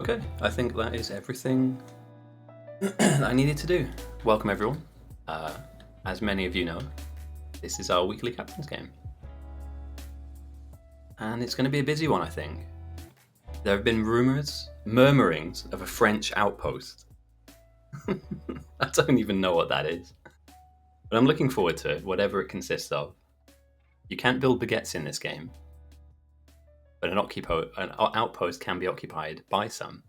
Okay, I think that is everything that I needed to do. Welcome everyone. As many of you know, this is our weekly captain's game. And it's going to be a busy one, I think. There have been murmurings of a French outpost. I don't even know what that is. But I'm looking forward to it, whatever it consists of. You can't build baguettes in this game, but an outpost can be occupied by some.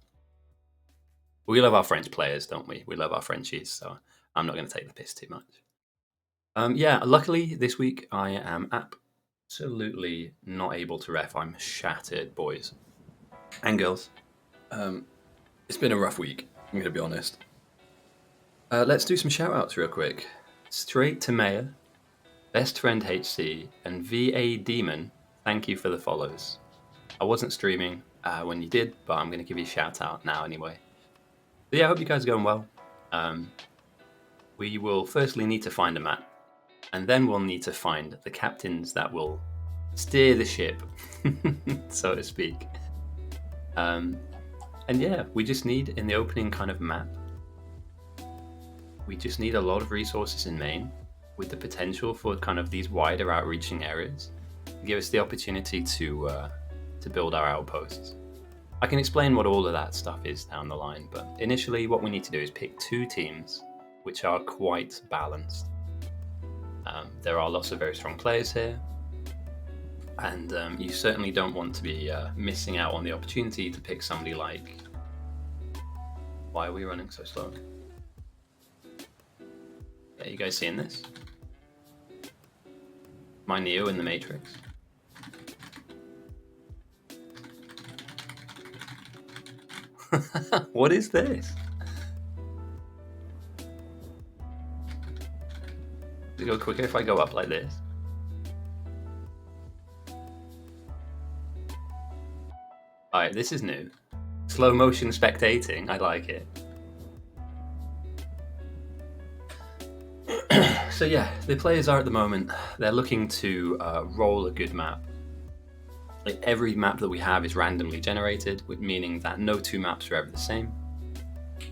We love our French players, don't we? We love our Frenchies, so I'm not going to take the piss too much. Yeah, luckily this week I am absolutely not able to ref. I'm shattered, boys and girls. It's been a rough week, I'm going to be honest. Let's do some shout-outs real quick. Straight to Mayor, Best Friend HC, and VA Demon, thank you for the follows. I wasn't streaming when you did, but I'm going to give you a shout-out now anyway. But yeah, I hope you guys are going well. We will firstly need to find a map, and then we'll need to find the captains that will steer the ship, so to speak. And yeah, we just need, in the opening kind of map, we just need a lot of resources in Maine, with the potential for kind of these wider outreaching areas, to give us the opportunity to build our outposts. I can explain what all of that stuff is down the line, but initially what we need to do is pick 2 teams which are quite balanced. There are lots of very strong players here, and you certainly don't want to be missing out on the opportunity to pick somebody like... Why are we running so slow? Yeah, you guys seeing this? My Neo in the Matrix. What is this? Does it go quicker if I go up like this? Alright, this is new. Slow motion spectating, I like it. So yeah, the players are at the moment, they're looking to roll a good map. Like every map that we have is randomly generated, meaning that no 2 maps are ever the same.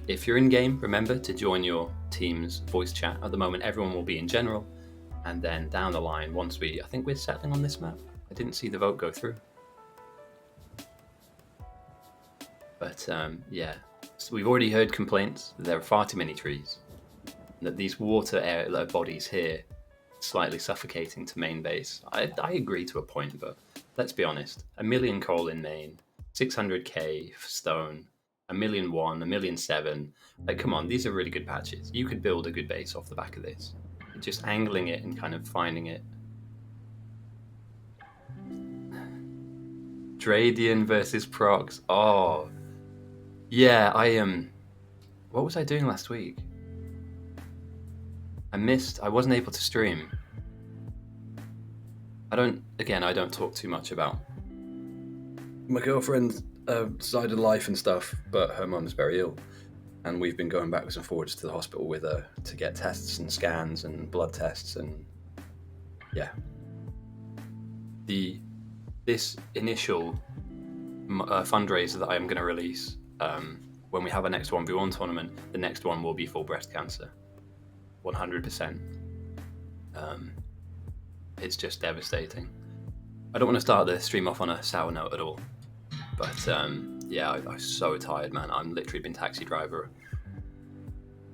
If you're in game, remember to join your team's voice chat. At the moment, everyone will be in general, and then down the line, once I think we're settling on this map. I didn't see the vote go through. But yeah, so we've already heard complaints that there are far too many trees, that these water bodies here slightly suffocating to main base. I agree to a point, but let's be honest. 1 million coal in Maine, 600k stone, 1,000,001, 1,000,007. Like, come on, these are really good patches. You could build a good base off the back of this. Just angling it and kind of finding it. Dradian versus Prox. Oh, yeah. What was I doing last week? I wasn't able to stream. I don't talk too much about my girlfriend's side of life and stuff, but her mum's very ill, and we've been going backwards and forwards to the hospital with her to get tests and scans and blood tests, and yeah. This initial fundraiser that I am going to release when we have our next 1v1 tournament, the next one will be for breast cancer. 100%. It's just devastating. I don't want to start the stream off on a sour note at all, but yeah, I'm so tired, man. I'm literally been taxi driver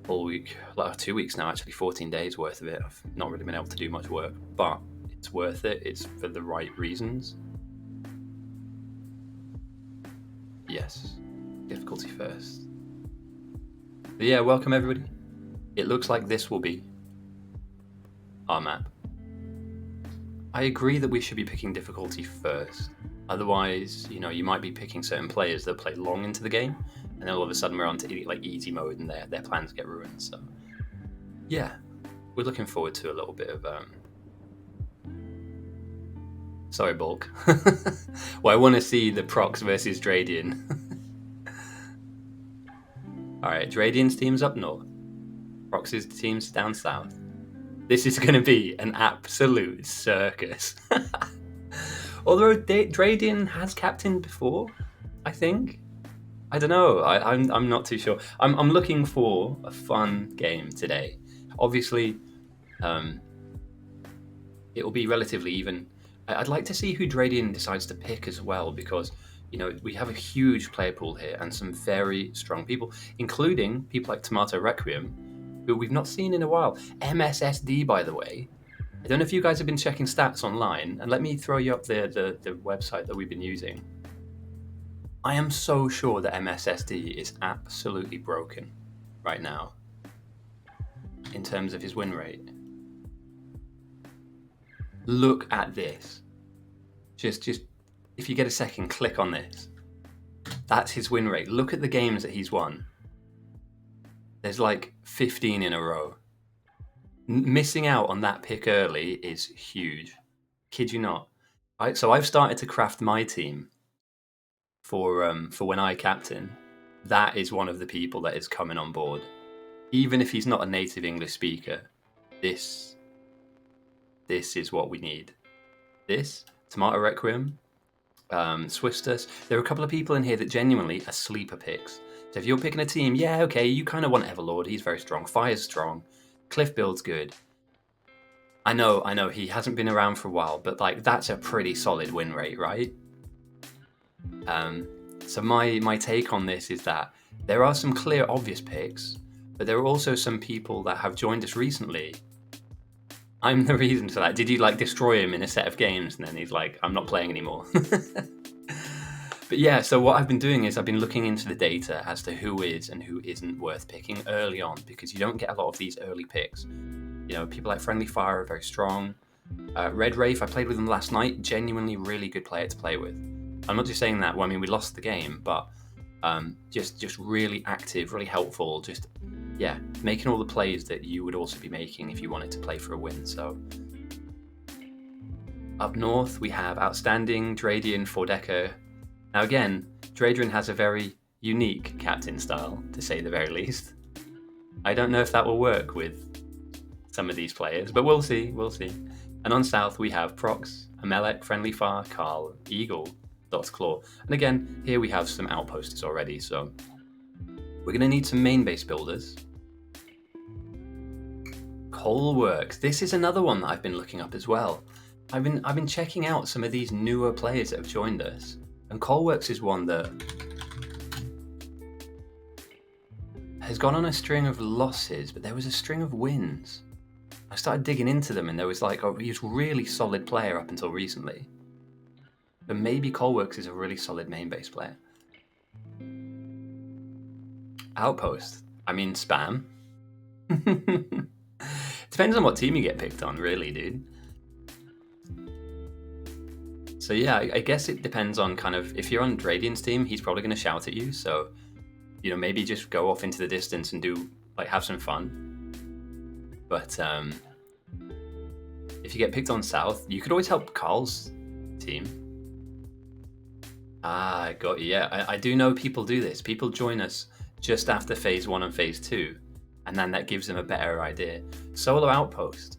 all week, like 2 weeks now, actually 14 days worth of it. I've not really been able to do much work, but it's worth it. It's for the right reasons. Yes, difficulty first. But yeah, welcome everybody. It looks like this will be our map. I agree that we should be picking difficulty first. Otherwise, you might be picking certain players that play long into the game, and then all of a sudden we're on to like easy mode, and their plans get ruined. So, yeah, we're looking forward to a little bit of. Sorry, Bulk. Well, I want to see the Prox versus Dradian. All right, Dradian's team's up north. Prox's team's down south. This is going to be an absolute circus. Although Dradian has captained before, I think. I don't know. I'm not too sure. I'm looking for a fun game today. Obviously, it will be relatively even. I'd like to see who Dradian decides to pick as well, because we have a huge player pool here and some very strong people, including people like Tomato Requiem, who we've not seen in a while. MSSD, by the way. I don't know if you guys have been checking stats online, and let me throw you up the website that we've been using. I am so sure that MSSD is absolutely broken right now in terms of his win rate. Look at this. Just if you get a second, click on this. That's his win rate. Look at the games that he's won. There's like 15 in a row. Missing out on that pick early is huge. Kid you not. So I've started to craft my team for when I captain. That is one of the people that is coming on board. Even if he's not a native English speaker, this is what we need. This, Tomato Requiem, Swistus. There are a couple of people in here that genuinely are sleeper picks. So if you're picking a team, yeah, okay, you kind of want Everlord. He's very strong. Fire's strong. Cliff Build's good. I know, he hasn't been around for a while, but like that's a pretty solid win rate, right? So my take on this is that there are some clear, obvious picks, but there are also some people that have joined us recently. I'm the reason for that. Did you like destroy him in a set of games and then he's like, I'm not playing anymore? But yeah, so what I've been doing is I've been looking into the data as to who is and who isn't worth picking early on, because you don't get a lot of these early picks. People like Friendly Fire are very strong. Red Wraith, I played with him last night. Genuinely really good player to play with. I'm not just saying that. Well, I mean, we lost the game, but just really active, really helpful. Just making all the plays that you would also be making if you wanted to play for a win. So up north, we have outstanding Dradian Fordecker. Now again, Dradian has a very unique captain style, to say the very least. I don't know if that will work with some of these players, but we'll see. And on south, we have Prox, Amelek, Friendly Fire, Carl, Eagle, Dot's Claw. And again, here we have some outposters already, so we're going to need some main base builders. Coalworks. This is another one that I've been looking up as well. I've been checking out some of these newer players that have joined us, and Coalworks is one that has gone on a string of losses, but there was a string of wins. I started digging into them, and there was like, he was a really solid player up until recently. But maybe Coalworks is a really solid main base player. Outpost. I mean, spam. Depends on what team you get picked on, really, dude. So yeah, I guess it depends on kind of, if you're on Dradian's team, he's probably going to shout at you. So, maybe just go off into the distance and have some fun. But if you get picked on South, you could always help Carl's team. Ah, got you. Yeah, I do know people do this. People join us just after Phase 1 and Phase 2, and then that gives them a better idea. Solo Outpost.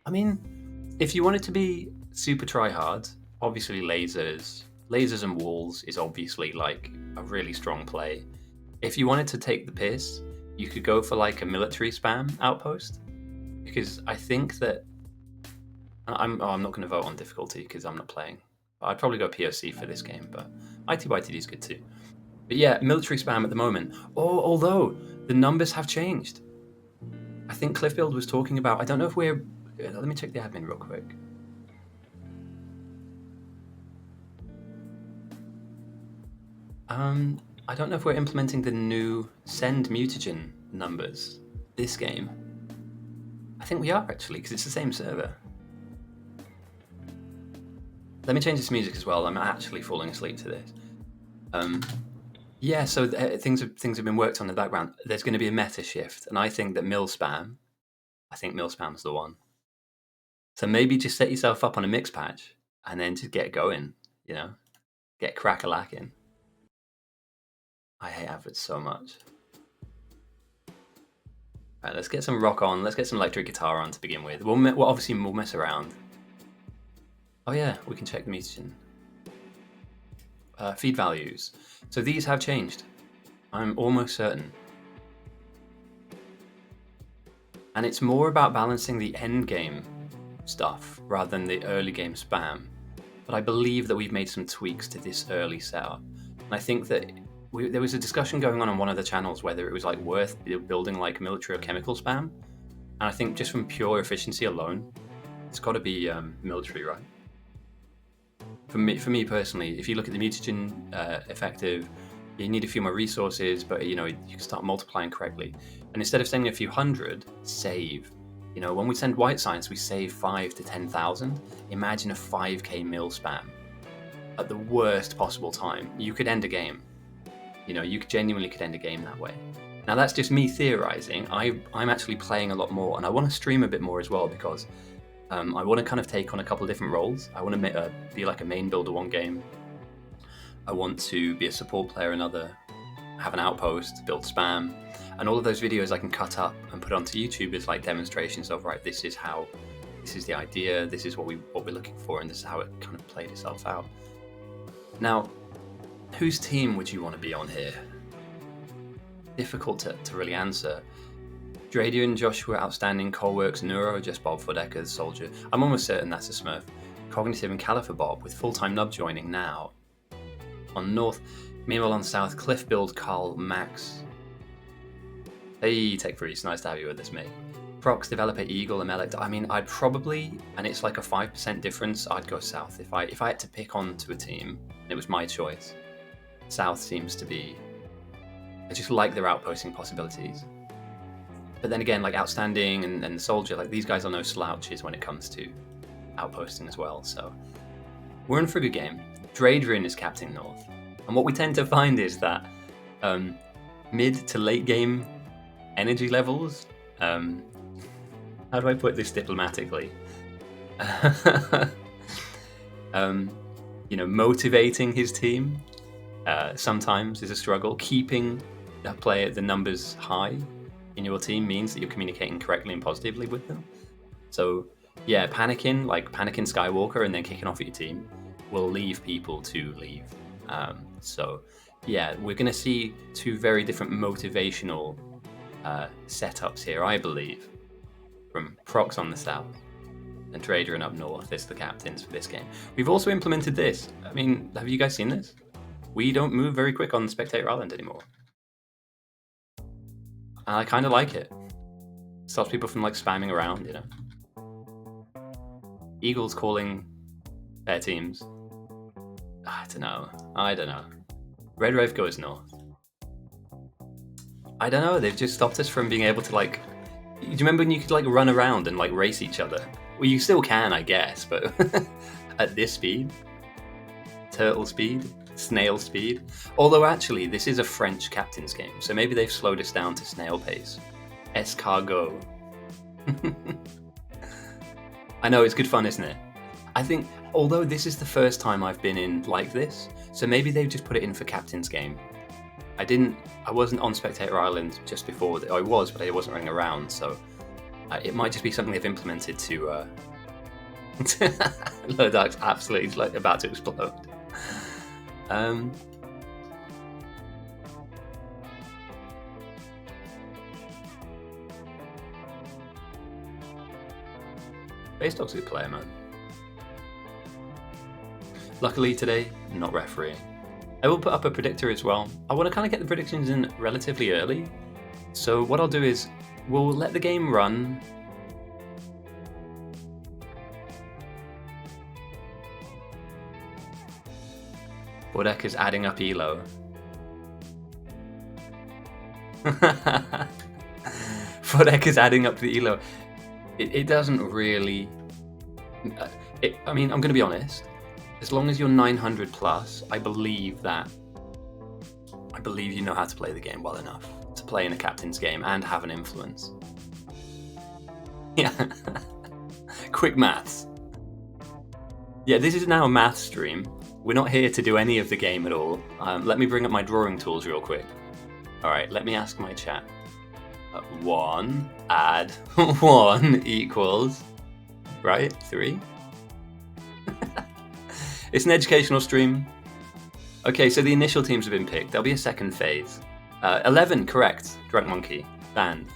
I mean, if you want it to be super try-hard, obviously lasers and walls is obviously like a really strong play. If you wanted to take the piss, you could go for like a military spam outpost, because I think that I'm not going to vote on difficulty because I'm not playing. I'd probably go POC for this game, but ITYTD is good too. But yeah, military spam at the moment. Although the numbers have changed. I think Cliffbuild was talking about, I don't know if we're... Let me check the admin real quick. I don't know if we're implementing the new send mutagen numbers this game. I think we are actually, because it's the same server. Let me change this music as well. I'm actually falling asleep to this. Yeah, so things have been worked on in the background. There's going to be a meta shift, and I think that Milspam's the one. So maybe just set yourself up on a mix patch, and then just get going, get crack-a-lacking. I hate adverts so much. Right, let's get some rock on. Let's get some electric guitar on to begin with. We'll obviously mess around. Oh yeah, we can check the mutagen. Feed values. So these have changed. I'm almost certain. And it's more about balancing the end game stuff rather than the early game spam. but I believe that we've made some tweaks to this early setup. And I think that there was a discussion going on one of the channels whether it was like worth building like military or chemical spam. And I think just from pure efficiency alone, it's got to be military, right? For me personally, if you look at the mutagen effective, you need a few more resources, but you can start multiplying correctly. And instead of sending a few hundred, save. When we send white science, we save 5 to 10,000. Imagine a 5k mil spam at the worst possible time. You could end a game. You genuinely could end a game that way. Now that's just me theorizing. I'm actually playing a lot more, and I want to stream a bit more as well because I want to kind of take on a couple of different roles. I want to be like a main builder one game. I want to be a support player another, have an outpost, build spam, and all of those videos I can cut up and put onto YouTube as like demonstrations of, right, this is the idea, this is what we're looking for, and this is how it kind of played itself out. Now, whose team would you want to be on here? Difficult to really answer. Dradian, Joshua, Outstanding, Coleworks, Neuro, just Bob, Fodeckers, Soldier. I'm almost certain that's a Smurf. Cognitive and Califer Bob, with full-time Nub joining now. On North, meanwhile on South, Cliff Build, Carl, Max. Hey, Tech Freeze, nice to have you with us, mate. Prox, Developer, Eagle, Amelec. I mean, I'd probably, and it's like a 5% difference, I'd go South. If I had to pick onto a team, it was my choice. South seems to be, I just like their outposting possibilities. But then again, like Outstanding and Soldier, like these guys are no slouches when it comes to outposting as well. So we're in for a good game. Dradian is Captain North. And what we tend to find is that mid to late game energy levels, how do I put this diplomatically? Motivating his team sometimes is a struggle. Keeping the numbers high in your team means that you're communicating correctly and positively with them. So yeah, panicking Skywalker and then kicking off at your team will leave people to leave. So yeah, we're going to see two very different motivational setups here, I believe, from Prox on the south and Dradian up north as the captains for this game. We've also implemented this. I mean, have you guys seen this? We don't move very quick on Spectator Island anymore. And I kind of like it. Stops people from like spamming around, Eagles calling their teams. I don't know. Red Rave goes north. I don't know, they've just stopped us from being able to like... Do you remember when you could like run around and like race each other? Well, you still can, I guess, but at this speed? Turtle speed? Snail speed? Although actually, this is a French captain's game, so maybe they've slowed us down to snail pace. Escargot. I know, it's good fun, isn't it? I think, although this is the first time I've been in like this, so maybe they've just put it in for captain's game. I wasn't on Spectator Island just before. I was, but I wasn't running around, so it might just be something they've implemented to... Lodak's absolutely like about to explode. Base Dog's a good player, man. Luckily today, not refereeing. I will put up a predictor as well. I want to kind of get the predictions in relatively early. So what I'll do is, we'll let the game run. Bodek is adding up Elo. Bodek is adding up the Elo. It doesn't really... I mean, I'm going to be honest. As long as you're 900 plus, I believe you know how to play the game well enough to play in a captain's game and have an influence. Yeah. Quick maths. Yeah, this is now a math stream. We're not here to do any of the game at all. Let me bring up my drawing tools real quick. Alright, let me ask my chat. 1 add 1 equals... Right? 3? It's an educational stream. Okay, so the initial teams have been picked. There'll be a second phase. 11, correct. Drunk Monkey. Banned.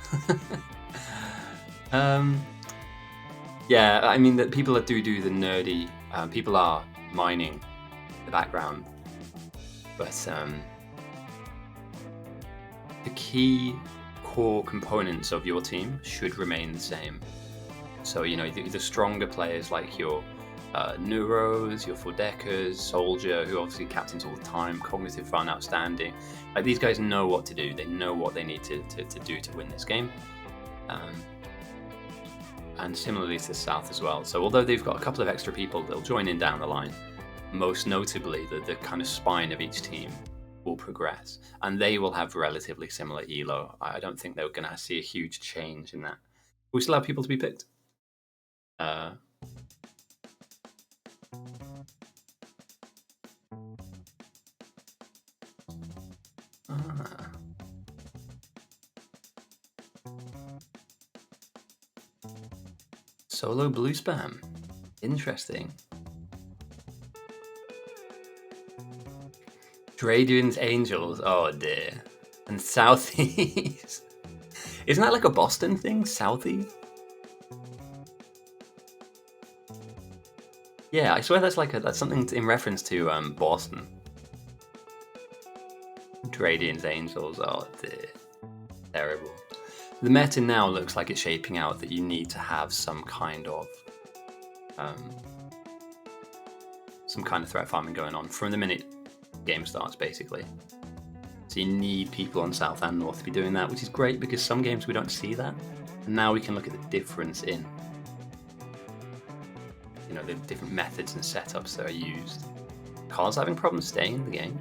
Yeah, I mean, that people that do the nerdy... people are mining the background. But the key core components of your team should remain the same. So, you know, the stronger players like your Neuros, your Fordeckers, Soldier, who obviously captains all the time, Cognitive Fun, outstanding. Like, these guys know what to do. They know what they need to do to win this game. And similarly to the South as well. So although they've got a couple of extra people that'll join in down the line, most notably the kind of spine of each team will progress. And they will have relatively similar elo. I don't think they're going to see a huge change in that. We still have people to be picked. Solo blue spam. Interesting. Dradian's Angels. Oh dear. And Southies. Isn't that like a Boston thing? Southies? Yeah, I swear that's something in reference to Boston. Dradian's Angels. Oh dear. Terrible. The meta now looks like it's shaping out that you need to have some kind of threat farming going on from the minute game starts, basically. So you need people on South and North to be doing that, which is great because some games we don't see that, and now we can look at the difference in, you know, the different methods and setups that are used. Carl's having problems staying in the game.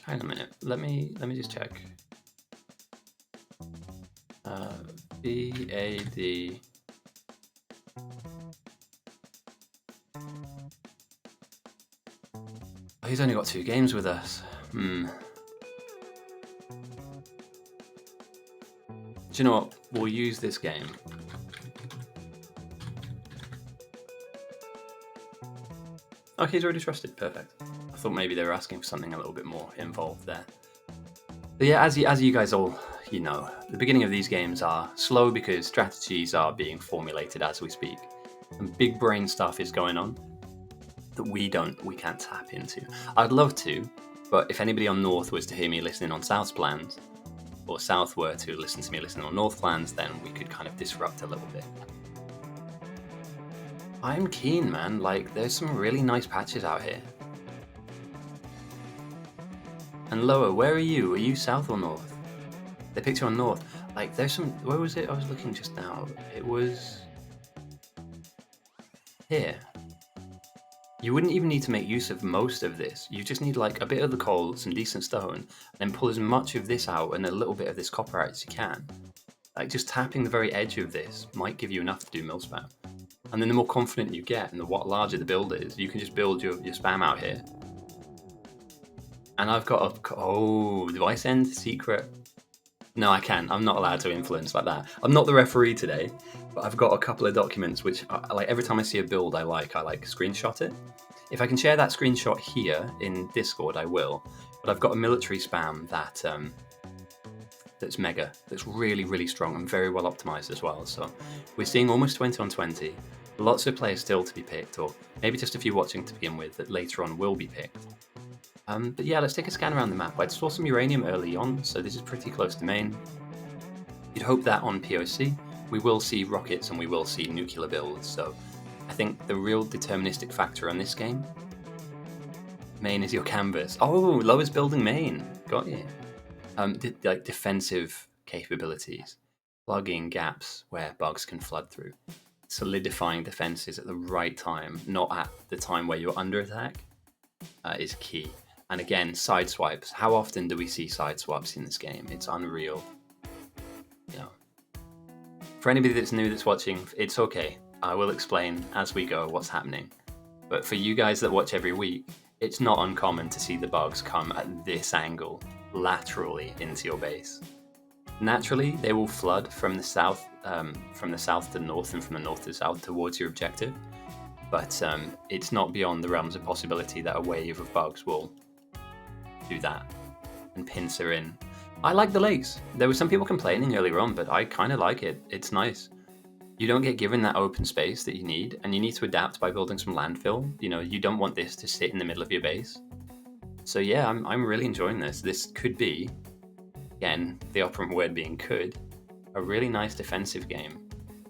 Hang on a minute. Let me just check. BAD. Oh, he's only got 2 games with us. Do you know what? We'll use this game. Okay, he's already trusted. Perfect. I thought maybe they were asking for something a little bit more involved there. But yeah, as you guys all, you know, the beginning of these games are slow because strategies are being formulated as we speak. And big brain stuff is going on that we can't tap into. I'd love to, but if anybody on North was to hear me listening on South's plans, or South were to listen to me listening on North plans, then we could kind of disrupt a little bit. I'm keen, man. Like, there's some really nice patches out here. And Lower, where are you? Are you South or North? They picked you on North. Like, there's some... Where was it? I was looking just now. It was... here. You wouldn't even need to make use of most of this. You just need, like, a bit of the coal, some decent stone, and then pull as much of this out and a little bit of this copper out as you can. Like, just tapping the very edge of this might give you enough to do mill spam. And then the more confident you get and the larger the build is, you can just build your spam out here. And I've got a... Oh, do I send secret? No, I can't. I'm not allowed to influence like that. I'm not the referee today, but I've got a couple of documents which, like, every time I see a build I like screenshot it. If I can share that screenshot here in Discord, I will. But I've got a military spam that that's mega, that's really, really strong and very well optimized as well. So we're seeing almost 20 on 20. Lots of players still to be picked, or maybe just a few watching to begin with that later on will be picked. But yeah, let's take a scan around the map. I saw some uranium early on, so this is pretty close to main. You'd hope that on POC, we will see rockets and we will see nuclear builds, so I think the real deterministic factor on this game, main is your canvas. Oh, Lower's building main, got you. Like defensive capabilities, plugging gaps where bugs can flood through, solidifying defenses at the right time, not at the time where you're under attack, is key. And again, side swipes. How often do we see side swaps in this game? It's unreal. You know, for anybody that's new that's watching, it's okay. I will explain as we go what's happening. But for you guys that watch every week, it's not uncommon to see the bugs come at this angle, laterally into your base. Naturally, they will flood from the south to north and from the north to south towards your objective. But it's not beyond the realms of possibility that a wave of bugs will do that and pincer in. I like the lakes. There were some people complaining earlier on, but I kind of like it. It's nice. You don't get given that open space that you need, and you need to adapt by building some landfill. You know, you don't want this to sit in the middle of your base. So yeah, I'm really enjoying this. This could be, again, the operant word being could, a really nice defensive game.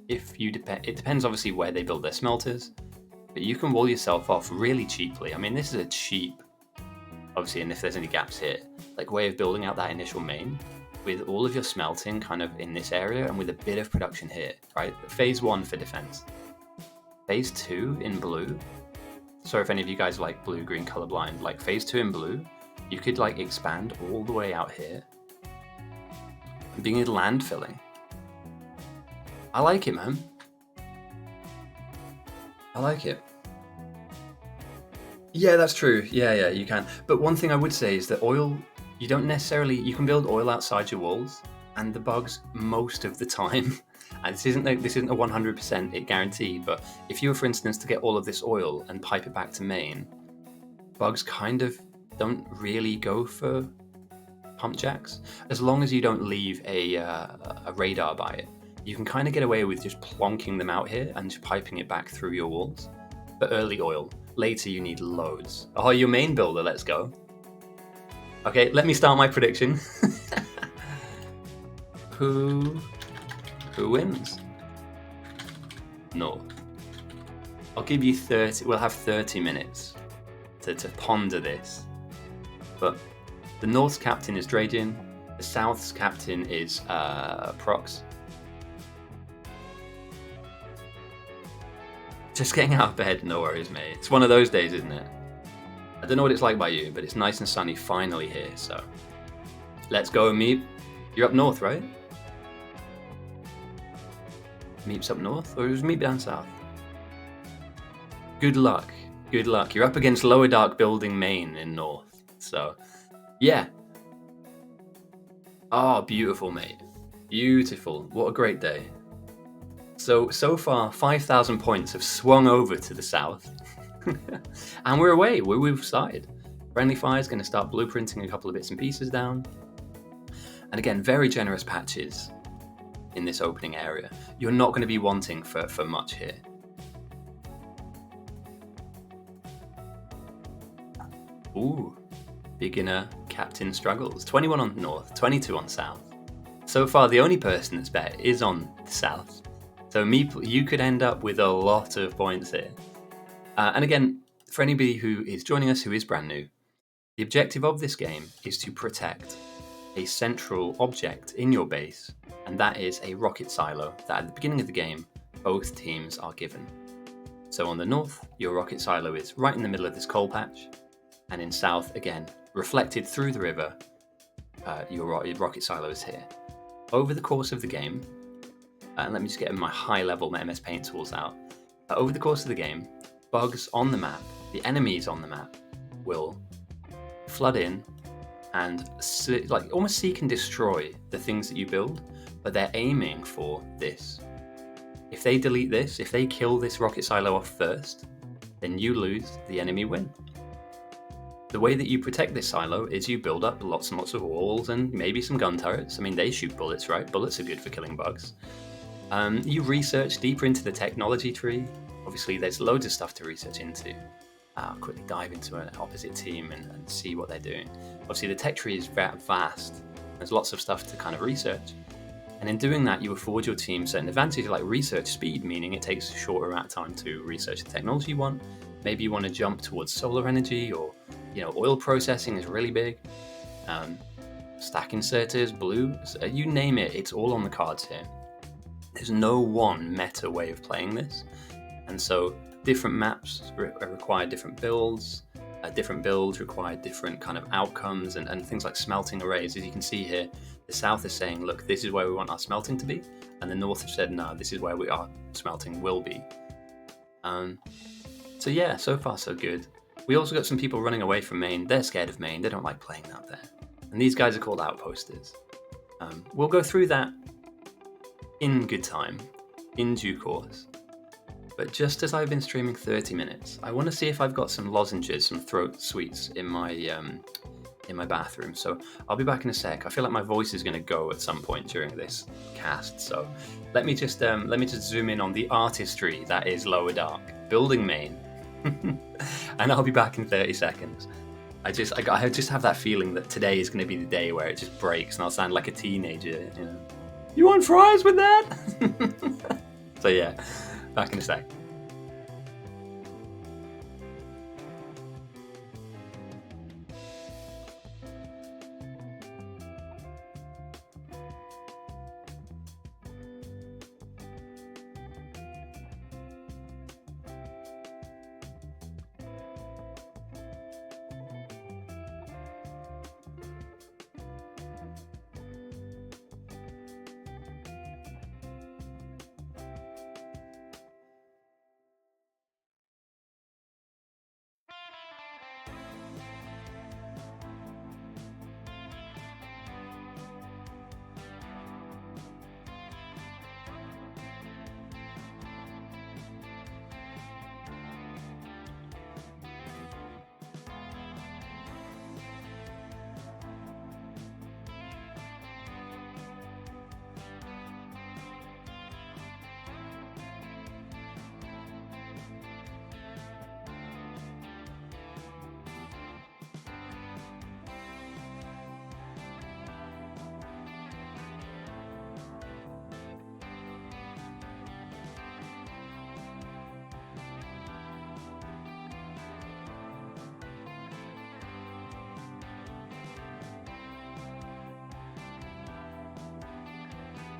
If you it depends obviously where they build their smelters, but you can wall yourself off really cheaply. I mean, this is a cheap, obviously, and if there's any gaps here, like way of building out that initial main with all of your smelting kind of in this area and with a bit of production here, right? Phase 1 for defense. Phase 2 in blue. Sorry if any of you guys like blue-green colorblind. Like phase 2 in blue, you could like expand all the way out here and begin land filling. I like it, man. I like it. Yeah, that's true. Yeah, you can. But one thing I would say is that oil, you don't necessarily, you can build oil outside your walls, and the bugs most of the time, and this isn't a 100% it guarantee, but if you were, for instance, to get all of this oil and pipe it back to main, bugs kind of don't really go for pump jacks, as long as you don't leave a radar by it. You can kind of get away with just plonking them out here and just piping it back through your walls. But early oil. Later you need loads. Oh, your main builder, let's go. Okay, let me start my prediction. Who wins? North. I'll give you 30, we'll have 30 minutes to ponder this. But the North's captain is Dradian, the South's captain is Prox. Just getting out of bed, no worries, mate. It's one of those days, isn't it? I don't know what it's like by you, but it's nice and sunny finally here, so. Let's go, Meep. You're up north, right? Meep's up north, or was Meep down south? Good luck. Good luck. You're up against Lower Dark Building Main in north, so. Yeah. Oh, beautiful, mate. Beautiful. What a great day. So far, 5,000 points have swung over to the south. And we're away. We've started. Friendly Fire is going to start blueprinting a couple of bits and pieces down. And again, very generous patches in this opening area. You're not going to be wanting for much here. Ooh, beginner captain struggles. 21 on north, 22 on south. So far, the only person that's bet is on the south. So you could end up with a lot of points here. And again, for anybody who is joining us who is brand new, the objective of this game is to protect a central object in your base, and that is a rocket silo that at the beginning of the game, both teams are given. So on the north, your rocket silo is right in the middle of this coal patch, and in south, again, reflected through the river, your rocket silo is here. Over the course of the game, and let me just get my high-level MS Paint tools out. Over the course of the game, bugs on the map, the enemies on the map, will flood in and like almost seek and destroy the things that you build, but they're aiming for this. If they delete this, if they kill this rocket silo off first, then you lose, the enemy win. The way that you protect this silo is you build up lots and lots of walls and maybe some gun turrets. I mean, they shoot bullets, right? Bullets are good for killing bugs. You research deeper into the technology tree. Obviously, there's loads of stuff to research into. I'll quickly dive into an opposite team and see what they're doing. Obviously, the tech tree is vast. There's lots of stuff to kind of research. And in doing that, you afford your team certain advantages like research speed, meaning it takes a shorter amount of time to research the technology you want. Maybe you want to jump towards solar energy, or oil processing is really big. Stack inserters, blue, you name it, it's all on the cards here. There's no one meta way of playing this, and so different maps require different builds. Different builds require different kind of outcomes and things like smelting arrays. As you can see here, the south is saying, look, this is where we want our smelting to be, and the north have said, no, this is where our smelting will be. So yeah, so far so good. We also got some people running away from main. They're scared of main. They don't like playing out there. And these guys are called outposters. We'll go through that in good time, in due course. But just as I've been streaming 30 minutes, I want to see if I've got some lozenges, some throat sweets in my in my bathroom, so I'll be back in a sec. I feel like my voice is going to go at some point during this cast, so let me just zoom in on the artistry that is Lower Dark building main, and I'll be back in 30 seconds. I just have that feeling that today is going to be the day where it just breaks and I'll sound like a teenager. You know, you want fries with that? So yeah, back in a sec.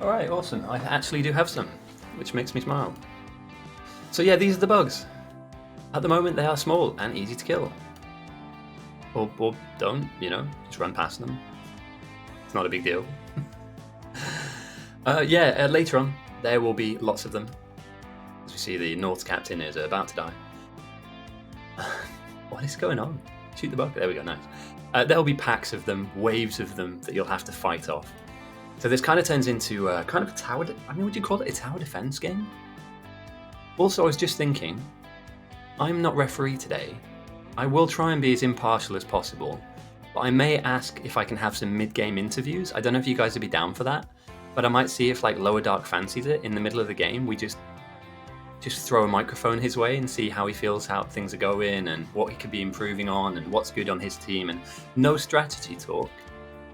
Alright, awesome. I actually do have some, which makes me smile. So yeah, these are the bugs. At the moment, they are small and easy to kill. Or don't, you know, just run past them. It's not a big deal. Later on, there will be lots of them. As we see, the North's captain is about to die. What is going on? Shoot the bug. There we go, nice. There'll be packs of them, waves of them that you'll have to fight off. So this kind of turns into kind of a tower... would you call it a tower defense game? Also, I was just thinking, I'm not referee today. I will try and be as impartial as possible, but I may ask if I can have some mid-game interviews. I don't know if you guys would be down for that, but I might see if like Lower Dark fancies it in the middle of the game. We just throw a microphone his way and see how he feels, how things are going, and what he could be improving on, and what's good on his team, and no strategy talk,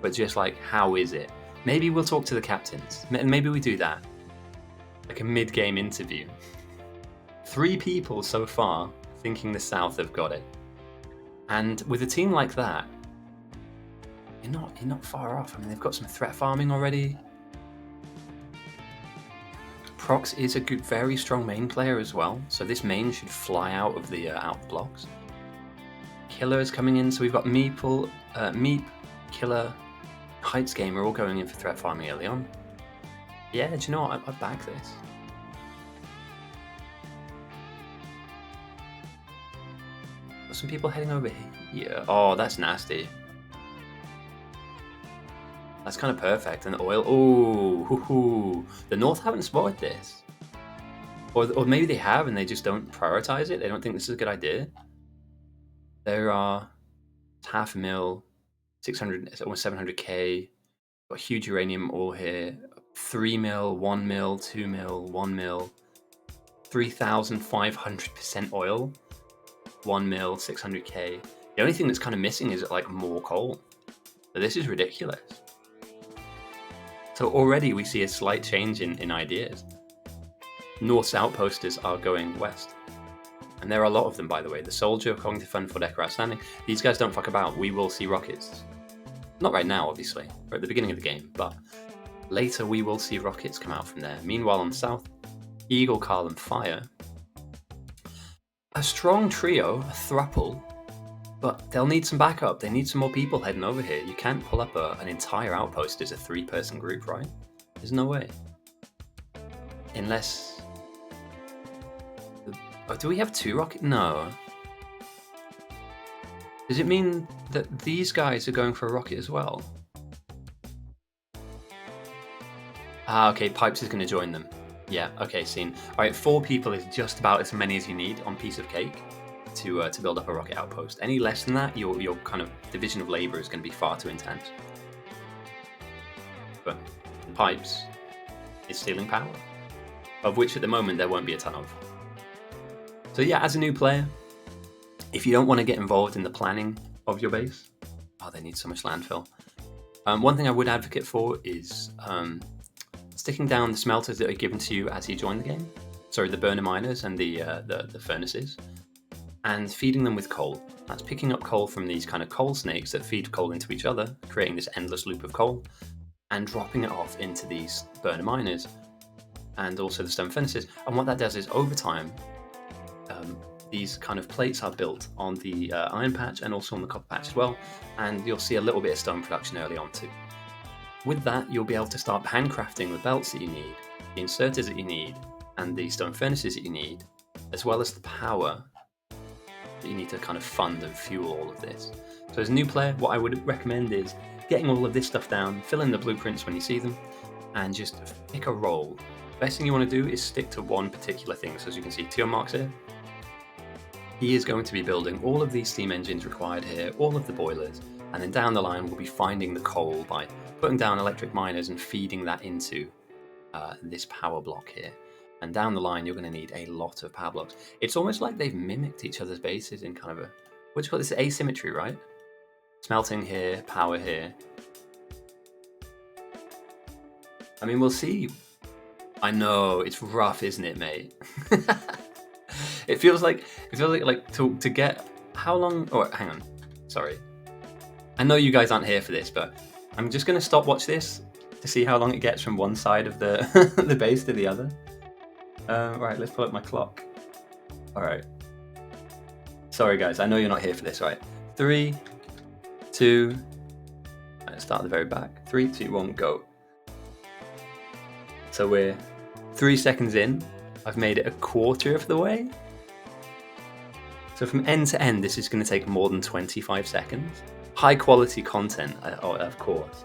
but just like, how is it? Maybe we'll talk to the captains. Maybe we do that. Like a mid-game interview. 3 people so far thinking the South have got it. And with a team like that, you're not far off. I mean, they've got some threat farming already. Prox is a good, very strong main player as well, so this main should fly out of the blocks. Killer is coming in, so we've got Meep, Killer, Heights Gamer all going in for threat farming early on. Yeah, do you know what? I back this. Got some people heading over here. Oh, that's nasty. That's kind of perfect. And the oil. Oh, the North haven't spotted this. Or maybe they have and they just don't prioritize it. They don't think this is a good idea. There are 500,000, 600, almost 700k. Got huge uranium ore here. 3 mil, 1 mil, 2 mil, 1 mil. 3,500% oil. 1 mil, 600k. The only thing that's kind of missing is like more coal. But this is ridiculous. So already we see a slight change in ideas. North's outposters are going west. And there are a lot of them, by the way. The Soldier, Cognitive Fund, for Decker Outstanding. These guys don't fuck about. We will see rockets. Not right now, obviously. We're at the beginning of the game, but later we will see rockets come out from there. Meanwhile, on the south, Eagle, Carl, and Fire. A strong trio, a thruple, but they'll need some backup. They need some more people heading over here. You can't pull up an entire outpost as a 3-person group, right? There's no way. Unless... Oh, do we have 2 rockets? No. Does it mean that these guys are going for a rocket as well? Ah, okay, Pipes is going to join them. Yeah, okay, seen. Alright, 4 people is just about as many as you need on Piece of Cake. to build up a rocket outpost. Any less than that, your kind of division of labor is going to be far too intense. But pipes is stealing power, of which at the moment there won't be a ton of. So yeah, as a new player, if you don't want to get involved in the planning of your base, they need so much landfill. One thing I would advocate for is sticking down the smelters that are given to you as you join the game. Sorry, the burner miners and the furnaces, and feeding them with coal. That's picking up coal from these kind of coal snakes that feed coal into each other, creating this endless loop of coal, and dropping it off into these burner miners and also the stone furnaces. And what that does is, over time, these kind of plates are built on the iron patch and also on the copper patch as well, and you'll see a little bit of stone production early on too. With that, you'll be able to start handcrafting the belts that you need, the inserters that you need, and the stone furnaces that you need, as well as the power that you need to kind of fund and fuel all of this. So as a new player, what I would recommend is getting all of this stuff down, fill in the blueprints when you see them, and just pick a role. Best thing you want to do is stick to one particular thing. So as you can see, Tio Mark's here. He is going to be building all of these steam engines required here, all of the boilers, and then down the line we'll be finding the coal by putting down electric miners and feeding that into this power block here. And down the line you're going to need a lot of power blocks. It's almost like they've mimicked each other's bases in kind of a, what do you call this, asymmetry, right? Smelting here, power here. I mean, we'll see. I know, it's rough, isn't it, mate? It feels like to get how long? Oh, hang on, sorry. I know you guys aren't here for this, but I'm just gonna stop watch this to see how long it gets from one side of the the base to the other. Right, let's pull up my clock. All right. Sorry, guys. I know you're not here for this, right? 3, 2. Let's start at the very back. 3, 2, 1, go. So we're 3 seconds in. I've made it a quarter of the way. So from end to end, this is going to take more than 25 seconds. High quality content, of course.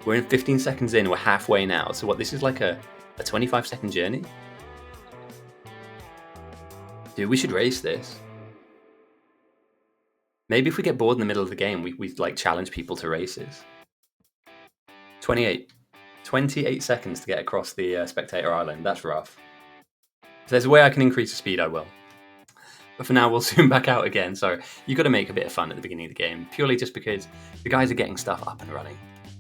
We're in 15 seconds in, we're halfway now. So what, this is like a 25-second journey? Dude, we should race this. Maybe if we get bored in the middle of the game, we like challenge people to races. 28 seconds to get across the spectator island. That's rough. If there's a way I can increase the speed, I will. But for now, we'll zoom back out again. So you've got to make a bit of fun at the beginning of the game, purely just because the guys are getting stuff up and running.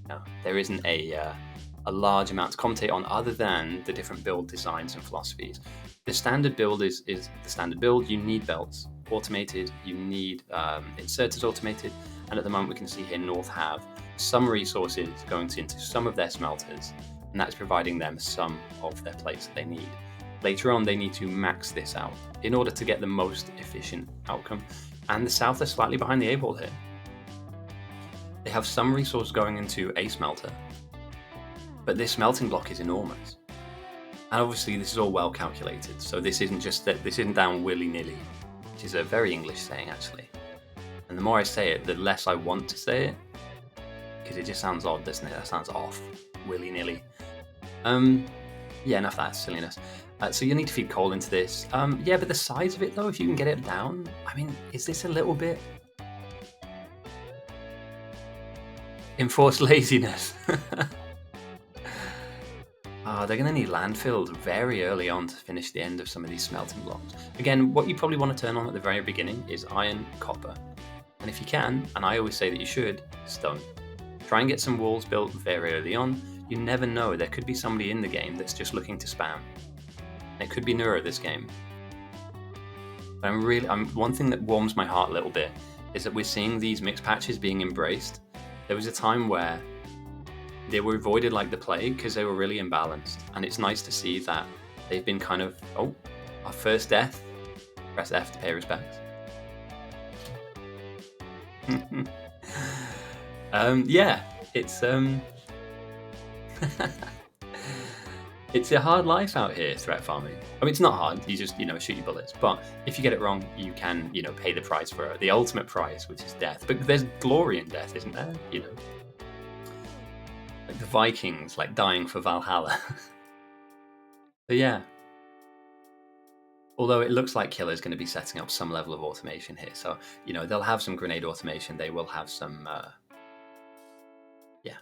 Now, there isn't a large amount to commentate on other than the different build designs and philosophies. The standard build is the standard build. You need belts automated, you need inserters automated, and at the moment we can see here North have some resources going into some of their smelters, and that's providing them some of their plates that they need. Later on, they need to max this out in order to get the most efficient outcome, and the South are slightly behind the 8 ball here. They have some resource going into a smelter, but this smelting block is enormous. And obviously this is all well calculated, so this isn't down willy-nilly, which is a very English saying actually. And the more I say it, the less I want to say it, because it just sounds odd, doesn't it? That sounds off, willy-nilly. Yeah, enough of that silliness. So you'll need to feed coal into this. Yeah, but the size of it though, if you can get it down, I mean, is this a little bit enforced laziness? They're going to need land filled very early on to finish the end of some of these smelting blocks. Again, what you probably want to turn on at the very beginning is iron, copper. And if you can, and I always say that you should, stone. Try and get some walls built very early on. You never know, there could be somebody in the game that's just looking to spam. It could be Neuro this game. But one thing that warms my heart a little bit is that we're seeing these mix patches being embraced. There was a time where they were avoided like the plague because they were really imbalanced, and it's nice to see that they've been kind of, our first death, press F to pay respects. Yeah, it's it's a hard life out here, threat farming. I mean, it's not hard, you just, shoot your bullets, but if you get it wrong, you can, pay the price for it, the ultimate price, which is death. But there's glory in death, isn't there? Like the Vikings, like dying for Valhalla. So yeah. Although it looks like Killer's going to be setting up some level of automation here. So, you know, they'll have some grenade automation. They will have some, yeah.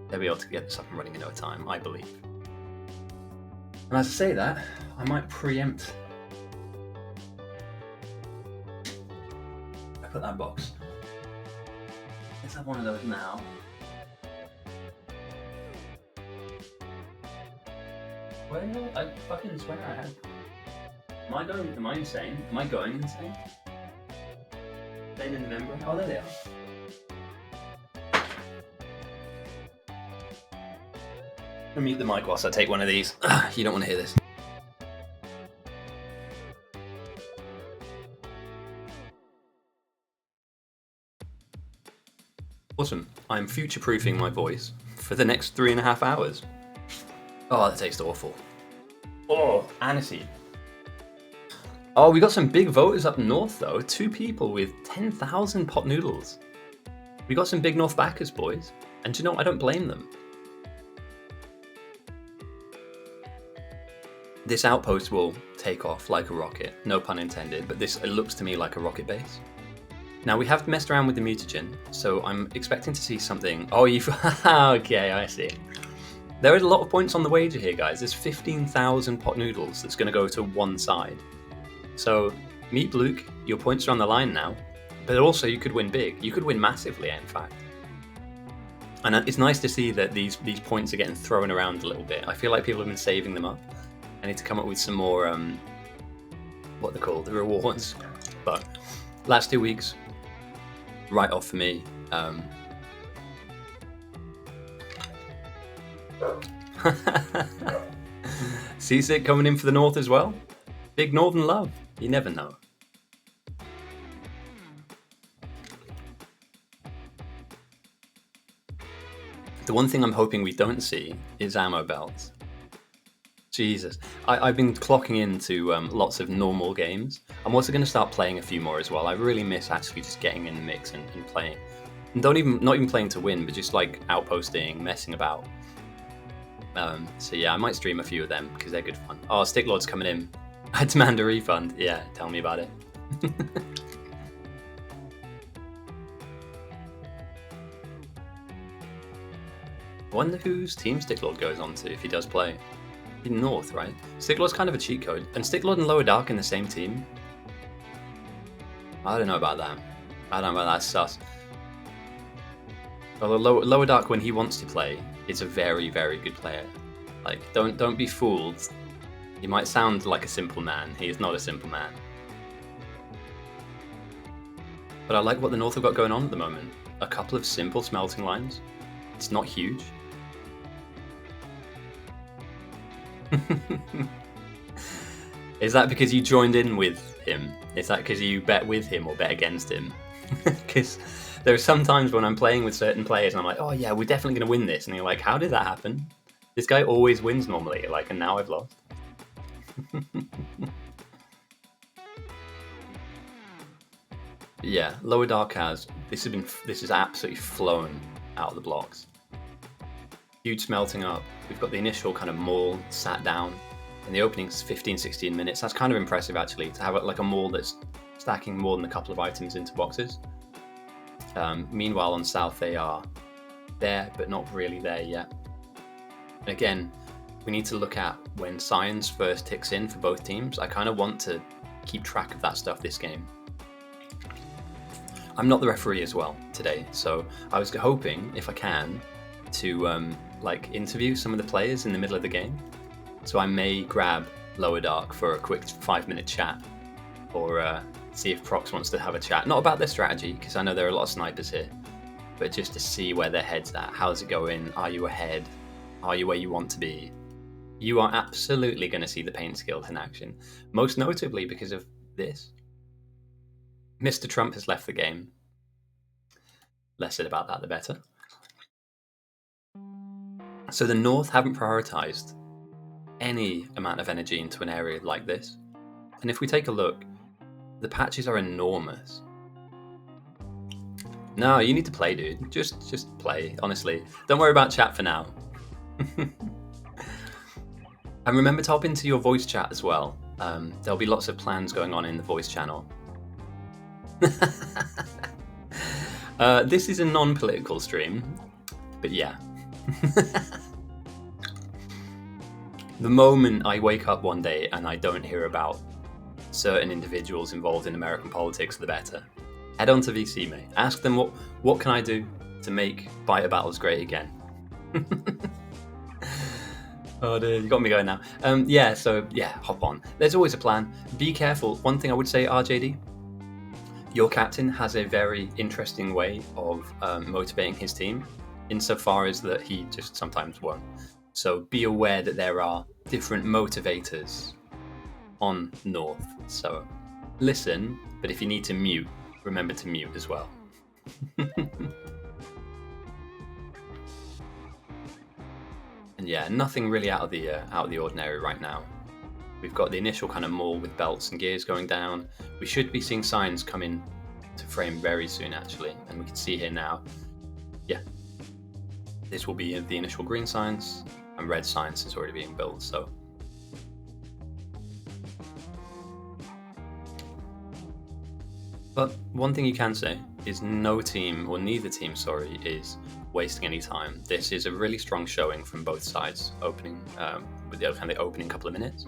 They'll be able to get this up and running in no time, I believe. And as I say that, I might preempt. I put that box. Let's have one of those now. Well, I fucking swear I have. Am I insane? Am I going insane? Staying in the membrane? Oh, there they are. I'll mute the mic whilst I take one of these. You don't want to hear this. Awesome. I'm future-proofing my voice for the next 3.5 hours. Oh, that tastes awful. Oh, aniseed. Oh, we got some big voters up north, though. 2 people with 10,000 pot noodles. We got some big north backers, boys. And do you know, I don't blame them. This outpost will take off like a rocket. No pun intended, but it looks to me like a rocket base. Now, we have messed around with the mutagen, so I'm expecting to see something... Oh, okay, I see. There is a lot of points on the wager here, guys. There's 15,000 pot noodles that's going to go to one side. So, Meat Luke, your points are on the line now, but also you could win big. You could win massively, in fact. And it's nice to see that these points are getting thrown around a little bit. I feel like people have been saving them up. I need to come up with some more, what they're called, the rewards. But last 2 weeks, right off for me. Seasick coming in for the north as well. Big northern love. You never know. The one thing I'm hoping we don't see is ammo belts. Jesus. I've been clocking into lots of normal games. I'm also going to start playing a few more as well. I really miss actually just getting in the mix and playing. And not even playing to win, but just like outposting, messing about. So yeah, I might stream a few of them because they're good fun. Oh, Sticklord's coming in. I demand a refund. Yeah, tell me about it. I wonder whose team Sticklord goes on to if he does play. In North, right? Sticklord's kind of a cheat code. And Sticklord and Lower Dark in the same team? I don't know about that. I don't know about that, sus. Although Lower Dark, when he wants to play, is a very, very good player. Like, don't be fooled. He might sound like a simple man. He is not a simple man. But I like what the North have got going on at the moment. A couple of simple smelting lines. It's not huge. Is that because you joined in with him? Is that because you bet with him or bet against him? Because there are some times when I'm playing with certain players and I'm like, oh yeah, we're definitely going to win this. And you're like, how did that happen? This guy always wins normally, like, and now I've lost. Yeah, Lower Dark has. This is absolutely flown out of the blocks. Huge smelting up. We've got the initial kind of maul sat down. And the opening's 15-16 minutes. That's kind of impressive, actually, to have like a maul that's stacking more than a couple of items into boxes. Meanwhile, on South, they are there, but not really there yet. And again, we need to look at when science first ticks in for both teams. I kind of want to keep track of that stuff this game. I'm not the referee as well today, so I was hoping, if I can, to like interview some of the players in the middle of the game. So I may grab Lower Dark for a quick 5-minute chat, or see if Prox wants to have a chat. Not about their strategy, because I know there are a lot of snipers here, but just to see where their head's at. How's it going? Are you ahead? Are you where you want to be? You are absolutely going to see the paint skills in action, most notably because of this. Mr. Trump has left the game. Less said about that, the better. So the North haven't prioritized any amount of energy into an area like this. And if we take a look, the patches are enormous. No, you need to play, dude. Just play, honestly. Don't worry about chat for now. And remember to hop into your voice chat as well. There'll be lots of plans going on in the voice channel. This is a non-political stream, but yeah. The moment I wake up one day and I don't hear about certain individuals involved in American politics, the better. Head on to VC, mate. Ask them what can I do to make Biter Battles great again. Oh dear, you got me going now. Hop on. There's always a plan. Be careful. One thing I would say, RJD, your captain has a very interesting way of motivating his team, insofar as that he just sometimes won't. So be aware that there are different motivators on North. So listen, but if you need to mute, remember to mute as well. And yeah, nothing really out of the ordinary right now. We've got the initial kind of mall with belts and gears going down. We should be seeing signs come in to frame very soon, actually. And we can see here now, yeah, this will be the initial green signs, and red signs is already being built. So but one thing you can say is neither team, is wasting any time. This is a really strong showing from both sides, opening with the opening couple of minutes.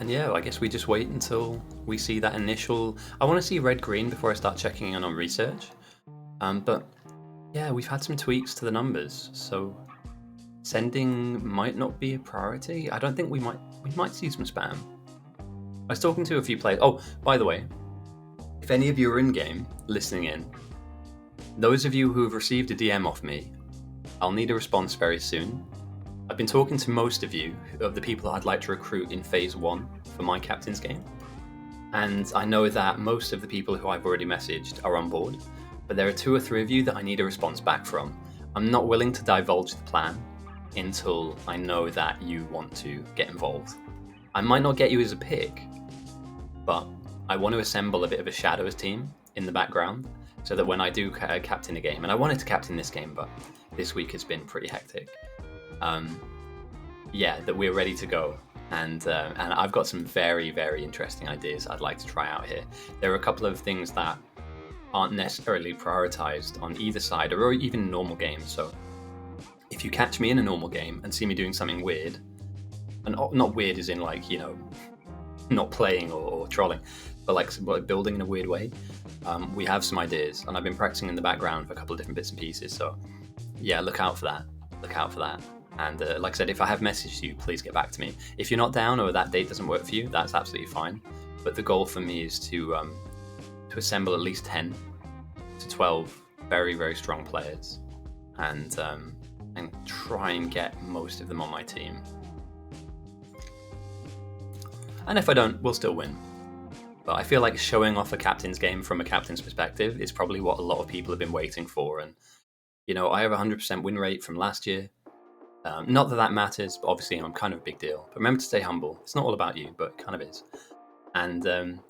And yeah, I guess we just wait until we see that initial. I want to see red-green before I start checking in on research. But yeah, we've had some tweaks to the numbers, so sending might not be a priority. I don't think we might see some spam. I was talking to a few players. Oh, by the way, if any of you are in game listening in, those of you who have received a DM off me, I'll need a response very soon. I've been talking to most of you, of the people I'd like to recruit in Phase 1 for my captain's game. And I know that most of the people who I've already messaged are on board, but there are 2 or 3 of you that I need a response back from. I'm not willing to divulge the plan until I know that you want to get involved. I might not get you as a pick, but I want to assemble a bit of a shadows team in the background so that when I do captain a game, and I wanted to captain this game, but this week has been pretty hectic, that we're ready to go. And I've got some very, very interesting ideas I'd like to try out here. There are a couple of things that aren't necessarily prioritized on either side, or even normal games. So if you catch me in a normal game and see me doing something weird, and not weird as in like, you know, not playing or trolling, but like building in a weird way, we have some ideas, and I've been practicing in the background for a couple of different bits and pieces. So yeah, look out for that. And like I said, if I have messaged you, please get back to me. If you're not down or that date doesn't work for you, that's absolutely fine. But the goal for me is to assemble at least 10 to 12 very, very strong players, and try and get most of them on my team. And if I don't, we'll still win. But I feel like showing off a captain's game from a captain's perspective is probably what a lot of people have been waiting for. And, you know, I have a 100% win rate from last year. Not that that matters, but obviously I'm kind of a big deal. But remember to stay humble. It's not all about you, but it kind of is. And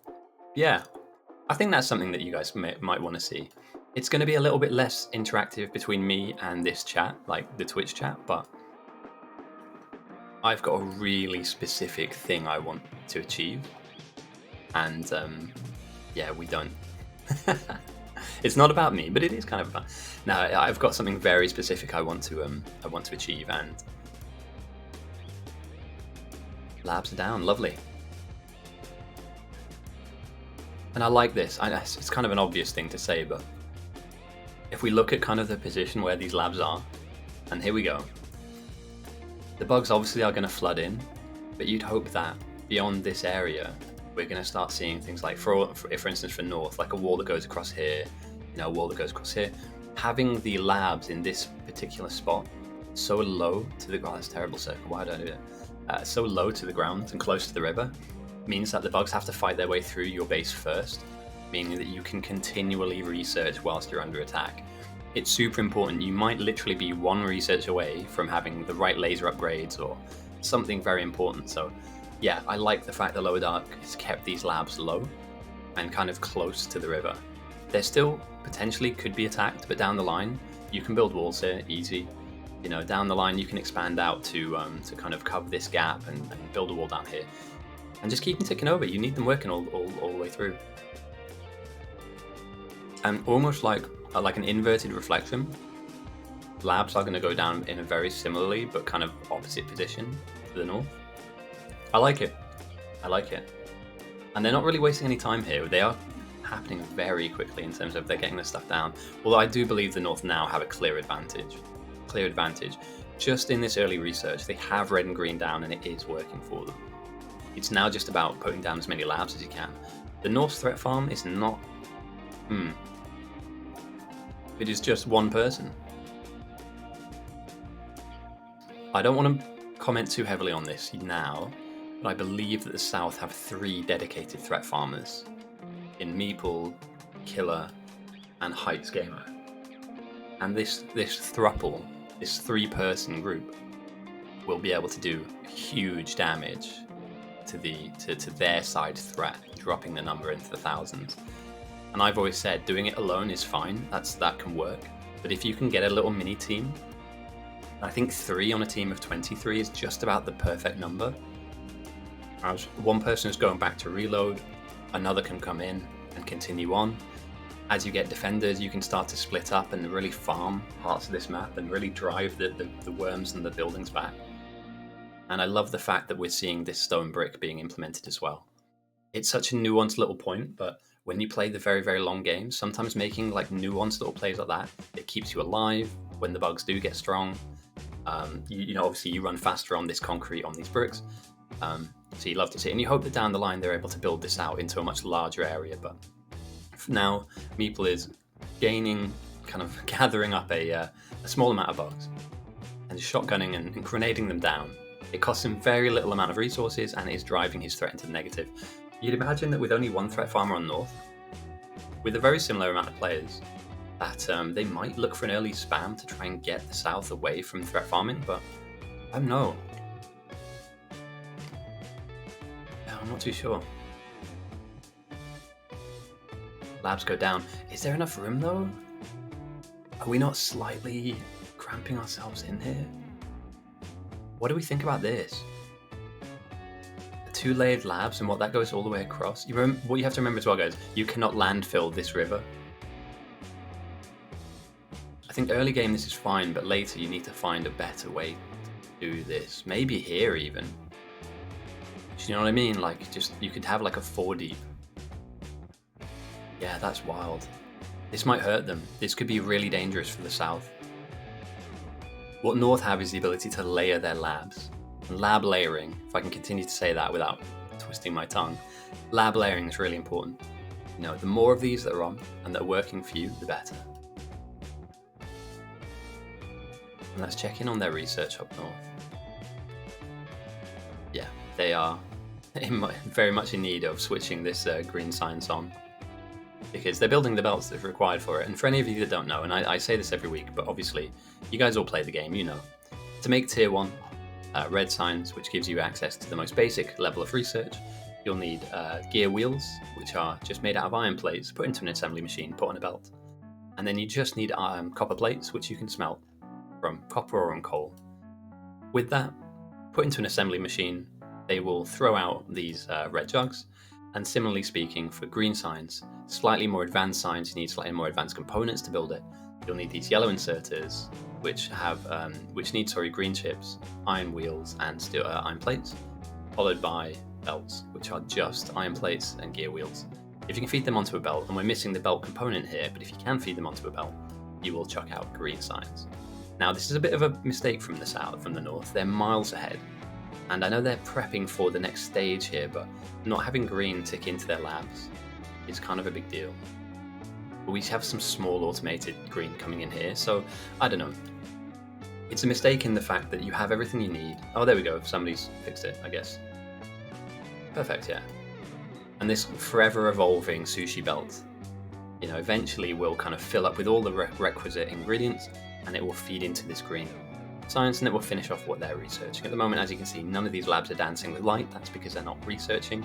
yeah, I think that's something that you guys might want to see. It's going to be a little bit less interactive between me and this chat, like the Twitch chat, but I've got a really specific thing I want to achieve. And yeah, we don't. It's not about me, but it is kind of fun. Now, I've got something very specific I want to achieve, and labs are down. Lovely. And I like this. It's kind of an obvious thing to say, but if we look at kind of the position where these labs are, and here we go. The bugs obviously are going to flood in, but you'd hope that beyond this area, we're going to start seeing things like, for instance, for North, like a wall that goes across here, you know, a wall that goes across here. Having the labs in this particular spot so low to the ground, that's a terrible circle, why did I do it? So low to the ground and close to the river means that the bugs have to fight their way through your base first, meaning that you can continually research whilst you're under attack. It's super important. You might literally be one research away from having the right laser upgrades or something very important. So yeah, I like the fact that Lower Dark has kept these labs low. and kind of close to the river. They still potentially could be attacked, but down the line, you can build walls here, easy. You know, down the line, you can expand out to kind of cover this gap and build a wall down here. And just keep them ticking over. You need them working all the way through. And almost like an inverted reflection, labs are going to go down in a very similarly, but kind of opposite position to the north. I like it. And they're not really wasting any time here. They are happening very quickly in terms of they're getting this stuff down. Although I do believe the north now have a clear advantage. Just in this early research, they have red and green down and it is working for them. It's now just about putting down as many labs as you can. The north's threat farm is not... It is just one person. I don't want to comment too heavily on this now, but I believe that the south have 3 dedicated threat farmers in Meeple, Killer, and Heights Gamer. And this thruple, this 3-person group, will be able to do huge damage to their side threat, dropping the number into the thousands. And I've always said doing it alone is fine. That can work. But if you can get a little mini team, I think 3 on a team of 23 is just about the perfect number. As one person is going back to reload, another can come in and continue on. As you get defenders, you can start to split up and really farm parts of this map and really drive the worms and the buildings back. And I love the fact that we're seeing this stone brick being implemented as well. It's such a nuanced little point, but when you play the very, very long games, sometimes making like nuanced little plays like that, it keeps you alive when the bugs do get strong. You know, obviously you run faster on this concrete, on these bricks. So you love to see it, and you hope that down the line they're able to build this out into a much larger area. But for now, Meeple is gathering up a small amount of bugs and shotgunning and grenading them down. It costs him very little amount of resources and is driving his threat into the negative. You'd imagine that with only 1 threat farmer on north, with a very similar amount of players, that they might look for an early spam to try and get the south away from threat farming, but I don't know. I'm not too sure. Labs go down. Is there enough room though? Are we not slightly cramping ourselves in here? What do we think about this? The 2-layered labs and what that goes all the way across. What you have to remember as well, guys, you cannot landfill this river. I think early game this is fine, but later you need to find a better way to do this. Maybe here even. Do you know what I mean? Like, just, you could have like a 4 deep. Yeah, that's wild. This might hurt them. This could be really dangerous for the south. What north have is the ability to layer their labs. And lab layering, if I can continue to say that without twisting my tongue, lab layering is really important. You know, the more of these that are on and that are working for you, the better. And let's check in on their research up north. Yeah, they are very much in need of switching this green science on, because they're building the belts that are required for it. And for any of you that don't know, and I say this every week, but obviously you guys all play the game, you know. To make tier 1 red signs, which gives you access to the most basic level of research, you'll need gear wheels, which are just made out of iron plates, put into an assembly machine, put on a belt. And then you just need copper plates, which you can smelt from copper or on coal. With that, put into an assembly machine, they will throw out these red jugs. And similarly speaking, for green signs, slightly more advanced signs, you need slightly more advanced components to build it. You'll need these yellow inserters, which need green chips, iron wheels, and steel iron plates, followed by belts, which are just iron plates and gear wheels. If you can feed them onto a belt, and we're missing the belt component here, but if you can feed them onto a belt, you will chuck out green signs. Now, this is a bit of a mistake from the south, from the north. They're miles ahead. And I know they're prepping for the next stage here, but not having green tick into their labs is kind of a big deal. But we have some small automated green coming in here, so I don't know. It's a mistake in the fact that you have everything you need. Oh, there we go. Somebody's fixed it, I guess. Perfect, yeah. And this forever evolving sushi belt, you know, eventually will kind of fill up with all the requisite ingredients, and it will feed into this green science, and it will finish off what they're researching. At the moment, as you can see, none of these labs are dancing with light. That's because they're not researching.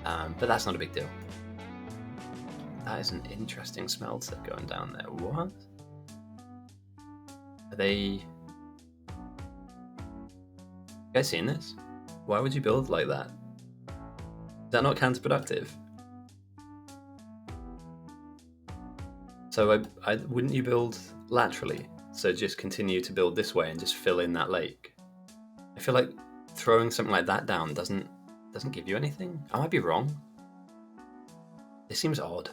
But that's not a big deal. That is an interesting smelter going down there. What? Are they... You guys seen this? Why would you build like that? Is that not counterproductive? So wouldn't you build laterally? So just continue to build this way and just fill in that lake. I feel like throwing something like that down doesn't give you anything. I might be wrong. This seems odd.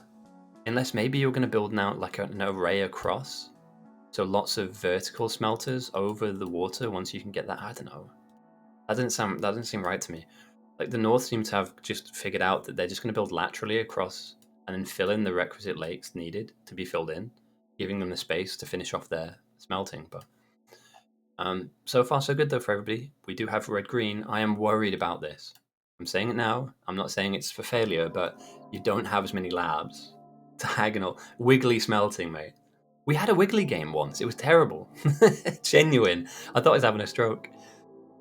Unless maybe you're going to build now like an array across. So lots of vertical smelters over the water once you can get that. I don't know. That doesn't seem right to me. Like the North seem to have just figured out that they're just going to build laterally across and then fill in the requisite lakes needed to be filled in, giving them the space to finish off their smelting. But so far so good though for everybody. We do have red-green. I am worried about this. I'm saying it now. I'm not saying it's for failure, but you don't have as many labs. Diagonal. Wiggly smelting, mate. We had a Wiggly game once. It was terrible. Genuine. I thought I was having a stroke.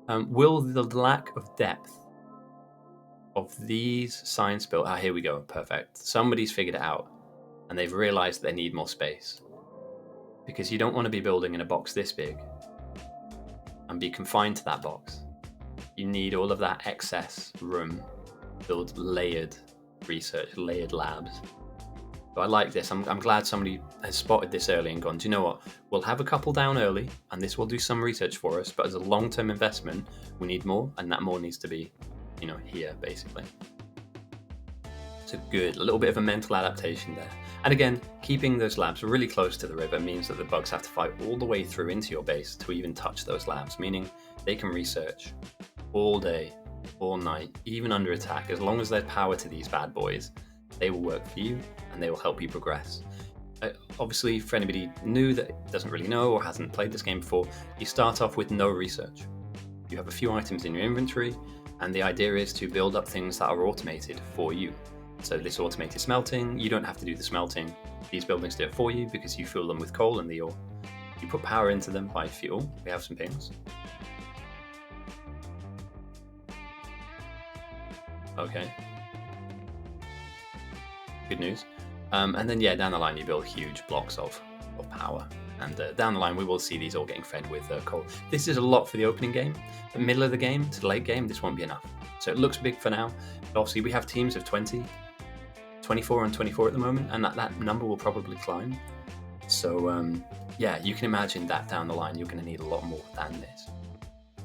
Will the lack of depth of these signs built... Ah, here we go. Perfect. Somebody's figured it out. And they've realized they need more space. Because you don't want to be building in a box this big and be confined to that box. You need all of that excess room. Build layered research, layered labs. So I like this. I'm glad somebody has spotted this early and gone, do you know what? We'll have a couple down early and this will do some research for us, but as a long-term investment, we need more, and that more needs to be, here, basically. So good. A little bit of a mental adaptation there. And again, keeping those labs really close to the river means that the bugs have to fight all the way through into your base to even touch those labs, meaning they can research all day, all night, even under attack. As long as there's power to these bad boys, they will work for you and they will help you progress. Obviously, for anybody new that doesn't really know or hasn't played this game before, you start off with no research. You have a few items in your inventory, and the idea is to build up things that are automated for you. So this automated smelting, you don't have to do the smelting. These buildings do it for you because you fuel them with coal and the ore. You put power into them by fuel. We have some pings. Okay. Good news. And then, down the line, you build huge blocks of power. And down the line, we will see these all getting fed with coal. This is a lot for the opening game. The middle of the game to the late game, this won't be enough. So it looks big for now. But obviously, we have teams of 20, 24 and 24 at the moment, and that number will probably climb. So, you can imagine that down the line, you're going to need a lot more than this.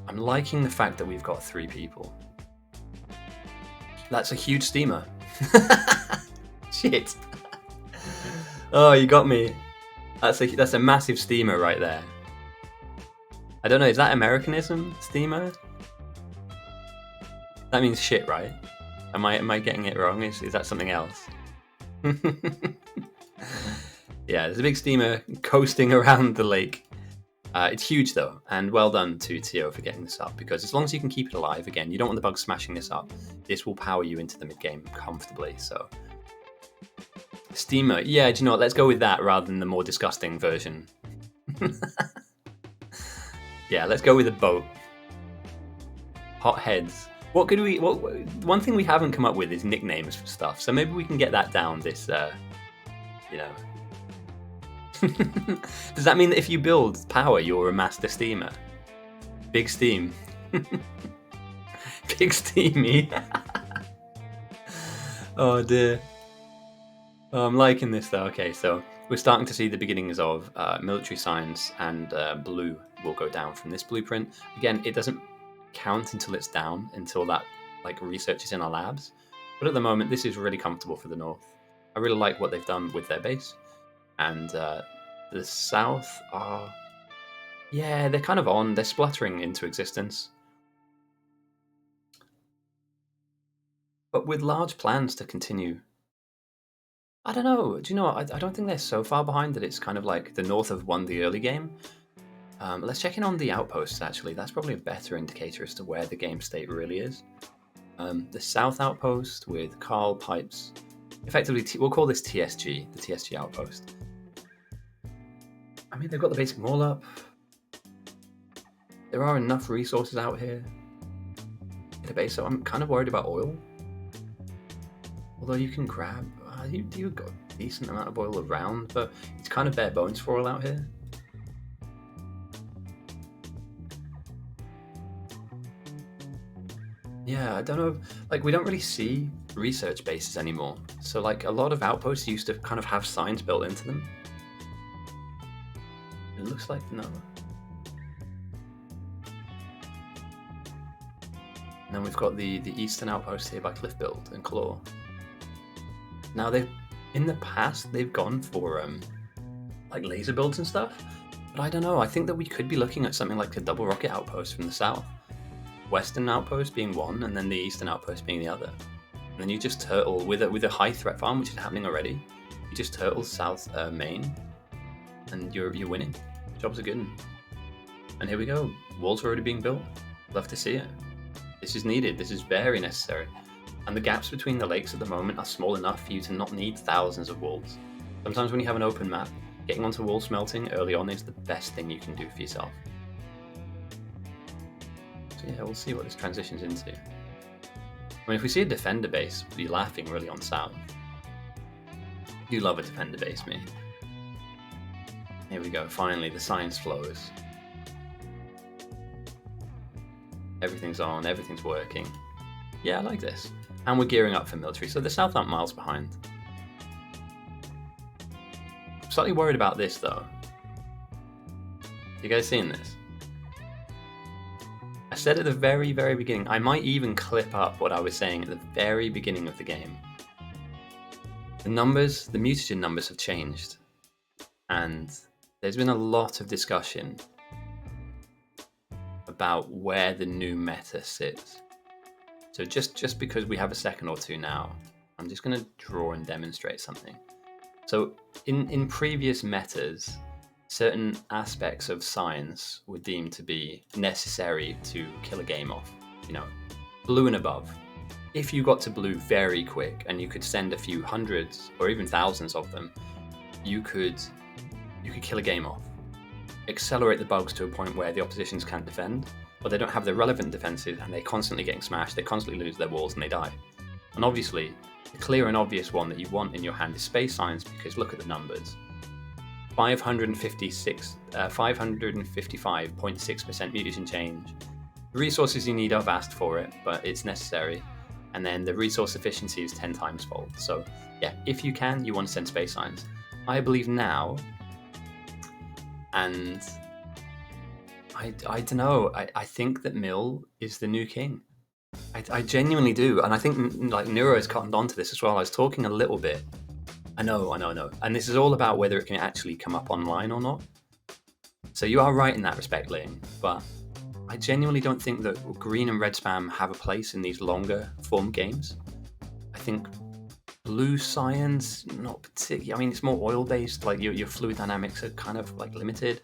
I'm liking the fact that we've got 3 people. That's a huge steamer. Shit. Oh, you got me. That's a massive steamer right there. I don't know, is that Americanism, steamer? That means shit, right? Am I getting it wrong? Is that something else? Yeah, there's a big steamer coasting around the lake. It's huge though, and well done to Tio for getting this up, because as long as you can keep it alive, again, you don't want the bugs smashing this up. This will power you into the mid-game comfortably, so... Steamer, yeah, do you know what, let's go with that rather than the more disgusting version. Yeah, let's go with a boat. Hot heads. One thing we haven't come up with is nicknames for stuff, so maybe we can get that down this, Does that mean that if you build power, you're a master steamer? Big steam. Big steamy. Oh dear. Oh, I'm liking this though. Okay, so we're starting to see the beginnings of military science, and blue will go down from this blueprint. Again, it doesn't count until it's down, until that research is in our labs. But at the moment, this is really comfortable for the North. I really like what they've done with their base. And the South are... Yeah, they're kind of they're spluttering into existence. But with large plans to continue. I don't know. Do you know what? I don't think they're so far behind that it's kind of like the North have won the early game. Let's check in on the outposts, actually. That's probably a better indicator as to where the game state really is. The South outpost with Carl Pipes. Effectively, we'll call this TSG, the TSG outpost. I mean, they've got the basic mall up. There are enough resources out here. Get a base, so I'm kind of worried about oil. Although you can grab... decent amount of oil around, but it's kind of bare bones for oil out here. Yeah, I don't know. Like, we don't really see research bases anymore. So, like, a lot of outposts used to kind of have signs built into them. It looks like no. And then we've got the eastern outpost here by Cliffbuild and Claw. Now, in the past, they've gone for, like, laser builds and stuff. But I don't know. I think that we could be looking at something like a double rocket outpost from the south. Western outpost being one, and then the eastern outpost being the other. And then you just turtle with a high threat farm, which is happening already. You just turtle south main, and you're winning. Jobs are good. And here we go. Walls are already being built. Love to see it. This is needed. This is very necessary. And the gaps between the lakes at the moment are small enough for you to not need thousands of walls. Sometimes when you have an open map, getting onto wall smelting early on is the best thing you can do for yourself. So yeah, we'll see what this transitions into. I mean, if we see a defender base, we'll be laughing really on south. You love a defender base, me. Here we go, finally, the science flows. Everything's on, everything's working. Yeah, I like this. And we're gearing up for military, so the south aren't miles behind. I'm slightly worried about this, though. You guys seeing this? I said at the very, very beginning, I might even clip up what I was saying at the very beginning of the game. The numbers, the mutagen numbers have changed. And there's been a lot of discussion about where the new meta sits. So just because we have a second or two now, I'm just going to draw and demonstrate something. So in previous metas, certain aspects of science were deemed to be necessary to kill a game off. You know, blue and above. If you got to blue very quick and you could send a few hundreds or even thousands of them, you could kill a game off. Accelerate the bugs to a point where the oppositions can't defend, or they don't have the relevant defenses and they're constantly getting smashed, they constantly lose their walls and they die. And obviously, the clear and obvious one that you want in your hand is space science, because look at the numbers. 555.6% mutagen change. The resources you need, I've asked for it, but it's necessary. And then the resource efficiency is 10 times fold. So yeah, if you can, you want to send space science. I believe now, and I don't know, I think that Mill is the new king. I genuinely do. And I think like Neuro has cottoned onto this as well. I was talking a little bit. I know. And this is all about whether it can actually come up online or not. So you are right in that respect, Ling, but I genuinely don't think that green and red spam have a place in these longer form games. I think blue science, not particularly. I mean, it's more oil based, like your fluid dynamics are kind of like limited.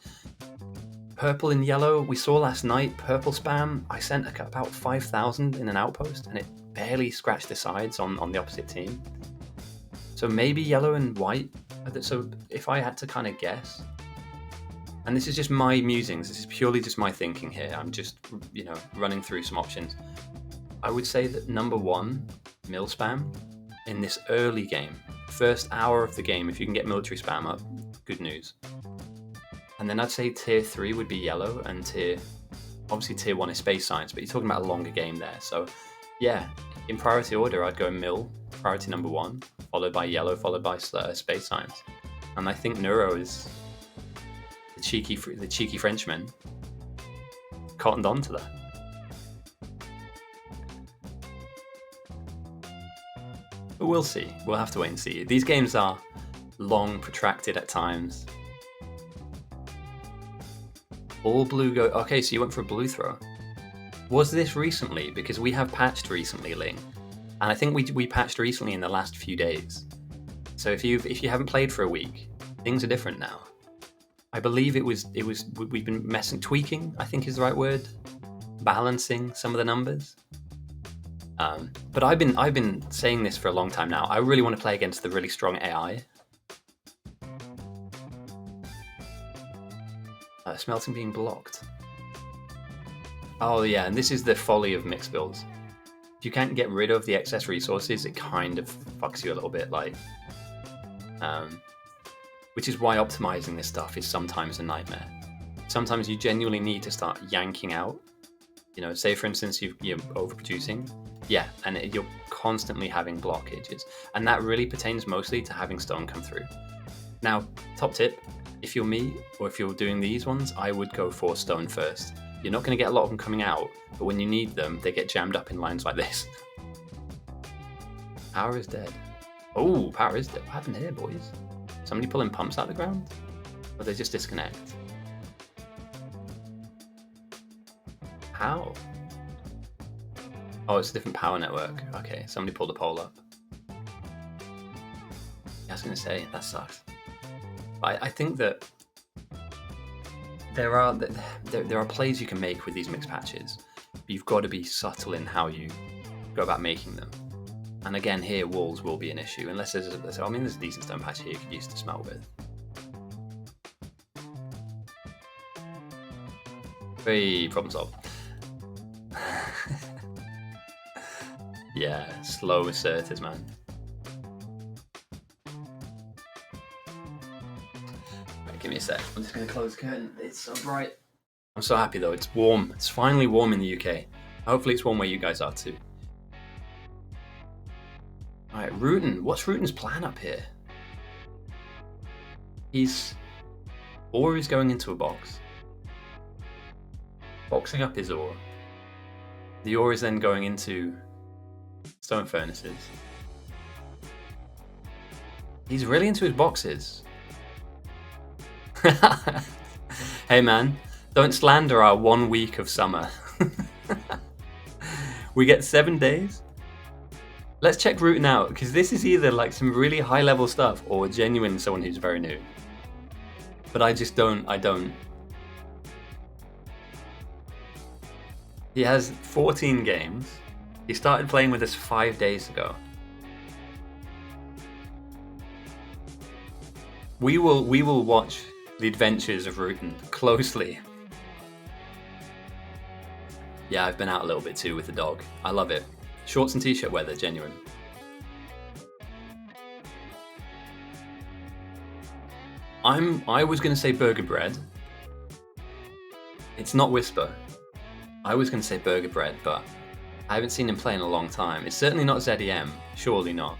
Purple and yellow, we saw last night, purple spam, I sent about 5,000 in an outpost and it barely scratched the sides on the opposite team. So maybe yellow and white. So if I had to kind of guess, and this is just my musings, this is purely just my thinking here, I'm just, running through some options. I would say that number one, mill spam, in this early game, first hour of the game, if you can get military spam up, good news. And then I'd say tier 3 would be yellow, and obviously tier 1 is space science, but you're talking about a longer game there. So yeah, in priority order, I'd go mill, priority number 1, followed by yellow, followed by space science. And I think Neuro is the cheeky Frenchman cottoned on to that. But we'll see. We'll have to wait and see. These games are long, protracted at times. All blue go... Okay, so you went for a blue throw. Was this recently? Because we have patched recently, Ling. And I think we patched recently in the last few days. So if you haven't played for a week, things are different now. I believe we've been tweaking, I think is the right word, balancing some of the numbers. But I've been saying this for a long time now. I really want to play against the really strong AI. Smelting being blocked. Oh yeah, and this is the folly of mixed builds. If you can't get rid of the excess resources, it kind of fucks you a little bit. Like, which is why optimizing this stuff is sometimes a nightmare. Sometimes you genuinely need to start yanking out. Say for instance you're overproducing, and you're constantly having blockages, and that really pertains mostly to having stone come through. Now, top tip, if you're me or if you're doing these ones, I would go for stone first. You're not going to get a lot of them coming out, but when you need them, they get jammed up in lines like this. Power is dead. Oh, power is dead. What happened here, boys? Somebody pulling pumps out of the ground? Or they just disconnect? How? Oh, it's a different power network. Okay, somebody pulled a pole up. I was going to say, that sucks. I think that there are plays you can make with these mixed patches, but you've got to be subtle in how you go about making them. And again, here walls will be an issue unless there's a decent stone patch here you could use to smelt with. Hey, problem solved. Yeah, slow asserters, man. Give me a sec. I'm just going to close the curtain. It's so bright. I'm so happy though. It's warm. It's finally warm in the UK. Hopefully it's warm where you guys are too. Alright, Rutan. What's Rutan's plan up here? Ore is going into a box. Boxing up his ore. The ore is then going into stone furnaces. He's really into his boxes. Hey man, don't slander our 1 week of summer. We get 7 days. Let's check Rutan out, because this is either like some really high level stuff or genuine someone who's very new. But I don't. He has 14 games. He started playing with us 5 days ago. We will watch the adventures of Rutan closely. Yeah, I've been out a little bit too with the dog. I love it. Shorts and t-shirt weather, genuine. I was going to say burger bread. It's not Whisper. I was going to say burger bread, but I haven't seen him play in a long time. It's certainly not ZEM. Surely not.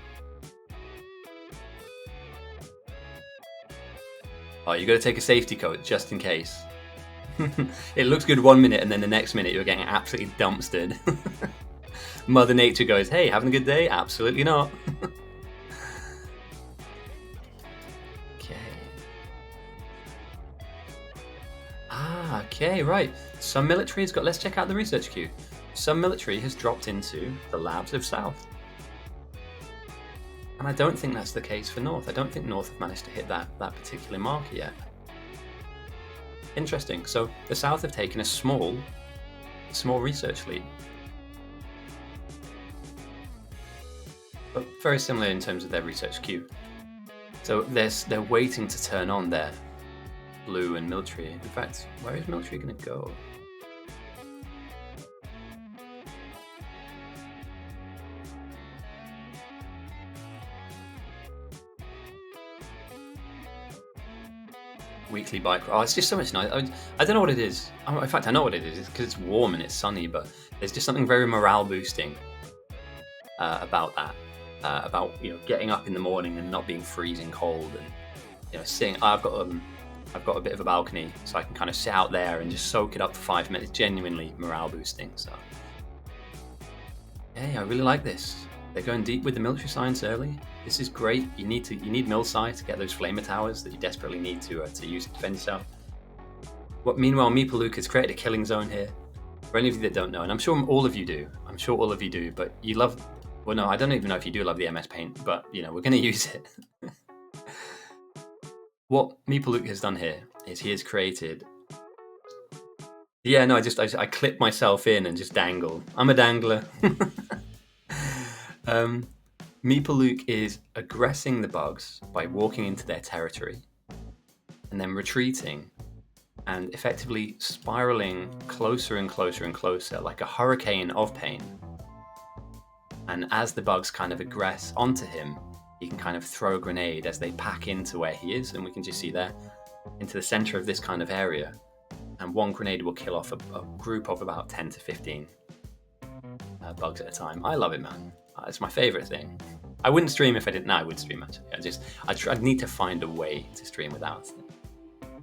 Oh, you got to take a safety coat just in case. It looks good 1 minute, and then the next minute you're getting absolutely dumpstered. Mother Nature goes, "Hey, having a good day?" Absolutely not. Okay. Okay, right. Some military has got. Let's check out the research queue. Some military has dropped into the labs of South. And I don't think that's the case for North. I don't think North have managed to hit that particular marker yet. Interesting. So the South have taken a small research lead. But very similar in terms of their research queue. So they're waiting to turn on their blue and military. In fact, where is military going to go? Weekly bike. Oh, it's just so much nice. I don't know what it is. In fact, I know what it is. It's because it's warm and it's sunny, but there's just something very morale boosting about that. About getting up in the morning and not being freezing cold, and sitting. I've got a bit of a balcony, so I can kind of sit out there and just soak it up for 5 minutes. Genuinely morale boosting. So, hey, I really like this. They're going deep with the military science early. This is great. You need Milsci to get those flamer towers that you desperately need to use to defend yourself. Meanwhile, Meeple Luke has created a killing zone here. For any of you that don't know, and I'm sure all of you do, but you love. Well, no, I don't even know if you do love the MS Paint, but we're going to use it. What Meeple Luke has done here is he has created. Yeah, no, I clip myself in and just dangle. I'm a dangler. Meeple Luke is aggressing the bugs by walking into their territory and then retreating and effectively spiraling closer and closer and closer like a hurricane of pain. And as the bugs kind of aggress onto him, he can kind of throw a grenade as they pack into where he is, and we can just see there into the center of this kind of area, and one grenade will kill off a group of about 10 to 15 bugs at a time. I love it, man. It's my favorite thing. I wouldn't stream if I didn't. No, I would stream actually. I'd need to find a way to stream without it.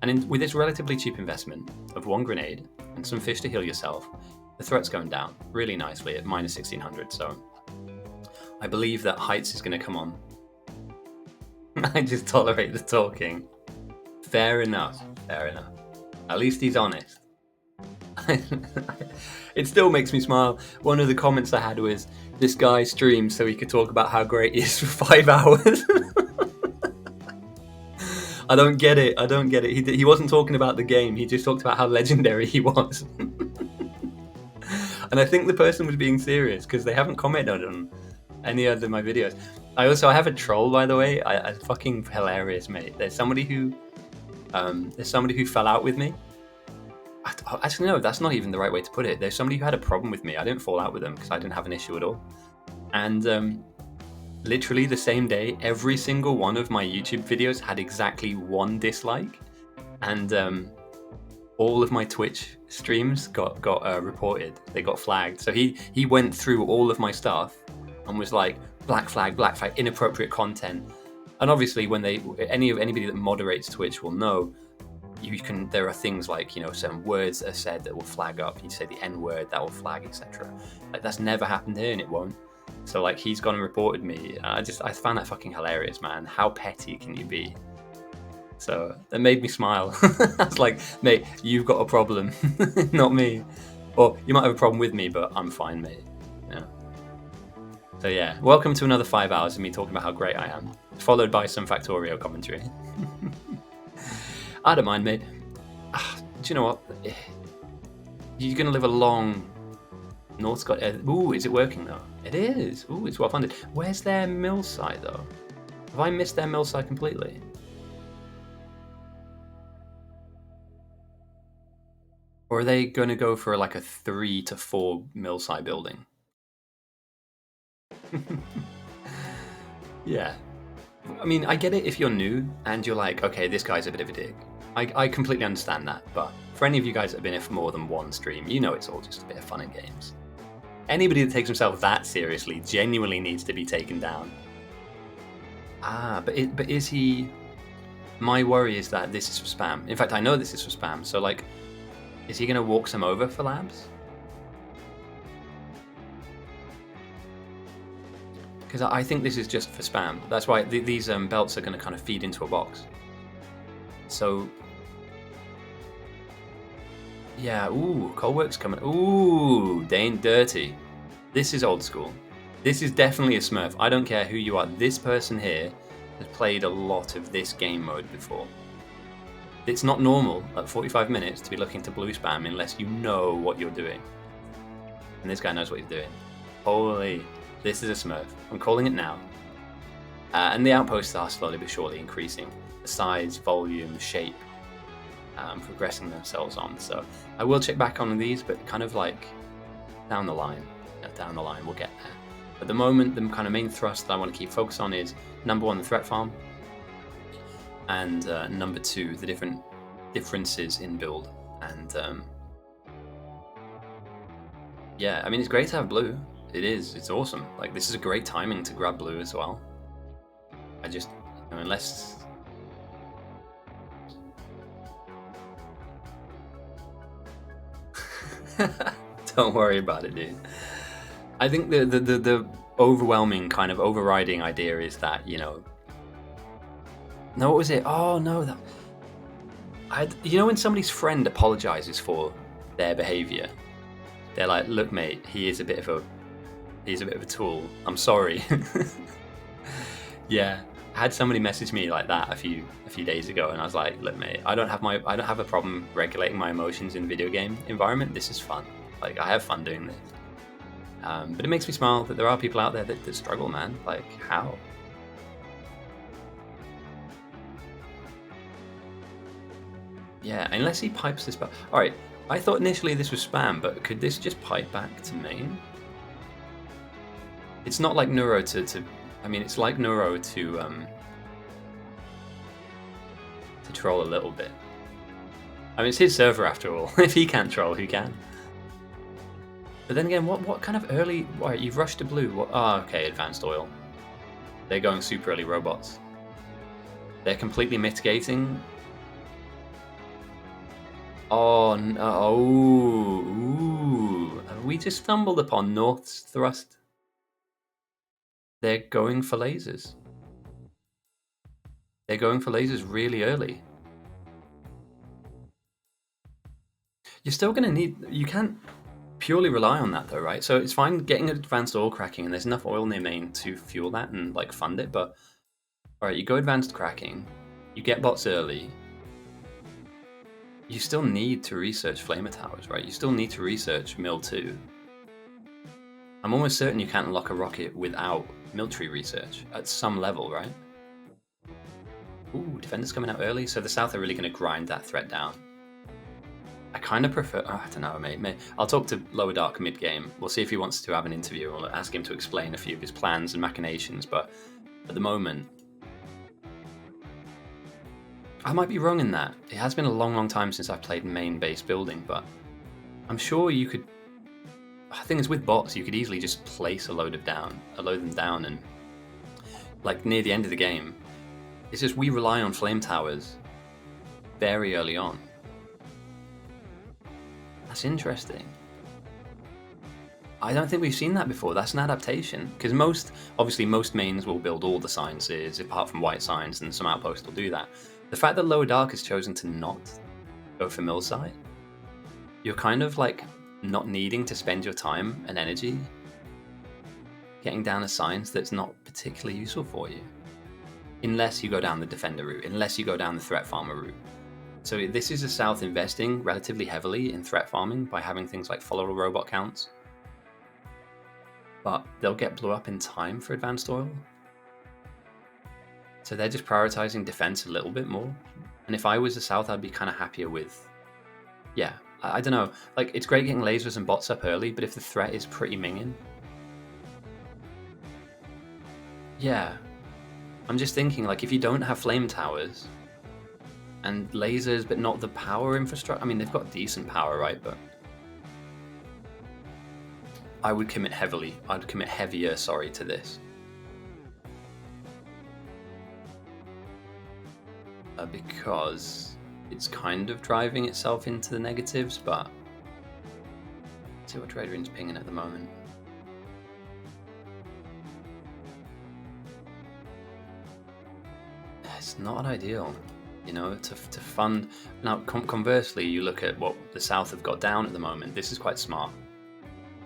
And with this relatively cheap investment of one grenade and some fish to heal yourself, the threat's going down really nicely at minus 1600. So I believe that Heights is going to come on. I just tolerate the talking. Fair enough. Fair enough. At least he's honest. It still makes me smile. One of the comments I had was, this guy streams so he could talk about how great he is for 5 hours. I don't get it. He wasn't talking about the game. He just talked about how legendary he was. And I think the person was being serious because they haven't commented on any other of my videos. I have a troll, by the way. I fucking hilarious, mate. There's somebody who fell out with me. Actually, no, that's not even the right way to put it. There's somebody who had a problem with me. I didn't fall out with them because I didn't have an issue at all. And literally the same day, every single one of my YouTube videos had exactly 1 dislike. And all of my Twitch streams got reported. They got flagged. So he went through all of my stuff and was like, black flag, inappropriate content. And obviously, when anybody that moderates Twitch will know, there are things like, some words that are said that will flag up. You say the N word, that will flag, etc. Like, that's never happened here, and it won't. So like, he's gone and reported me. I found that fucking hilarious, man. How petty can you be? So that made me smile. I was like, mate, you've got a problem, not me. Or you might have a problem with me, but I'm fine, mate. Yeah. So yeah, welcome to another 5 hours of me talking about how great I am, followed by some Factorio commentary. I don't mind, mate. Do you know what? You're going to live a long North Scott. Ooh, is it working though? It is. Ooh, it's well funded. Where's their mill site though? Have I missed their mill site completely? Or are they going to go for like a 3 to 4 mill site building? Yeah. I mean, I get it if you're new and you're like, okay, this guy's a bit of a dick. I completely understand that, but for any of you guys that have been here for more than one stream, it's all just a bit of fun and games. Anybody that takes himself that seriously genuinely needs to be taken down. But is he... My worry is that this is for spam. In fact, I know this is for spam, so like, is he going to walk some over for labs? Because I think this is just for spam. That's why these belts are going to kind of feed into a box. So, yeah, ooh, Coalwork's coming. Ooh, Dane Dirty. This is old school. This is definitely a Smurf. I don't care who you are. This person here has played a lot of this game mode before. It's not normal at 45 minutes to be looking to blue spam unless you know what you're doing. And this guy knows what he's doing. Holy... This is a Smurf. I'm calling it now. And the outposts are slowly but surely increasing. The size, volume, shape, progressing themselves on. So I will check back on these, but kind of like down the line. Down the line, we'll get there. At the moment, the kind of main thrust that I want to keep focus on is number 1, the threat farm. And number 2, the differences in build. And yeah, I mean, it's great to have blue. It is. It's awesome. Like, this is a great timing to grab blue as well. I just, unless... Don't worry about it, dude. I think the overwhelming kind of overriding idea is that, No, what was it? Oh, no. When somebody's friend apologizes for their behavior, they're like, look, mate, he's a bit of a tool. I'm sorry. Yeah, I had somebody message me like that a few days ago, and I was like, look, mate, I don't have a problem regulating my emotions in a video game environment. This is fun. Like, I have fun doing this. But it makes me smile that there are people out there that struggle, man. Like, how? Yeah, unless he pipes this back. All right, I thought initially this was spam, but could this just pipe back to main? It's not like Neuro to I mean, it's like Neuro to troll a little bit. I mean, it's his server after all. If he can't troll, who can? But then again, what kind of early... Right, you've rushed to blue. What? Oh, okay, advanced oil. They're going super early robots. They're completely mitigating. Oh, no. Ooh. Have we just stumbled upon North's thrust? They're going for lasers. They're going for lasers really early. You're still going to need... You can't purely rely on that though, right? So it's fine getting advanced oil cracking, and there's enough oil near main to fuel that and like fund it, but alright, you go advanced cracking, you get bots early, you still need to research flamer towers, right? You still need to research Mill 2. I'm almost certain you can't unlock a rocket without military research at some level, right? Ooh, defenders coming out early, so the South are really going to grind that threat down. I kind of prefer... Oh, I don't know, mate. I'll talk to Lower Dark mid-game. We'll see if he wants to have an interview. We'll ask him to explain a few of his plans and machinations, but at the moment... I might be wrong in that. It has been a long, long time since I've played main base building, but I'm sure you could... The thing is, with bots, you could easily just place a load them down, and like near the end of the game, it's just we rely on flame towers very early on. That's interesting. I don't think we've seen that before. That's an adaptation. Because obviously most mains will build all the sciences, apart from white science, and some outposts will do that. The fact that Lower Dark has chosen to not go for mill site, you're kind of like not needing to spend your time and energy getting down a science that's not particularly useful for you. Unless you go down the defender route, unless you go down the threat farmer route. So this is the South investing relatively heavily in threat farming by having things like follower robot counts. But they'll get blew up in time for advanced oil. So they're just prioritizing defense a little bit more. And if I was the South, I'd be kind of happier with... Yeah, I don't know. Like, it's great getting lasers and bots up early, but if the threat is pretty minging... Yeah. I'm just thinking, like, if you don't have flame towers... and lasers, but not the power infrastructure. I mean, they've got decent power, right? But I would commit heavily. I'd commit heavier, to this. Because it's kind of driving itself into the negatives, but... Let's see what Trade Room's pinging at the moment. It's not ideal. You know, to fund... Now, conversely, you look at what the South have got down at the moment. This is quite smart.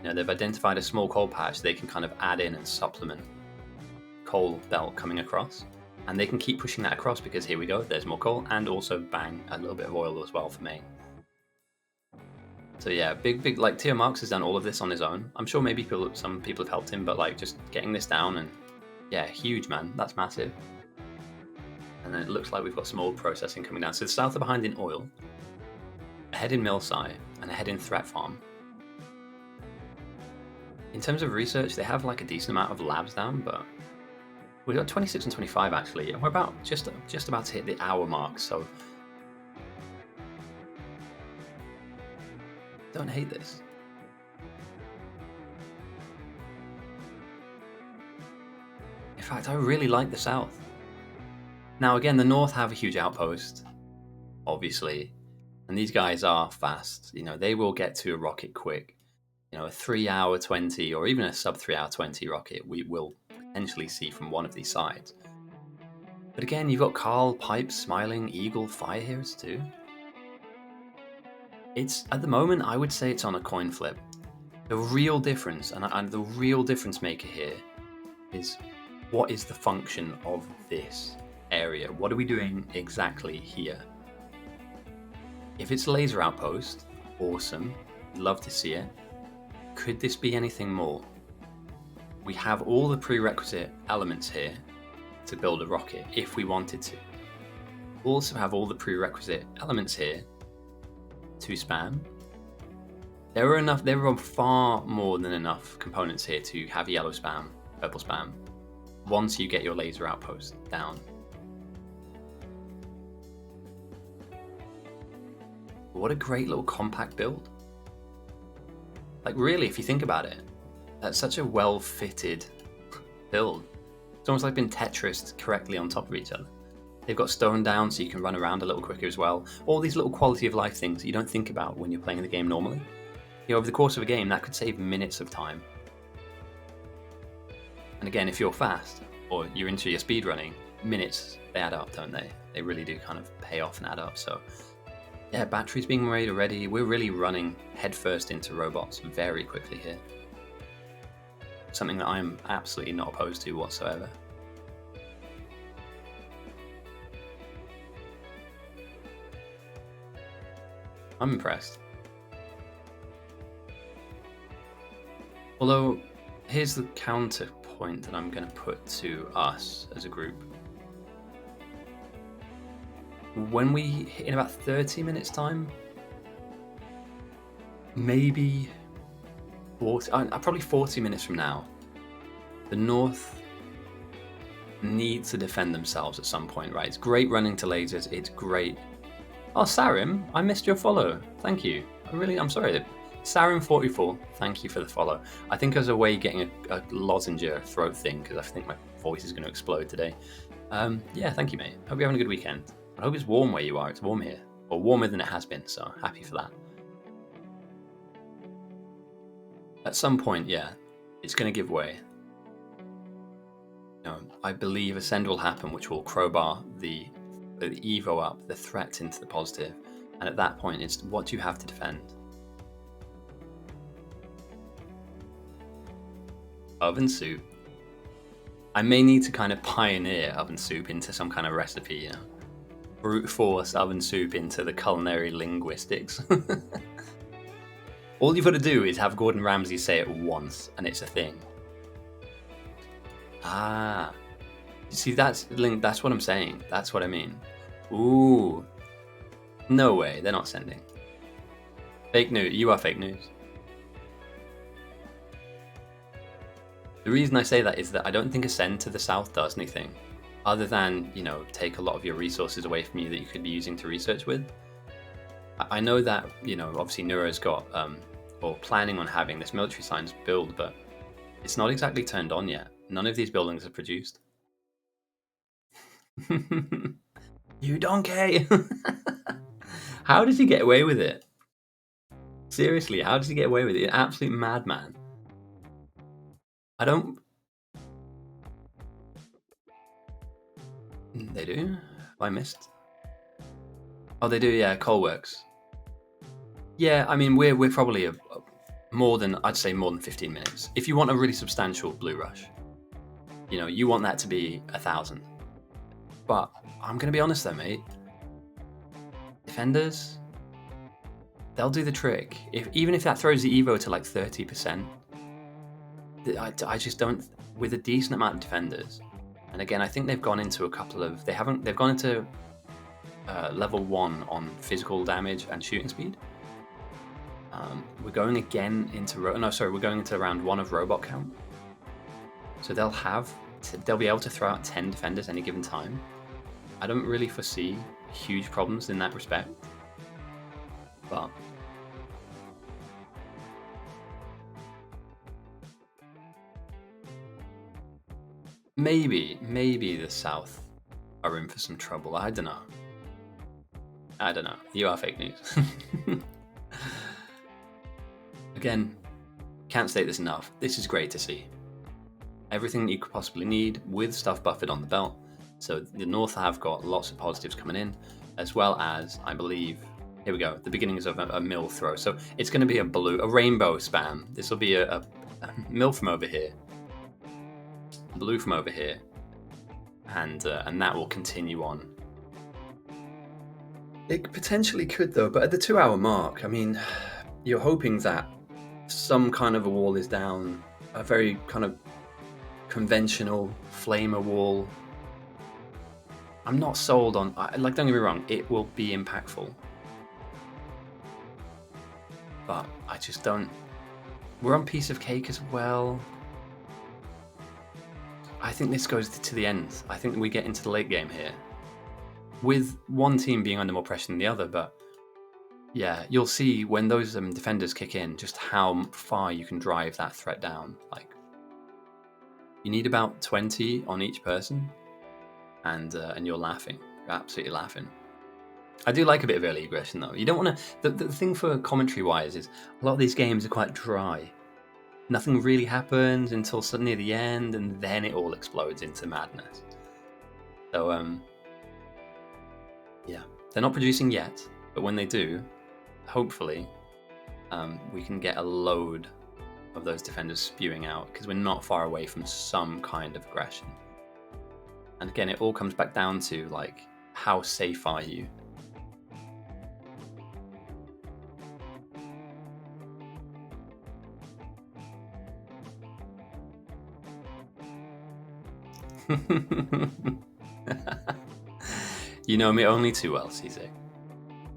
You know, they've identified a small coal patch they can kind of add in and supplement coal belt coming across. And they can keep pushing that across because here we go, there's more coal, and also, bang, a little bit of oil as well for main. So yeah, big, like, Tio Marks has done all of this on his own. I'm sure maybe some people have helped him, but like, just getting this down and... Yeah, huge, man. That's massive. And then it looks like we've got some oil processing coming down. So the South are behind in oil, ahead in mill site, and ahead in threat farm. In terms of research, they have like a decent amount of labs down, but we've got 26 and 25 actually, and we're about just about to hit the hour mark. So don't hate this. In fact, I really like the South. Now again, the North have a huge outpost, obviously, and these guys are fast. You know, they will get to a rocket quick. You know, a 3-hour 20 or even a sub 3-hour 20 rocket we will potentially see from one of these sides. But again, you've got Carl, Pipes, Smiling, Eagle, Fire Heroes too. It's, at the moment, I would say it's on a coin flip. The real difference, and the real difference maker here, is what is the function of this area? What are we doing exactly here? If it's a laser outpost, awesome, love to see it. Could this be anything more? We have all the prerequisite elements here to build a rocket if we wanted to. We also have all the prerequisite elements here to spam. There are far more than enough components here to have yellow spam, purple spam. once you get your laser outpost down. What a great little compact build. Like, really, if you think about it, that's such a well-fitted build. It's almost like been Tetrised correctly on top of each other. They've got stone down so you can run around a little quicker as well. All these little quality of life things that you don't think about when you're playing the game normally. You know, over the course of a game, that could save minutes of time. And again, if you're fast, or you're into your speed running, minutes, they add up, don't they? They really do kind of pay off and add up. So yeah, batteries being made already. We're really running headfirst into robots very quickly here. Something that I'm absolutely not opposed to whatsoever. I'm impressed. Although, here's the counterpoint that I'm going to put to us as a group. When we, in about 30 minutes time, maybe 40, probably 40 minutes from now, the North needs to defend themselves at some point, right? It's great running to lasers, it's great. Oh, Sarim, I missed your follow. Thank you. I'm sorry. Sarim44, thank you for the follow. I think I was away getting a lozenge throat thing because I think my voice is going to explode today. Yeah, thank you, mate. Hope you're having a good weekend. I hope it's warm where you are. It's warm here. Or warmer than it has been, so happy for that. At some point, yeah, it's going to give way. You know, I believe Ascend will happen, which will crowbar the Evo up, the threat into the positive. And at that point, it's what do you have to defend? Oven soup. I may need to kind of pioneer oven soup into some kind of recipe, you know. Brute force oven soup into the culinary linguistics. All you've got to do is have Gordon Ramsay say it once, and it's a thing. Ah, you see, that's what I'm saying. That's what I mean. Ooh, no way, they're not sending. Fake news. You are fake news. The reason I say that is that I don't think Ascend to the south does anything, other than, you know, take a lot of your resources away from you that you could be using to research with. I know that, you know, obviously Neuro's got, or planning on having this military science build, but it's not exactly turned on yet. None of these buildings are produced. You donkey! How does he get away with it? Seriously, how does he get away with it? An absolute madman. I don't... They do? I missed. Oh, they do, yeah, Coalworks. Yeah, I mean, we're probably I'd say more than 15 minutes. If you want a really substantial blue rush, you know, you want that to be 1,000. But I'm going to be honest though, mate. Defenders, they'll do the trick. Even if that throws the Evo to like 30%, I just don't, with a decent amount of defenders. And again, I think they've gone into a couple of, they've gone into level 1 on physical damage and shooting speed. We're going again into, we're going into round 1 of robot count. So they'll be able to throw out 10 defenders any given time. I don't really foresee huge problems in that respect. But maybe the South are in for some trouble. I don't know. You are fake news. Again, can't state this enough. This is great to see. Everything that you could possibly need with stuff buffered on the belt. So the North have got lots of positives coming in, as well as, I believe, here we go, the beginnings of a mill throw. So it's going to be a rainbow spam. This will be a mill from over here, blue from over here, and that will continue on. It potentially could though, but at the 2-hour mark, I mean, you're hoping that some kind of a wall is down, a very kind of conventional flamer wall. I'm not sold on, like, don't get me wrong, it will be impactful. But I just don't, we're on piece of cake as well. I think this goes to the end. I think we get into the late game here, with one team being under more pressure than the other. But yeah, you'll see when those defenders kick in, just how far you can drive that threat down. Like, you need about 20 on each person, and you're laughing. You're absolutely laughing. I do like a bit of early aggression, though. You don't want to. The thing for commentary-wise is a lot of these games are quite dry. Nothing really happens until suddenly the end, and then it all explodes into madness. So, yeah, they're not producing yet, but when they do, hopefully, we can get a load of those defenders spewing out, because we're not far away from some kind of aggression. And again, it all comes back down to, like, how safe are you? You know me only too well, CZ.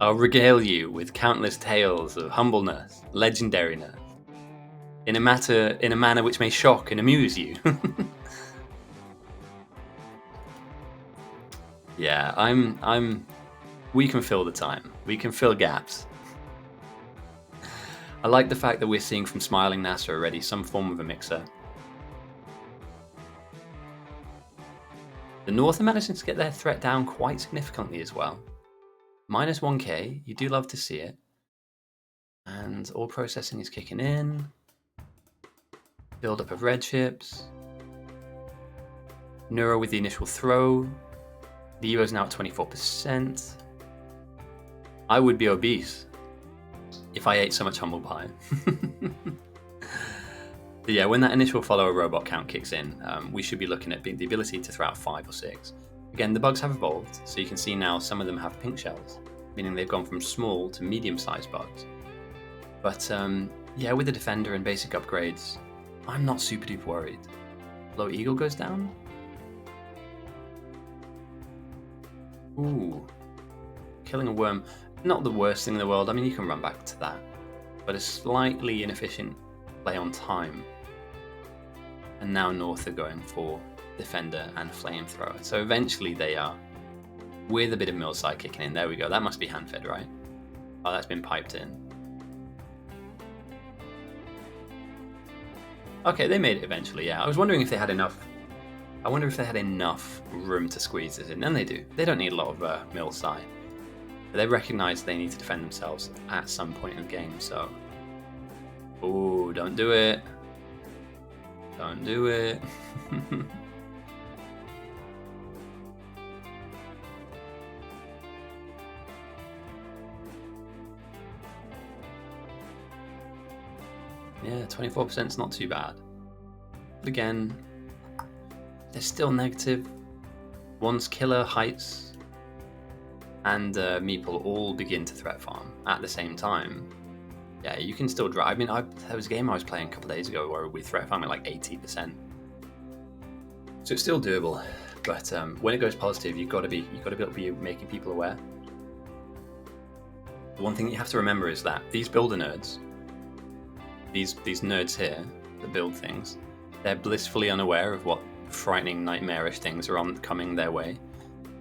I'll regale you with countless tales of humbleness, legendariness, in a manner which may shock and amuse you. Yeah, we can fill the time. We can fill gaps. I like the fact that we're seeing from Smiling NASA already some form of a mixer. The North are managing to get their threat down quite significantly as well. Minus 1k, you do love to see it. And all processing is kicking in. Build up of red ships. Neuro with the initial throw. The Euro is now at 24%. I would be obese if I ate so much humble pie. But yeah, when that initial follower robot count kicks in, we should be looking at the ability to throw out 5 or 6. Again, the bugs have evolved, so you can see now some of them have pink shells, meaning they've gone from small to medium-sized bugs. But yeah, with the defender and basic upgrades, I'm not super duper worried. Low Eagle goes down. Ooh, killing a worm, not the worst thing in the world. I mean, you can run back to that, but a slightly inefficient play on time. And now North are going for defender and flamethrower. So eventually they are, with a bit of millside kicking in. There we go. That must be hand-fed, right? Oh, that's been piped in. Okay, they made it eventually, yeah. I was wondering if they had enough. I wonder if they had enough room to squeeze this in. And they do. They don't need a lot of millside. But they recognize they need to defend themselves at some point in the game, so... Ooh, don't do it. Don't do it. Yeah, 24% is not too bad. But again, they're still negative. Once Killer, Heights, and Meeple all begin to threat farm at the same time, yeah, you can still drive. I mean, there was a game I was playing a couple of days ago where we threat farmed at like 80%. So it's still doable, but when it goes positive, you've got to be able to be making people aware. The one thing you have to remember is that these builder nerds, these nerds here that build things, they're blissfully unaware of what frightening, nightmarish things are coming their way,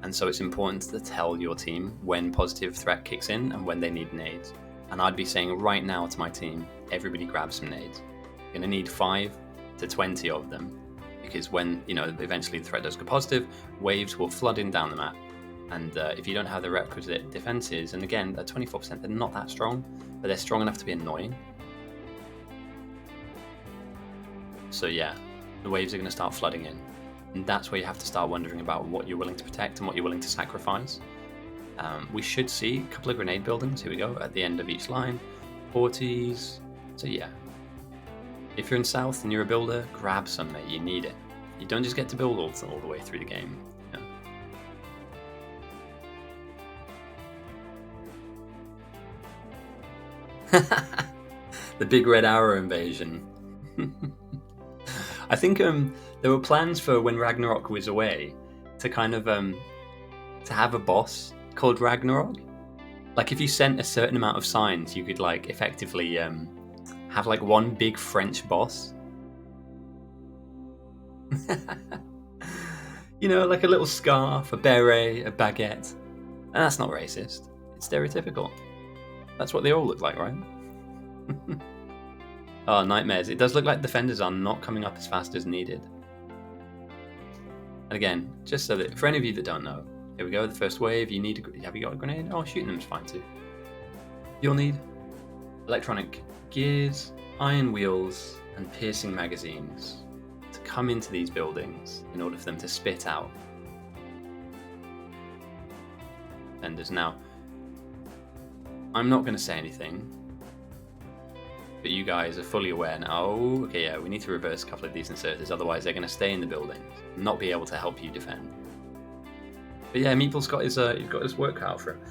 and so it's important to tell your team when positive threat kicks in and when they need nades. And I'd be saying right now to my team, everybody grab some nades. You're going to need 5 to 20 of them, because when, you know, eventually the threat does go positive, waves will flood in down the map. And if you don't have the requisite defenses, and again, at 24%, they're not that strong, but they're strong enough to be annoying. So yeah, the waves are going to start flooding in. And that's where you have to start wondering about what you're willing to protect and what you're willing to sacrifice. We should see a couple of grenade buildings, here we go, at the end of each line. 40s, so yeah. If you're in South and you're a builder, grab some, mate, you need it. You don't just get to build all the way through the game. You know? The big red arrow invasion. I think there were plans for when Ragnarok was away to kind of to have a boss called Ragnarok. Like if you sent a certain amount of signs, you could like effectively have like one big French boss. You know, like a little scarf, a beret, a baguette. And that's not racist. It's stereotypical. That's what they all look like, right? Oh, nightmares. It does look like defenders are not coming up as fast as needed. And again, just so that for any of you that don't know, here we go. The first wave. You need. Have you got a grenade? Oh, shooting them's fine too. You'll need electronic gears, iron wheels, and piercing magazines to come into these buildings in order for them to spit out defenders. Now, I'm not going to say anything, but you guys are fully aware now. Oh, okay, yeah, we need to reverse a couple of these inserters, otherwise they're going to stay in the buildings and not be able to help you defend. But yeah, Meeple's got his work cut out for him.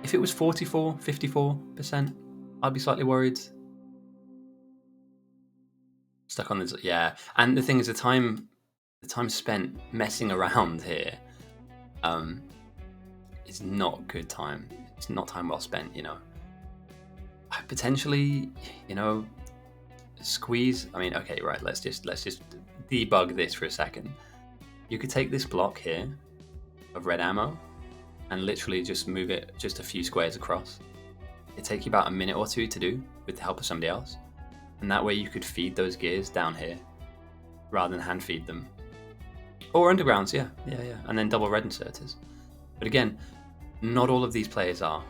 If it was 44, 54%, I'd be slightly worried. Stuck on this, yeah. And the thing is, the time spent messing around here, is not good time. It's not time well spent, you know. Potentially, you know, squeeze. I mean, okay, right. Let's just debug this for a second. You could take this block here of red ammo and literally just move it just a few squares across. It'd take you about a minute or two to do with the help of somebody else. And that way you could feed those gears down here rather than hand feed them. Or undergrounds, yeah. And then double red inserters. But again, not all of these players are.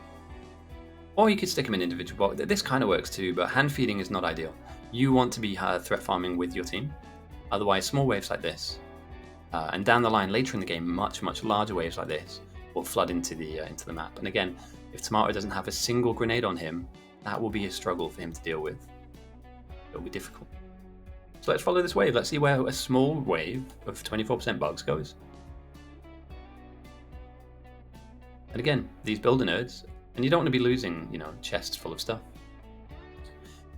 Or you could stick them in individual blocks. This kind of works too, but hand feeding is not ideal. You want to be threat farming with your team. Otherwise, small waves like this, and down the line later in the game, much larger waves like this will flood into the map. And again, if Tomato doesn't have a single grenade on him, that will be a struggle for him to deal with. It'll be difficult. So let's follow this wave. Let's see where a small wave of 24% bugs goes. And again, these builder nerds, and you don't want to be losing, you know, chests full of stuff.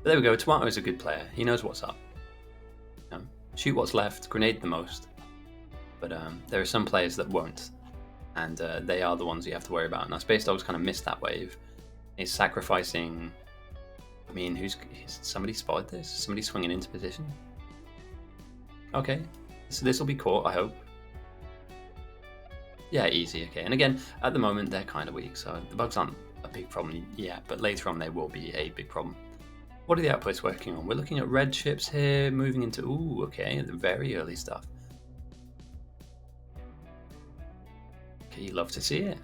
But there we go. Tomato is a good player. He knows what's up. You know, shoot what's left, grenade the most. But there are some players that won't, and they are the ones you have to worry about. Now, Space Dog's kind of missed that wave. He's sacrificing. I mean, somebody spotted this? Somebody swinging into position? Okay, so this will be caught, I hope. Yeah, easy, okay. And again, at the moment, they're kind of weak, so the bugs aren't a big problem yet, but later on they will be a big problem. What are the outputs working on? We're looking at red ships here, moving into, ooh, okay, the very early stuff. Okay, you love to see it.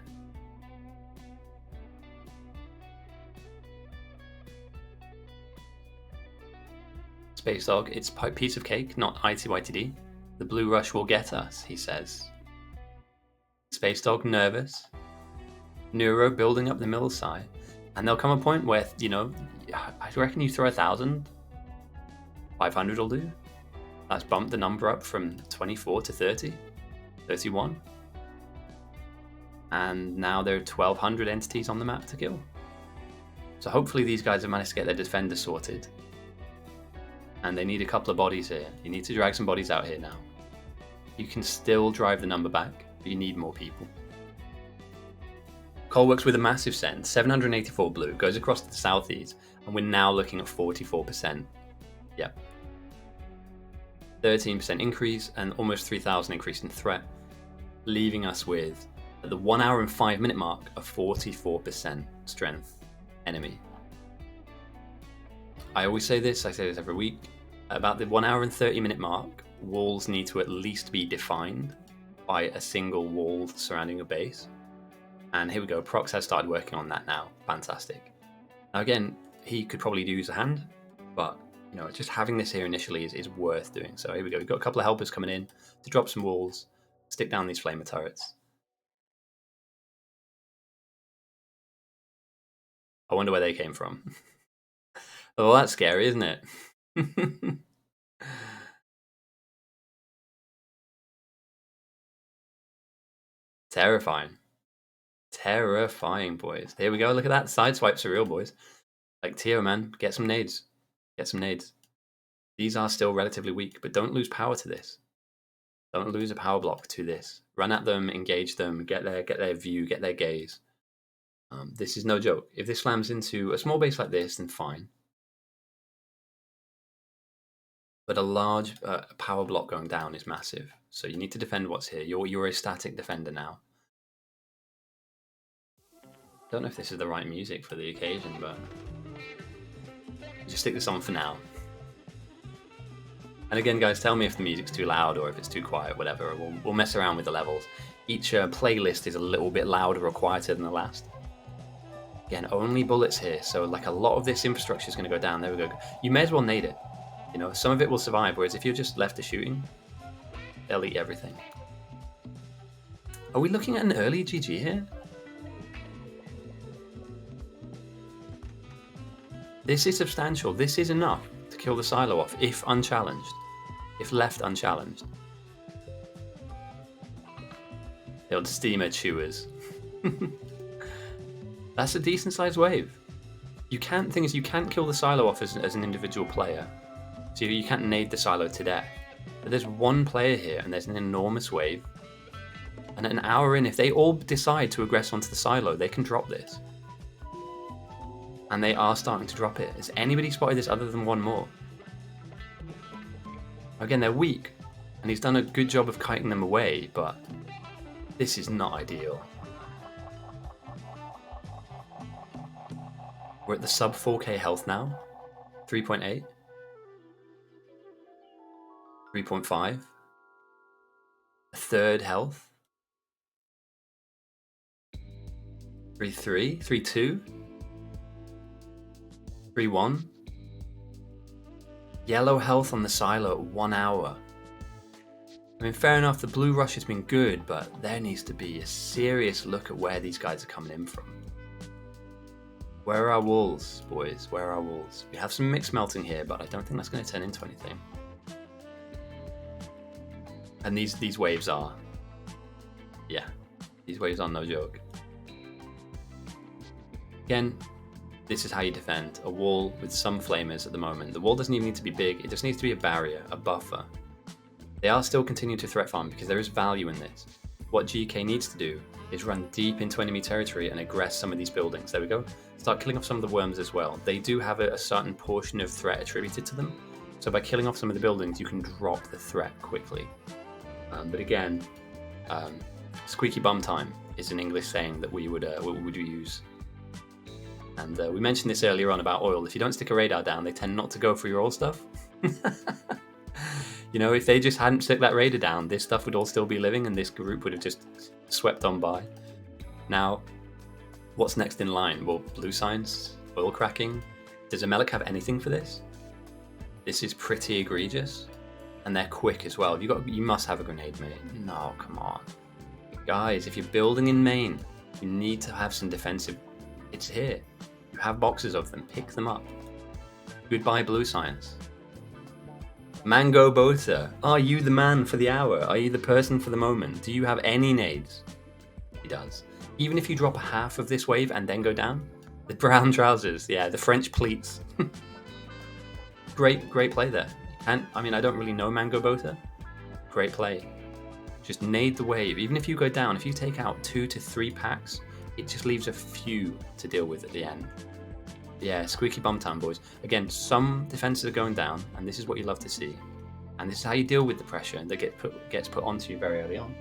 Space Dog, it's a piece of cake, not ITYTD. The blue rush will get us, he says. Space Dog nervous. Neuro building up the middle side. And there'll come a point where, you know, I reckon you throw 1,000. 500 will do. That's bumped the number up from 24 to 30. 31. And now there are 1,200 entities on the map to kill. So hopefully these guys have managed to get their defenders sorted. And they need a couple of bodies here. You need to drag some bodies out here now. You can still drive the number back, but you need more people. Cole works with a massive send, 784 blue, goes across to the southeast, and we're now looking at 44%. Yep. 13% increase and almost 3,000 increase in threat, leaving us with, at the 1 hour and 5 minute mark, a 44% strength enemy. I always say this, I say this every week, about the 1 hour and 30 minute mark, walls need to at least be defined by a single wall surrounding a base. And here we go, Prox has started working on that now. Fantastic. Now again, he could probably use a hand, but you know, just having this here initially is worth doing. So here we go, we've got a couple of helpers coming in to drop some walls, stick down these flamer turrets. I wonder where they came from. Oh, that's scary, isn't it? Terrifying. Terrifying, boys. Here we go. Look at that. Sideswipes are real, boys. Like, Tio, man, get some nades. Get some nades. These are still relatively weak, but don't lose power to this. Don't lose a power block to this. Run at them, engage them, get their view, get their gaze. This is no joke. If this slams into a small base like this, then fine. but a large power block going down is massive. So you need to defend what's here. You're a static defender now. Don't know if this is the right music for the occasion, but just stick this on for now. And again, guys, tell me if the music's too loud or if it's too quiet, whatever. We'll mess around with the levels. Each playlist is a little bit louder or quieter than the last. Again, only bullets here, so like a lot of this infrastructure is going to go down. There we go. You may as well nade it. You know, some of it will survive, whereas if you're just left to shooting, they'll eat everything. Are we looking at an early GG here? This is substantial. This is enough to kill the silo off, if unchallenged. If left unchallenged. The old steamer chewers. That's a decent sized wave. Thing is, you can't kill the silo off as an individual player. So you can't nade the silo to death. But there's one player here and there's an enormous wave. And an hour in, if they all decide to aggress onto the silo, they can drop this. And they are starting to drop it. Has anybody spotted this other than one more? Again, they're weak. And he's done a good job of kiting them away, but this is not ideal. We're at the sub 4k health now. 3.8. 3.5. A third health. 3.3. 3.2. 3.1. Yellow health on the silo at 1 hour. I mean, fair enough, the blue rush has been good, but there needs to be a serious look at where these guys are coming in from. Where are our walls, boys? Where are our walls? We have some mixed melting here, but I don't think that's going to turn into anything. And these waves are... Yeah, these waves are no joke. Again, this is how you defend a wall with some flamers at the moment. The wall doesn't even need to be big, it just needs to be a barrier, a buffer. They are still continuing to threat farm because there is value in this. What GK needs to do is run deep into enemy territory and aggress some of these buildings. There we go. Start killing off some of the worms as well. They do have a certain portion of threat attributed to them. So by killing off some of the buildings, you can drop the threat quickly. But again, squeaky bum time is an English saying that we would use. And we mentioned this earlier on about oil. If you don't stick a radar down, they tend not to go for your oil stuff. You know, if they just hadn't stuck that radar down, this stuff would all still be living and this group would have just swept on by. Now, what's next in line? Well, blue signs, oil cracking. Does Amelik have anything for this? This is pretty egregious. And they're quick as well. You must have a grenade main. No, come on. Guys, if you're building in main, you need to have some defensive. It's here. You have boxes of them. Pick them up. Goodbye, blue signs. Mango Bota, are you the man for the hour? Are you the person for the moment? Do you have any nades? He does. Even if you drop a half of this wave and then go down, the brown trousers, yeah, the French pleats. Great play there. And I mean, I don't really know Mango Bota. Great play. Just nade the wave. Even if you go down, if you take out 2 to 3 packs, it just leaves a few to deal with at the end. Yeah, squeaky bum time, boys. Again, some defenses are going down, and this is what you love to see. And this is how you deal with the pressure that gets put onto you very early on.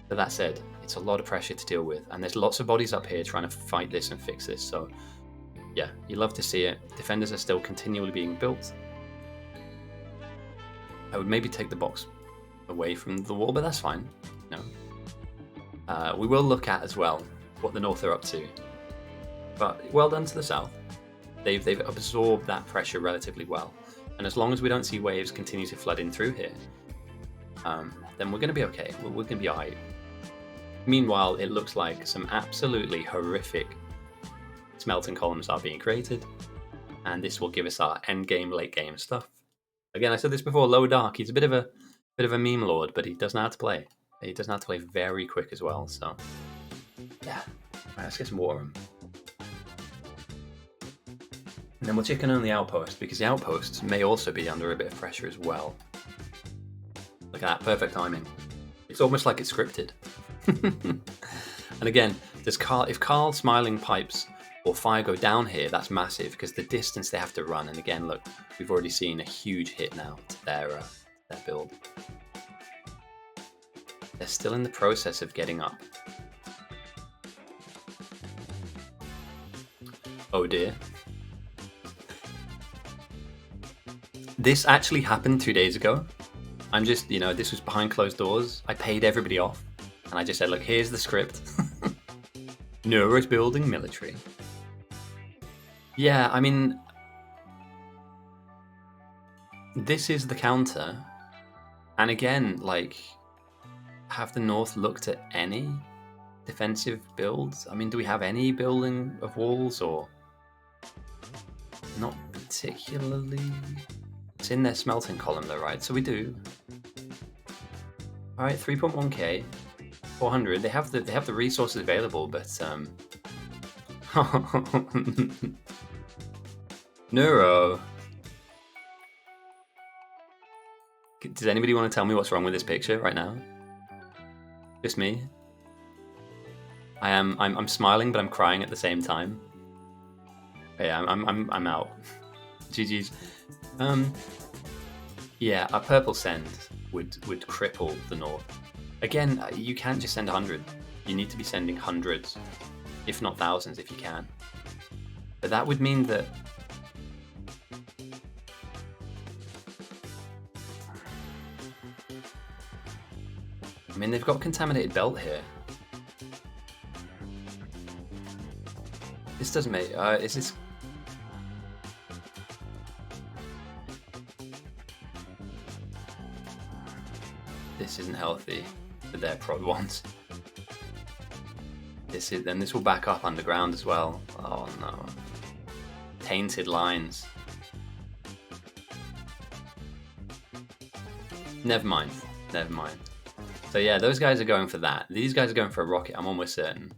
But that said, it's a lot of pressure to deal with, and there's lots of bodies up here trying to fight this and fix this. So, yeah, you love to see it. Defenders are still continually being built. I would maybe take the box away from the wall, but that's fine. No. We will look at as well what the North are up to. But well done to the South. They've absorbed that pressure relatively well. And as long as we don't see waves continue to flood in through here, then we're going to be okay. We're going to be alright. Meanwhile, it looks like some absolutely horrific smelting columns are being created. And this will give us our end game, late game stuff. Again, I said this before, Low Dark, he's a bit of a meme lord, but he does know how to play. He does know how to play very quick as well, so yeah. Right, let's get some water on. And then we'll chicken on the outpost, because the outposts may also be under a bit of pressure as well. Look at that, perfect timing. It's almost like it's scripted. And again, if Carl Smiling pipes or fire go down here, that's massive because the distance they have to run. And again, look, we've already seen a huge hit now to their build. They're still in the process of getting up. Oh dear. This actually happened 2 days ago. I'm just, this was behind closed doors. I paid everybody off. And I just said, look, here's the script. Neuro's building military. Yeah, I mean, this is the counter. And again, like, have the North looked at any defensive builds? I mean, do we have any building of walls or not particularly? It's in their smelting column though, right? So we do. All right, 3.1k, 400. They have the resources available, but Neuro. Does anybody want to tell me what's wrong with this picture right now? Just me? I'm smiling, but I'm crying at the same time. Yeah, I'm out. GG's. Yeah, a purple send would cripple the North. Again, you can't just send 100. You need to be sending hundreds, if not thousands, if you can. But that would mean that. I mean, they've got contaminated belt here. This doesn't make. Is this? This isn't healthy for their prod ones. Then this will back up underground as well. Oh no. Tainted lines. Never mind. So yeah, those guys are going for that. These guys are going for a rocket, I'm almost certain.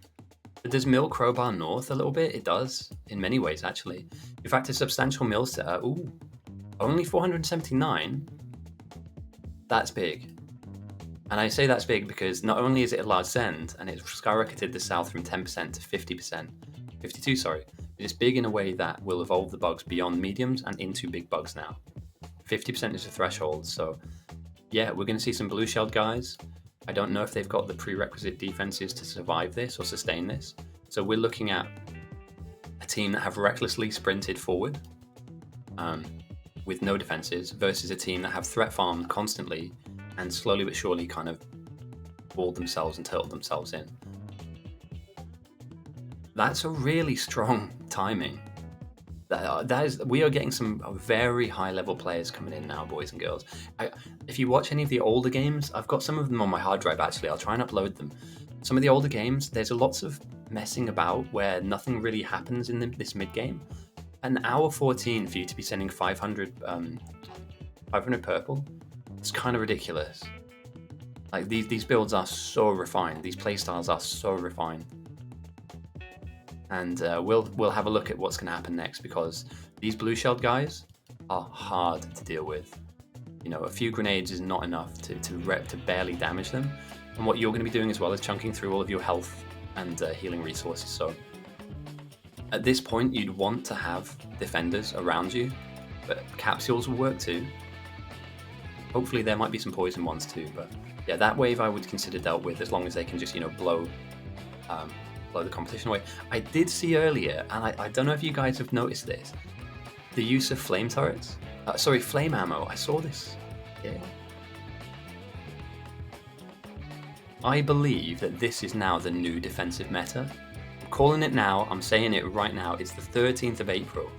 But does mill crowbar north a little bit? It does, in many ways actually. In fact, a substantial mill setter. Ooh, only 479? That's big. And I say that's big because not only is it a large send, and it's skyrocketed the south from 10% to 50%, 52, sorry, but it's big in a way that will evolve the bugs beyond mediums and into big bugs now. 50% is the threshold, so yeah, we're going to see some blue-shelled guys. I don't know if they've got the prerequisite defenses to survive this or sustain this. So we're looking at a team that have recklessly sprinted forward with no defenses versus a team that have threat farmed constantly and slowly but surely kind of walled themselves and turtled themselves in. That's a really strong timing. We are getting some very high level players coming in now, boys and girls. If you watch any of the older games, I've got some of them on my hard drive actually, I'll try and upload them. Some of the older games, there's lots of messing about where nothing really happens in this mid game. An hour 14 for you to be sending 500 purple, it's kind of ridiculous. Like these builds are so refined, these playstyles are so refined. And we'll have a look at what's going to happen next because these blue-shelled guys are hard to deal with. A few grenades is not enough to barely damage them. And what you're going to be doing as well is chunking through all of your health and healing resources. So at this point, you'd want to have defenders around you, but capsules will work too. Hopefully there might be some poison ones too, but yeah, that wave I would consider dealt with as long as they can just, blow the competition away. I did see earlier, and I don't know if you guys have noticed this, the use of flame turrets. Flame ammo. I saw this. Yeah. I believe that this is now the new defensive meta. I'm calling it now. I'm saying it right now. It's the 13th of April,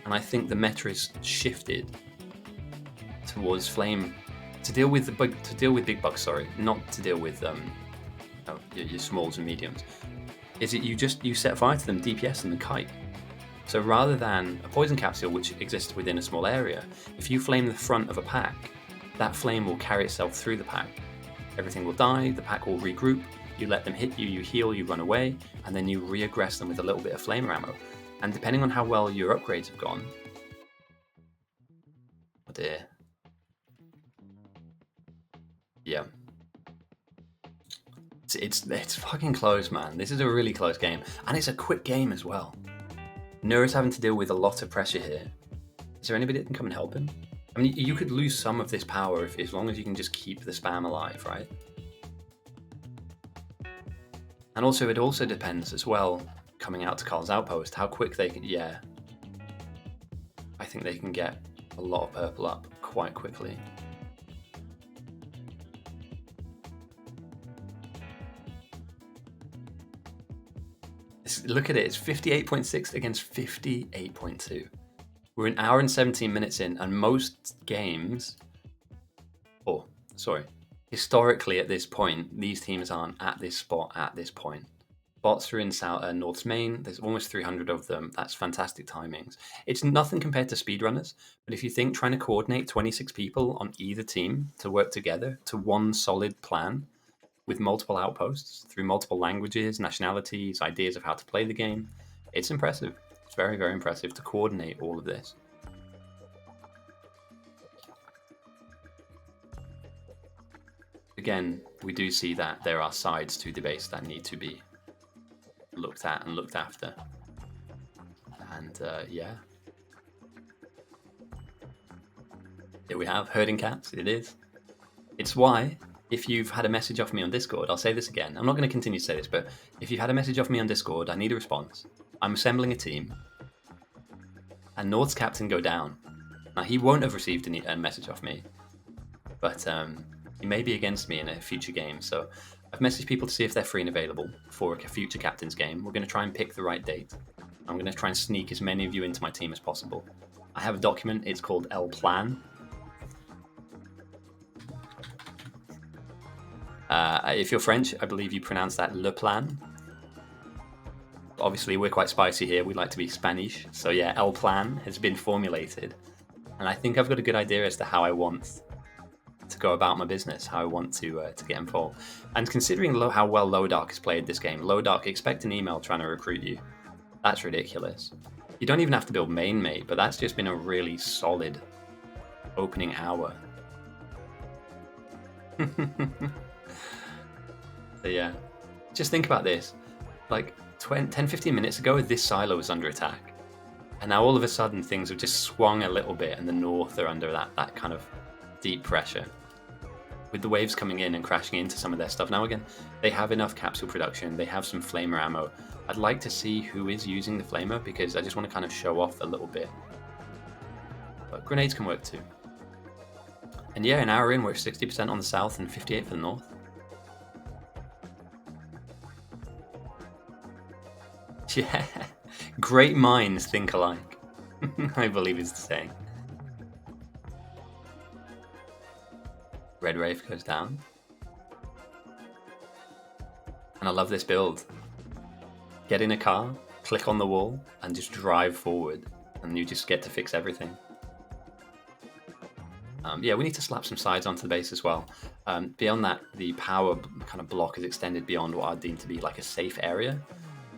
and I think the meta is shifted towards flame to deal with big bugs. Sorry, not to deal with your smalls and mediums. Is it you set fire to them, DPS them, and kite. So rather than a poison capsule which exists within a small area, if you flame the front of a pack, that flame will carry itself through the pack. Everything will die, the pack will regroup, you let them hit you, you heal, you run away, and then you re-aggress them with a little bit of flamer ammo. And depending on how well your upgrades have gone... Oh dear. Yeah. It's fucking close, man. This is a really close game. And it's a quick game as well. Nura's having to deal with a lot of pressure here. Is there anybody that can come and help him? I mean, you could lose some of this power as long as you can just keep the spam alive, right? And also, it also depends as well, coming out to Karl's outpost, how quick they can... Yeah. I think they can get a lot of purple up quite quickly. Look at it, it's 58.6 against 58.2. We're an hour and 17 minutes in, and most games... Oh, sorry. Historically, at this point, these teams aren't at this spot at this point. Bots are in North's main. There's almost 300 of them. That's fantastic timings. It's nothing compared to speedrunners, but if you think trying to coordinate 26 people on either team to work together to one solid plan with multiple outposts through multiple languages, nationalities, ideas of how to play the game, it's impressive. It's very, very impressive to coordinate all of this. Again, we do see that there are sides to the base that need to be looked at and looked after. And yeah. Here we have herding cats, it is. It's why, if you've had a message off me on Discord, I'll say this again. I'm not going to continue to say this, but if you've had a message off me on Discord, I need a response. I'm assembling a team. And North's captain go down. Now, he won't have received a message off me. But he may be against me in a future game, so I've messaged people to see if they're free and available for a future captain's game. We're going to try and pick the right date. I'm going to try and sneak as many of you into my team as possible. I have a document, it's called El Plan. If you're French, I believe you pronounce that Le Plan. Obviously, we're quite spicy here. We like to be Spanish. So yeah, El Plan has been formulated. And I think I've got a good idea as to how I want to go about my business, how I want to get involved. And considering how well Lodark has played this game, Lodark, expect an email trying to recruit you. That's ridiculous. You don't even have to build main mate, but that's just been a really solid opening hour. So yeah, just think about this. Like 10-15 minutes ago, this silo was under attack. And now all of a sudden things have just swung a little bit and the North are under that kind of deep pressure. With the waves coming in and crashing into some of their stuff. Now again, they have enough capsule production, they have some flamer ammo. I'd like to see who is using the flamer because I just want to kind of show off a little bit. But grenades can work too. And yeah, an hour in, we're 60% on the south and 58% for the north. Yeah, great minds think alike, I believe is the saying. Red Wraith goes down. And I love this build. Get in a car, click on the wall, and just drive forward. And you just get to fix everything. Yeah, we need to slap some sides onto the base as well. Beyond that, the power kind of block is extended beyond what I'd deem to be like a safe area.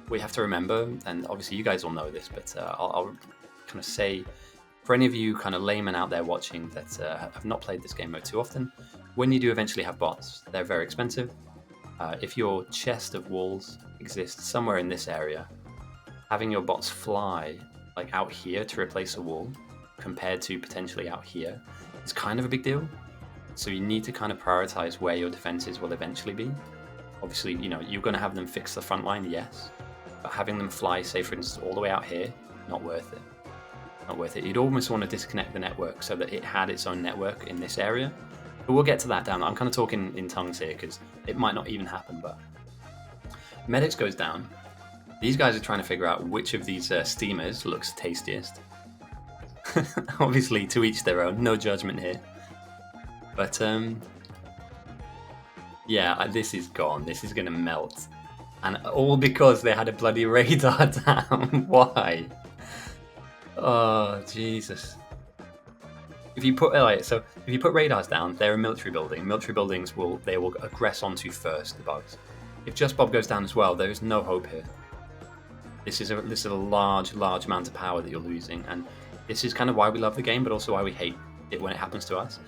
We have to remember, and obviously you guys all know this, but I'll kind of say, for any of you kind of laymen out there watching that have not played this game mode too often, when you do eventually have bots, they're very expensive. If your chest of walls exists somewhere in this area, having your bots fly like out here to replace a wall, compared to potentially out here, is kind of a big deal. So you need to kind of prioritize where your defenses will eventually be. Obviously, you know, you're going to have them fix the front line, yes. But having them fly, say for instance, all the way out here, not worth it. Not worth it. You'd almost want to disconnect the network so that it had its own network in this area. But we'll get to that down. I'm kind of talking in tongues here because it might not even happen, but... Medics goes down. These guys are trying to figure out which of these steamers looks tastiest. Obviously, to each their own. No judgment here. But, yeah, this is gone. This is going to melt. And all because they had a bloody radar down. Why? Oh, Jesus. If you put if you put radars down, they're a military building. Military buildings will aggress onto first, the bugs. If Just Bob goes down as well, there is no hope here. This is a large amount of power that you're losing, and this is kind of why we love the game, but also why we hate it when it happens to us.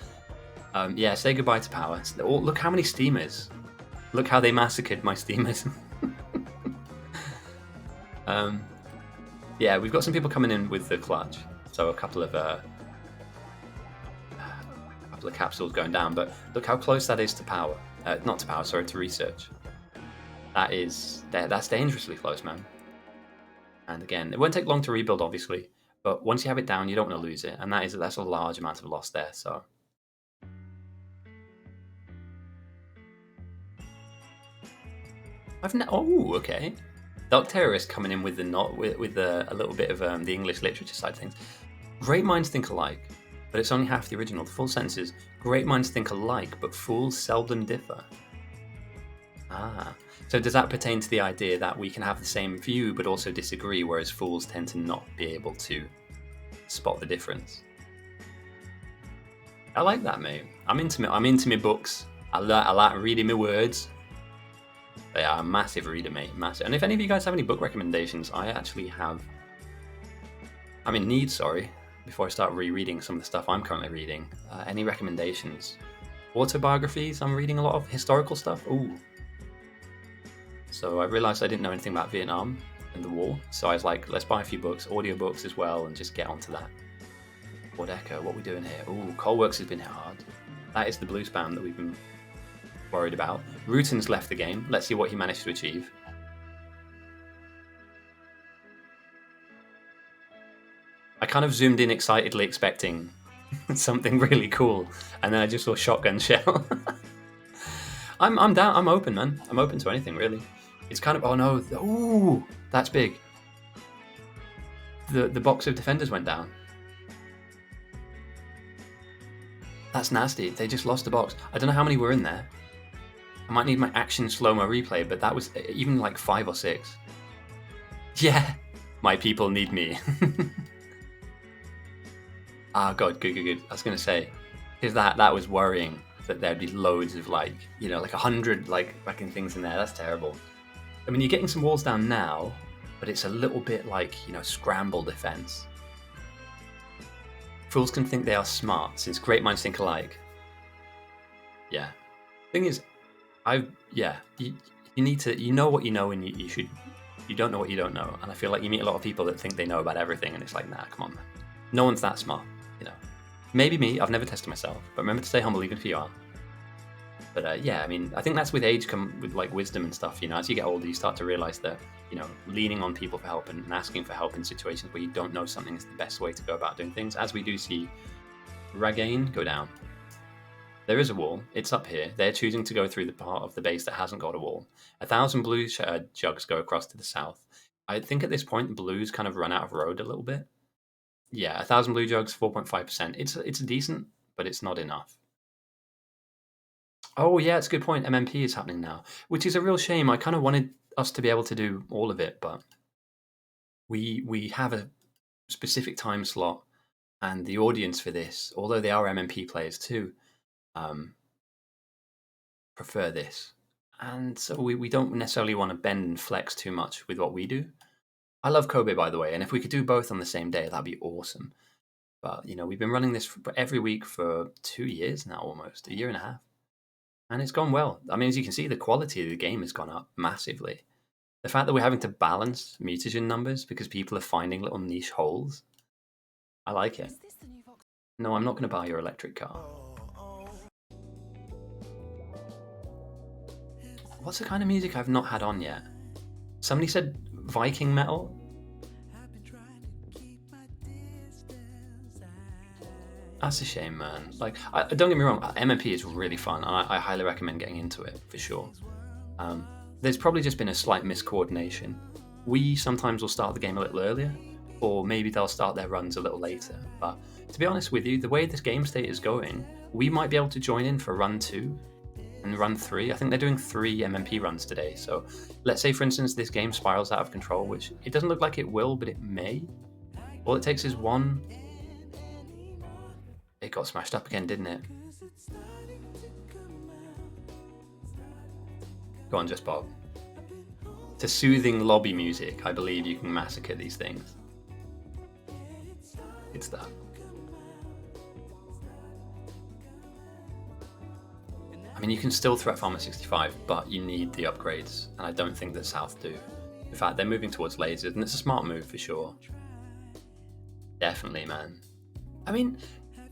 Yeah, say goodbye to power. Look how many steamers. Look how they massacred my steamers. Yeah, we've got some people coming in with the clutch, so a couple of capsules going down. But look how close that is to power. Not to power, sorry, to research. That's dangerously close, man. And again, it won't take long to rebuild, obviously, but once you have it down, you don't want to lose it, and that's a large amount of loss there. So. Oh, okay. Dark Terrorist coming in with a little bit of the English literature side of things. Great minds think alike, but it's only half the original. The full sentence is, great minds think alike, but fools seldom differ. Ah, so does that pertain to the idea that we can have the same view but also disagree, whereas fools tend to not be able to spot the difference? I like that, mate. I'm into my books. I like reading my words. They are a massive reader, mate. Massive. And if any of you guys have any book recommendations, I actually have. I'm in need, sorry, before I start rereading some of the stuff I'm currently reading. Any recommendations? Autobiographies? I'm reading a lot of historical stuff. Ooh. So I realized I didn't know anything about Vietnam and the war. So I was like, let's buy a few books, audiobooks as well, and just get onto that. What Echo? What are we doing here? Ooh, Coalworks has been hit hard. That is the blue spam that we've been worried about. Rutan's left the game. Let's see what he managed to achieve. I kind of zoomed in excitedly expecting something really cool, and then I just saw shotgun shell. I'm down. I'm open, man. I'm open to anything, really. It's kind of, oh no, ooh, that's big. The box of defenders went down. That's nasty. They just lost the box. I don't know how many were in there. I might need my action slow-mo replay, but that was even like 5 or 6. Yeah, my people need me. Ah, God, good. I was going to say, because that was worrying, that there'd be loads of like 100 like fucking things in there. That's terrible. I mean, you're getting some walls down now, but it's a little bit like, scramble defense. Fools can think they are smart, since great minds think alike. Yeah. Thing is, you need to, you know what you know, and you don't know what you don't know. And I feel like you meet a lot of people that think they know about everything, and it's like, nah, come on, man. No one's that smart, Maybe me, I've never tested myself, but remember to stay humble even if you are. But yeah, I mean, I think that's with age come with like wisdom and stuff, as you get older, you start to realize that, leaning on people for help and asking for help in situations where you don't know something is the best way to go about doing things, as we do see Ragain go down. There is a wall. It's up here. They're choosing to go through the part of the base that hasn't got a wall. 1,000 blue jugs go across to the south. I think at this point, the blues kind of run out of road a little bit. Yeah, 1,000 blue jugs, 4.5%. It's decent, but it's not enough. Oh, yeah, it's a good point. MMP is happening now, which is a real shame. I kind of wanted us to be able to do all of it, but we have a specific time slot, and the audience for this, although they are MMP players too, prefer this. And so we don't necessarily want to bend and flex too much with what we do. I love Kobe, by the way, and if we could do both on the same day, that'd be awesome. But, we've been running this every week for 2 years now, almost, 1.5 years. And it's gone well. I mean, as you can see, the quality of the game has gone up massively. The fact that we're having to balance mutagen numbers because people are finding little niche holes, I like it. No, I'm not going to buy your electric car. What's the kind of music I've not had on yet? Somebody said Viking metal? That's a shame, man. Like, don't get me wrong, MMP is really fun. I highly recommend getting into it, for sure. There's probably just been a slight miscoordination. We sometimes will start the game a little earlier, or maybe they'll start their runs a little later. But to be honest with you, the way this game state is going, we might be able to join in for run 2 and run 3. I think they're doing 3 MMP runs today. So let's say, for instance, this game spirals out of control, which it doesn't look like it will, but it may. All it takes is one. It got smashed up again, didn't it? Go on, Just Bob. To soothing lobby music, I believe you can massacre these things. It's that. I mean, you can still threat farm at 65, but you need the upgrades, and I don't think that South do. In fact, they're moving towards lasers, and it's a smart move for sure. Definitely, man. I mean,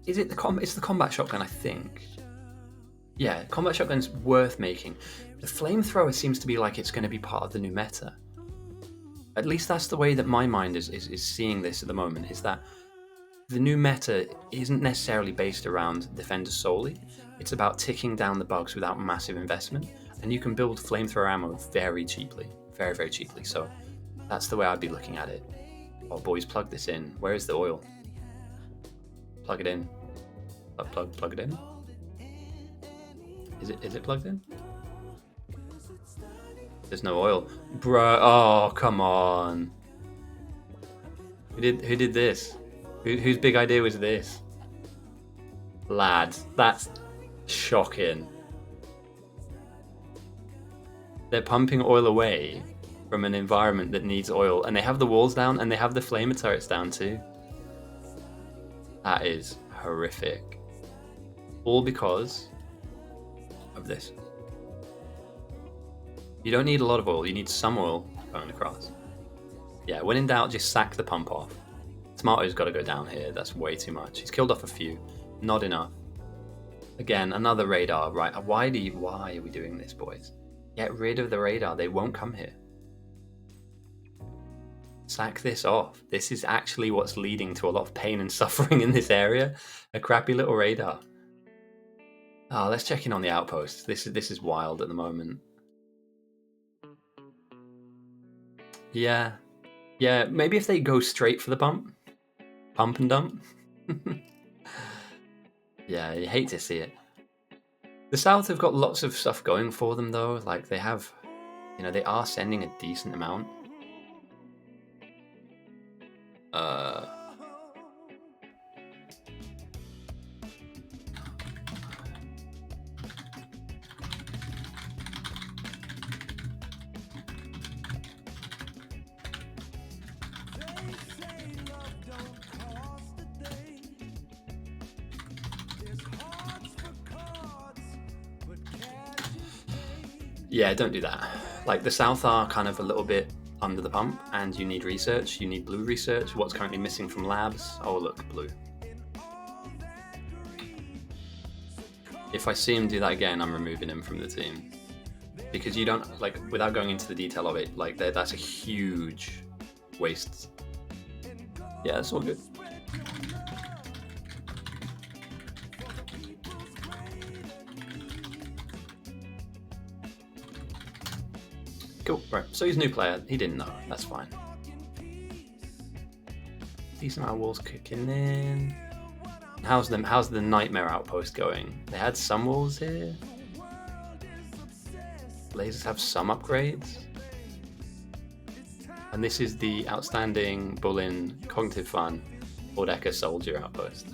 is it it's the combat shotgun, I think. Yeah, combat shotgun's worth making. The flamethrower seems to be like it's going to be part of the new meta. At least that's the way that my mind is seeing this at the moment, is that the new meta isn't necessarily based around defenders solely. It's about ticking down the bugs without massive investment, and you can build flamethrower ammo very cheaply, very, very cheaply. So that's the way I'd be looking at it. Oh, boys, plug this in. Where is the oil? Plug it in. Plug it in. Is it plugged in? There's no oil, bruh. Oh, come on. Who did this? Whose big idea was this? Lads, that's shocking. They're pumping oil away from an environment that needs oil, and they have the walls down, and they have the flamer turrets down too. That is horrific. All because of this. You don't need a lot of oil, you need some oil going across. Yeah, when in doubt, just sack the pump off. Smarto's got to go down here, that's way too much. He's killed off a few, not enough. Again, another radar, right? Why are we doing this, boys? Get rid of the radar, they won't come here. Sack this off. This is actually what's leading to a lot of pain and suffering in this area. A crappy little radar. Oh, let's check in on the outposts. This is wild at the moment. Yeah, maybe if they go straight for the pump and dump. Yeah, you hate to see it. The South have got lots of stuff going for them though. Like they have, they are sending a decent amount. Yeah, don't do that. Like the South are kind of a little bit under the pump, and you need research. You need blue research. What's currently missing from labs? Oh, look, blue. If I see him do that again, I'm removing him from the team. Because you don't, without going into the detail of it, that's a huge waste. Yeah, it's all good. Cool, right, so he's a new player, he didn't know, that's fine. Decent amount of walls kicking in. How's the Nightmare outpost going? They had some walls here. Lasers have some upgrades. And this is the outstanding Bulin Cognitive Fun Ordeca Soldier outpost.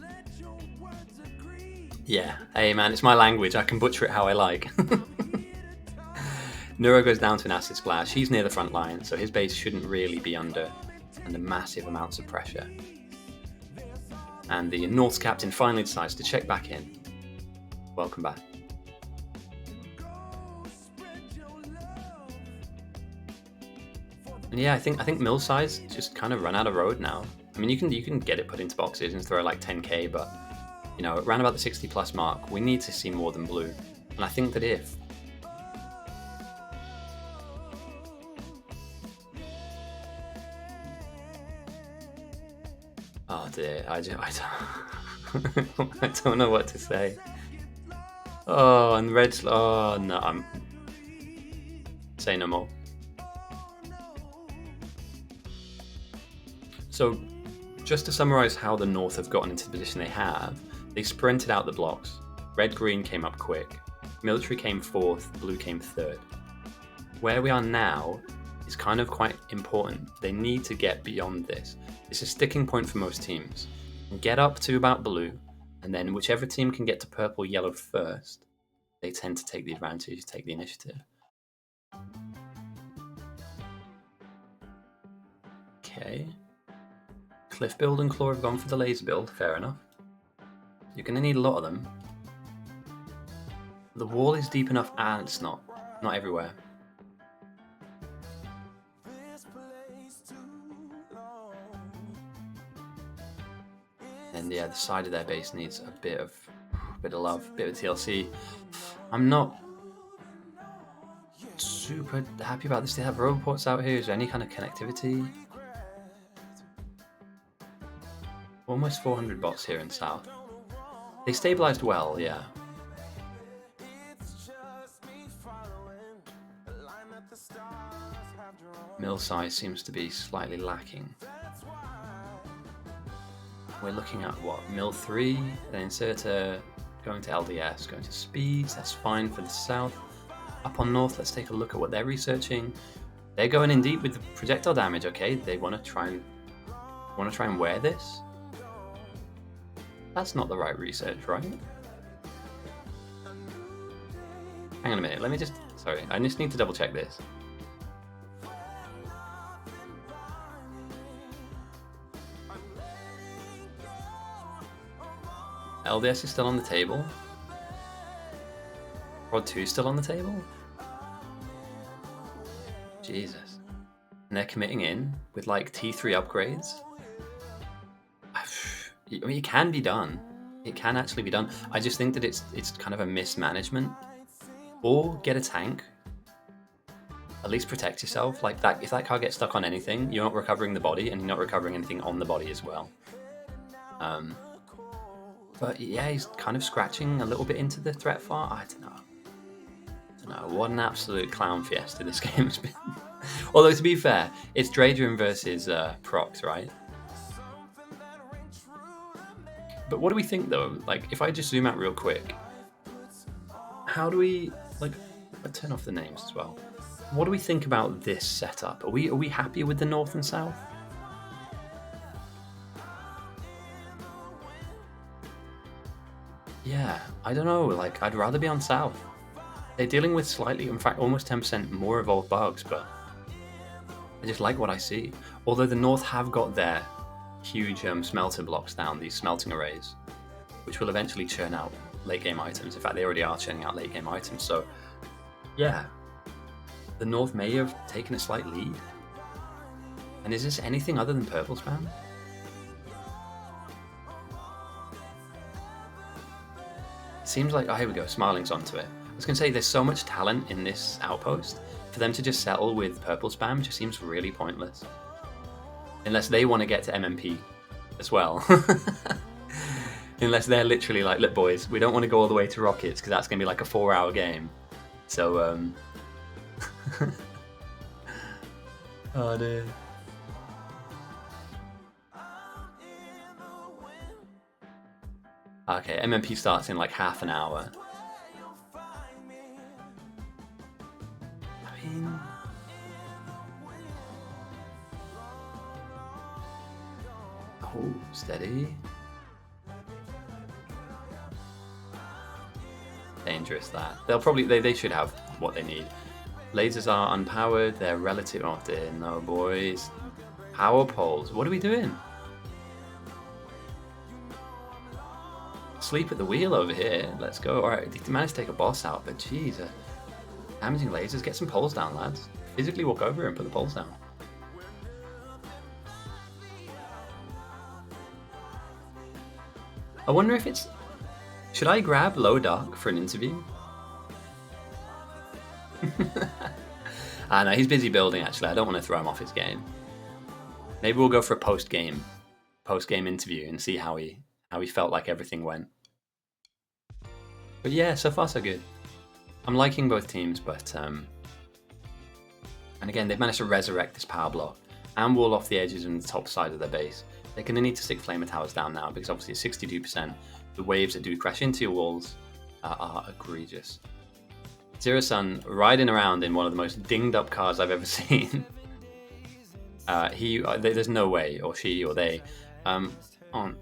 Yeah, hey man, it's my language, I can butcher it how I like. Neuro goes down to an acid splash. He's near the front line, so his base shouldn't really be under massive amounts of pressure. And the North's captain finally decides to check back in. Welcome back. And yeah, I think mill size just kind of run out of road now. I mean, you can get it put into boxes and throw like 10k, but around about the 60 plus mark, we need to see more than blue. And I think that if oh dear, I don't know what to say. Oh, and red's, oh no, say no more. So, just to summarize how the North have gotten into the position they have, they sprinted out the blocks. Red-green came up quick. Military came fourth, blue came third. Where we are now is kind of quite important. They need to get beyond this. It's a sticking point for most teams. Get up to about blue, and then whichever team can get to purple, yellow first, they tend to take the advantage, take the initiative. Okay. Cliff build and Claw have gone for the laser build, fair enough. You're going to need a lot of them. The wall is deep enough, and it's not everywhere. then yeah, the side of their base needs a bit of love, a bit of TLC. I'm not super happy about this. They have roboports out here. Is there any kind of connectivity? Almost 400 bots here in south. They stabilized well, yeah. Mill size seems to be slightly lacking. We're looking at what? Mill 3, then inserter, going to LDS, going to speeds, that's fine for the south. Up on north, let's take a look at what they're researching. They're going in deep with the projectile damage, okay? They want to try and wear this. That's not the right research, right? Hang on a minute, let me just... Sorry, I just need to double check this. LDS is still on the table. Rod 2 is still on the table. Jesus. And they're committing in with like T3 upgrades. I mean, it can be done. It can actually be done. I just think that it's kind of a mismanagement. Or get a tank. At least protect yourself. Like that, if that car gets stuck on anything, you're not recovering the body, and you're not recovering anything on the body as well. But yeah, he's kind of scratching a little bit into the threat far. I don't know. What an absolute clown fiesta this game has been. Although to be fair, it's Draydrian versus Prox, right? But what do we think though? Like, if I just zoom out real quick, how do we I'll turn off the names as well. What do we think about this setup? Are we happy with the north and south? Yeah, I don't know. Like, I'd rather be on south. They're dealing with slightly, in fact, almost 10% more evolved bugs, but I just like what I see. Although the north have got their huge smelter blocks down, these smelting arrays, which will eventually churn out late game items. In fact, they already are churning out late game items. So, yeah, the north may have taken a slight lead. And is this anything other than purple spam? Seems like, oh, here we go, Smarling's onto it. I was going to say, there's so much talent in this outpost. For them to just settle with purple spam just seems really pointless. Unless they want to get to MMP as well. Unless they're literally like, look boys, we don't want to go all the way to Rockets because that's going to be like a 4-hour game. So, oh dear. Okay, MMP starts in like half an hour. I mean... Oh, steady. Dangerous that. They'll probably, they should have what they need. Lasers are unpowered, they're relative, oh dear, no boys. Power poles, what are we doing? Sleep at the wheel over here. Let's go. Alright, they managed to take a boss out, but jeez. Damaging lasers. Get some poles down, lads. Physically walk over and put the poles down. I wonder if it's... Should I grab Low Dark for an interview? No, he's busy building actually. I don't want to throw him off his game. Maybe we'll go for a post-game interview and see how he felt like everything went. But yeah, so far so good. I'm liking both teams, but and again, they've managed to resurrect this power block and wall off the edges and the top side of their base. They're going to need to stick flamer towers down now because obviously at 62%, the waves that do crash into your walls are egregious. Zero Sun riding around in one of the most dinged up cars I've ever seen. There's no way, or she or they, aren't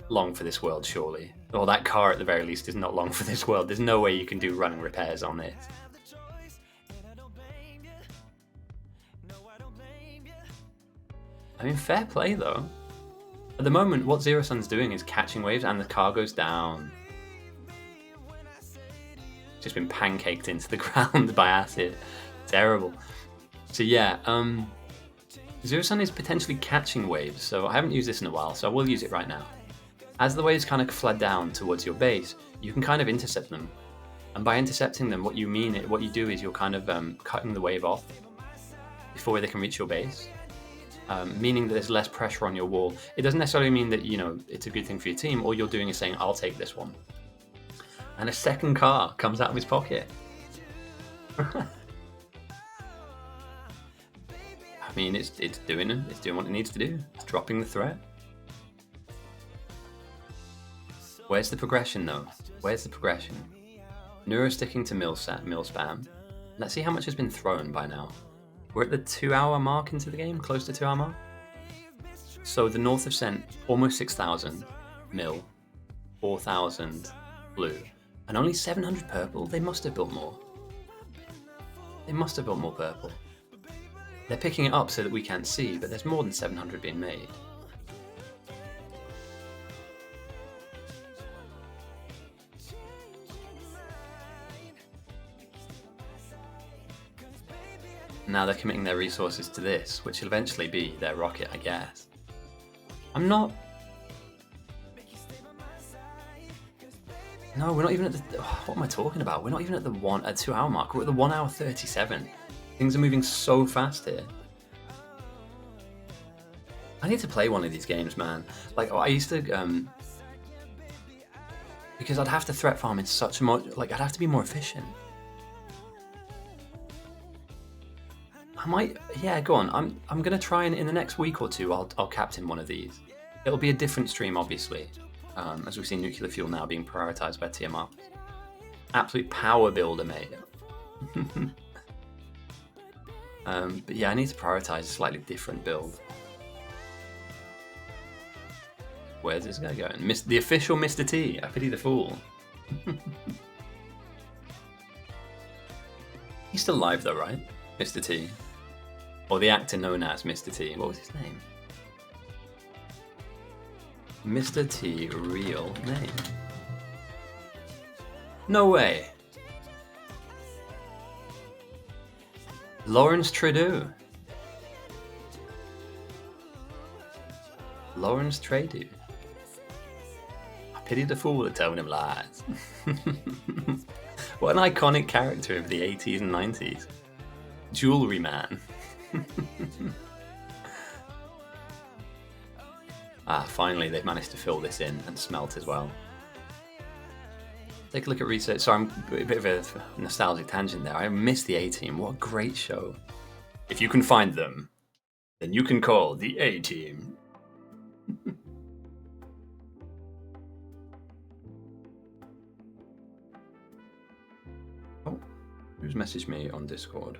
long for this world, surely. Or that car at the very least is not long for this world. There's no way you can do running repairs on this. I mean, fair play though. At the moment, what Zero Sun's doing is catching waves and the car goes down. Just been pancaked into the ground by acid. Terrible. So yeah, Zero Sun is potentially catching waves, so I haven't used this in a while, so I will use it right now. As the waves kind of flood down towards your base, you can kind of intercept them. And by intercepting them, what you do is you're kind of cutting the wave off before they can reach your base, meaning that there's less pressure on your wall. It doesn't necessarily mean that, it's a good thing for your team. All you're doing is saying, I'll take this one. And a second car comes out of his pocket. I mean, it's doing what it needs to do. It's dropping the threat. Where's the progression, though? Where's the progression? Neuro sticking to mill spam. Let's see how much has been thrown by now. We're at the 2-hour mark into the game, close to 2-hour mark. So the North have sent almost 6,000 mill, 4,000 blue, and only 700 purple. They must have built more. They must have built more purple. They're picking it up so that we can't see, but there's more than 700 being made. Now they're committing their resources to this, which will eventually be their rocket, I guess. No, we're not even at the... What am I talking about? We're not even at the 2-hour mark. We're at the 1 hour 37. Things are moving so fast here. I need to play one of these games, man. Like, I used to... because I'd have to threat farm in such a much... Like, I'd have to be more efficient. I might... Yeah, go on. I'm going to try and in the next week or two, I'll captain one of these. It'll be a different stream, obviously. As we've seen nuclear fuel now being prioritized by TMR. Absolute power builder, mate. But yeah, I need to prioritize a slightly different build. Where's this guy going? The official Mr. T. I pity the fool. He's still alive though, right? Mr. T. Or the actor known as Mr. T. What was his name? Mr. T, real name. No way. Lawrence Trudeau. Lawrence Trudeau. I pity the fool that told him lies. What an iconic character of the 80s and 90s. Jewelry man. Finally they've managed to fill this in and smelt as well. Take a look at research. Sorry, I'm a bit of a nostalgic tangent there. I miss the A-Team. What a great show. If you can find them, then you can call the A-Team. Oh, who's messaged me on Discord?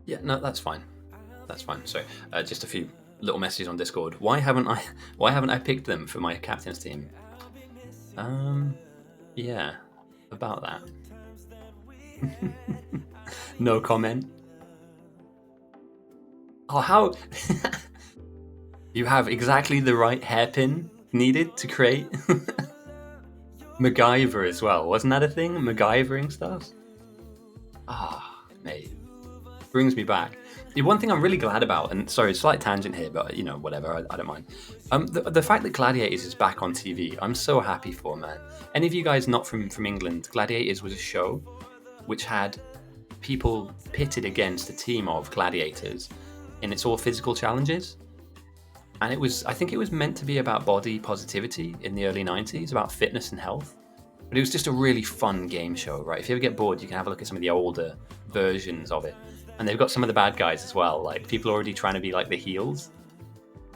Yeah, no, that's fine. That's fine. So, just a few little messages on Discord. Why haven't I picked them for my captain's team? Yeah, about that. No comment. Oh, how? You have exactly the right hairpin needed to create MacGyver as well. Wasn't that a thing? MacGyvering stuff? Mate. Brings me back. The one thing I'm really glad about, and sorry, slight tangent here, but whatever, I don't mind. The fact that Gladiators is back on TV, I'm so happy for, man. Any of you guys not from England, Gladiators was a show which had people pitted against a team of gladiators, and it's all physical challenges. And I think it was meant to be about body positivity in the early 90s, about fitness and health. But it was just a really fun game show, right? If you ever get bored, you can have a look at some of the older versions of it. And they've got some of the bad guys as well, like people already trying to be like the heels.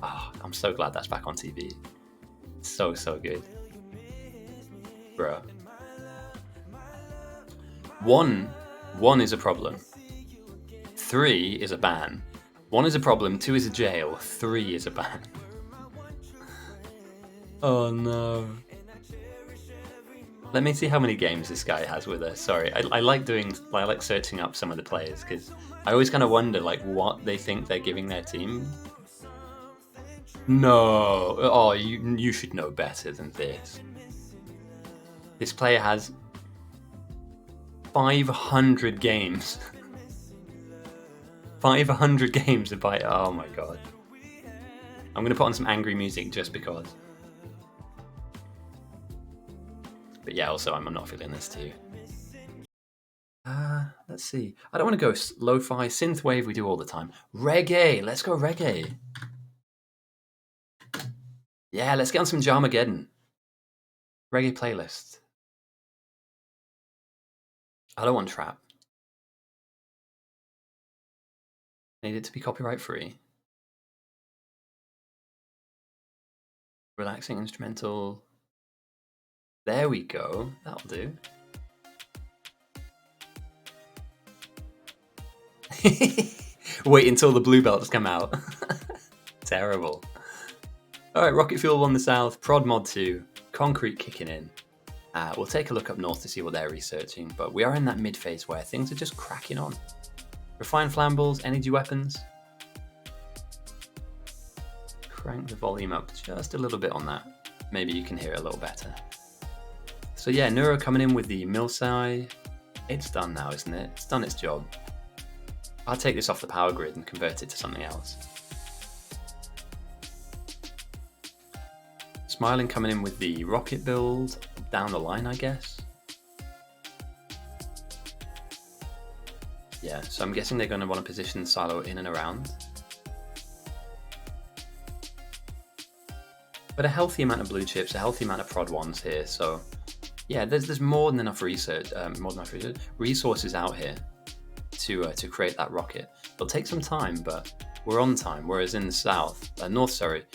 I'm so glad that's back on TV. So good. Bruh. One is a problem. 3 is a ban. 1 is a problem, 2 is a jail, 3 is a ban. Oh no. Let me see how many games this guy has with us. Sorry, I like searching up some of the players because I always kind of wonder like what they think they're giving their team. No, oh, you should know better than this. This player has 500 games. 500 games to buy. Oh my god. I'm going to put on some angry music just because. But yeah, also I'm not feeling this too. Let's see. I don't want to go lo-fi, synthwave we do all the time. Reggae! Let's go reggae! Yeah, let's get on some Jarmageddon. Reggae playlist. I don't want trap. Need it to be copyright free. Relaxing instrumental. There we go. That'll do. Wait until the blue belts come out. Terrible. Alright, Rocket Fuel 1 the South, Prod Mod 2, Concrete kicking in. We'll take a look up north to see what they're researching, but we are in that mid phase where things are just cracking on. Refined flammables, energy weapons. Crank the volume up just a little bit on that. Maybe you can hear it a little better. So yeah, Neuro coming in with the Milsai. It's done now, isn't it? It's done its job. I'll take this off the power grid and convert it to something else. Smiling coming in with the rocket build down the line, I guess. Yeah, so I'm guessing they're going to want to position Silo in and around. But a healthy amount of blue chips, a healthy amount of prod ones here, so yeah, there's more than enough research, resources out here to create that rocket. It'll take some time, but we're on time. Whereas in the north, sorry,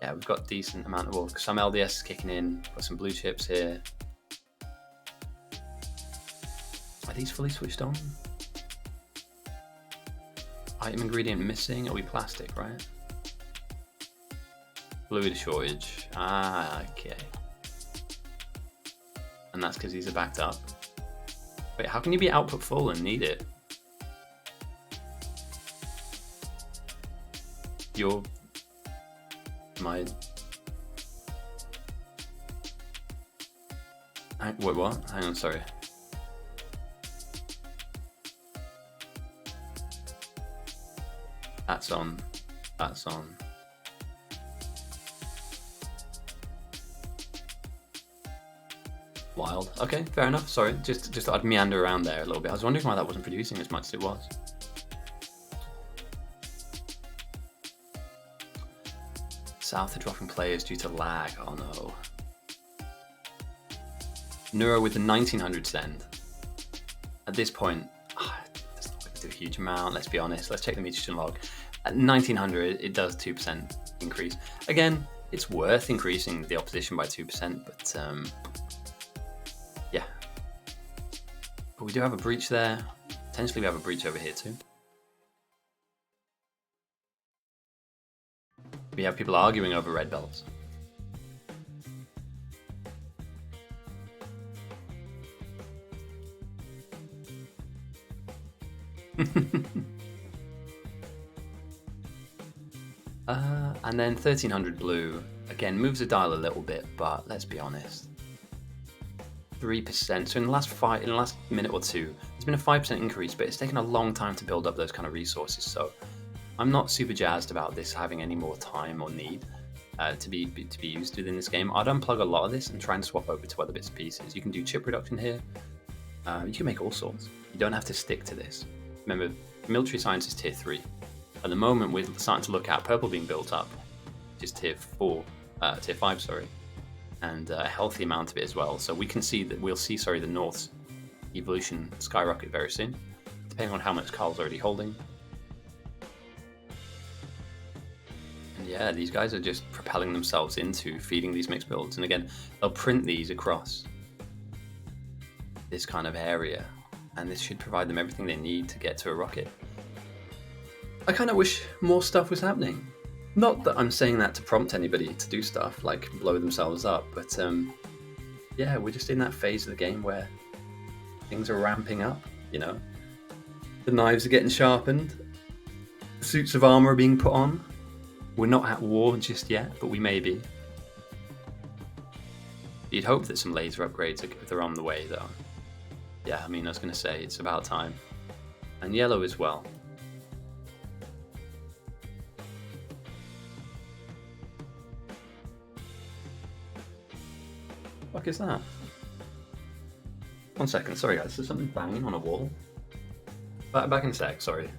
yeah, we've got decent amount of, well, some LDS is kicking in, got some blue chips here. Are these fully switched on? Item ingredient missing, are we plastic, right? Fluid shortage, okay. And that's because these are backed up. Wait, how can you be output full and need it? Wait, what? Hang on, sorry. That's on. Wild. Okay, fair enough. Sorry, just I'd meander around there a little bit. I was wondering why that wasn't producing as much as it was. South are dropping players due to lag. Oh no. Neuro with the 1900 send. At this point, it's not going to do a huge amount, let's be honest. Let's check the mutation log. At 1900, it does 2% increase. Again, it's worth increasing the opposition by 2%, but yeah. But we do have a breach there. Potentially we have a breach over here too. We have people arguing over red belts. And then 1300 blue, again, moves the dial a little bit, but let's be honest. 3%, so in the last minute or two, there's been a 5% increase, but it's taken a long time to build up those kind of resources, so I'm not super jazzed about this having any more time or need to be used within this game. I'd unplug a lot of this and try and swap over to other bits and pieces. You can do chip reduction here. You can make all sorts. You don't have to stick to this. Remember, military science is tier 3. At the moment, we're starting to look at purple being built up, which is tier 5, sorry, and a healthy amount of it as well. So we can see that we'll see, the North's evolution skyrocket very soon, depending on how much Carl's already holding. And yeah, these guys are just propelling themselves into feeding these mixed builds. And again, they'll print these across this kind of area, and this should provide them everything they need to get to a rocket. I kind of wish more stuff was happening. Not that I'm saying that to prompt anybody to do stuff, like blow themselves up, but yeah, we're just in that phase of the game where things are ramping up, you know? The knives are getting sharpened, the suits of armor are being put on. We're not at war just yet, but we may be. You'd hope that some laser upgrades are on the way, though. Yeah, I mean, I was going to say, it's about time. And yellow as well. What is that? 1 second, sorry guys, there's something banging on a wall. Back in a sec, sorry.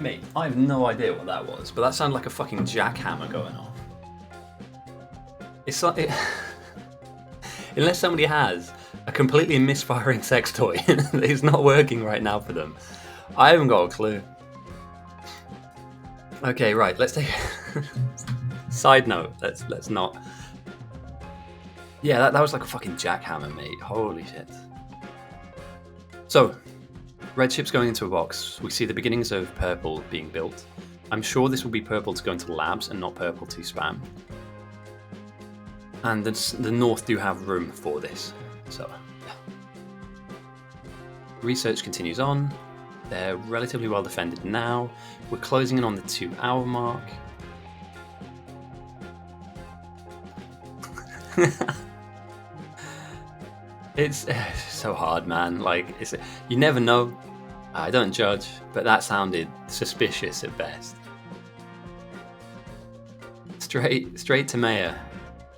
Mate, I have no idea what that was, but that sounded like a fucking jackhammer going off. It's like... Unless somebody has a completely misfiring sex toy that is not working right now for them, I haven't got a clue. Okay, right, let's take... Side note, let's not... Yeah, that was like a fucking jackhammer, mate. Holy shit. So, red ship's going into a box. We see the beginnings of purple being built. I'm sure this will be purple to go into labs and not purple to spam. And the north do have room for this. So, yeah. Research continues on. They're relatively well defended now. We're closing in on the 2-hour mark. It's so hard, man. Like, you never know. I don't judge, but that sounded suspicious at best. Straight to Maya.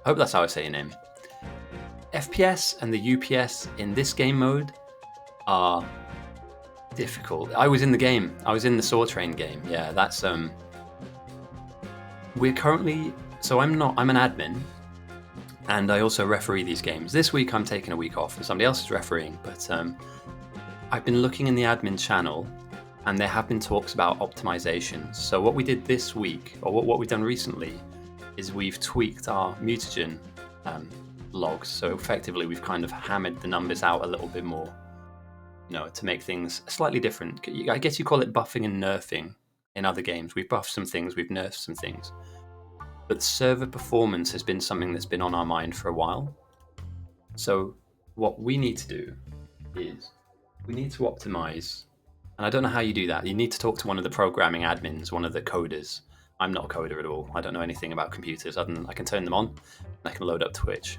I hope that's how I say your name. FPS and the UPS in this game mode are difficult. I was in the game. I was in the Saw Train game. Yeah, that's We're currently. So I'm an admin, and I also referee these games. This week I'm taking a week off, and somebody else is refereeing. But I've been looking in the admin channel, and there have been talks about optimizations. So what we did this week, or what we've done recently, is we've tweaked our mutagen logs. So effectively, we've kind of hammered the numbers out a little bit more, to make things slightly different. I guess you call it buffing and nerfing in other games. We've buffed some things, we've nerfed some things. But server performance has been something that's been on our mind for a while. So what we need to do is we need to optimize. And I don't know how you do that. You need to talk to one of the programming admins, one of the coders. I'm not a coder at all. I don't know anything about computers other than I can turn them on and I can load up Twitch.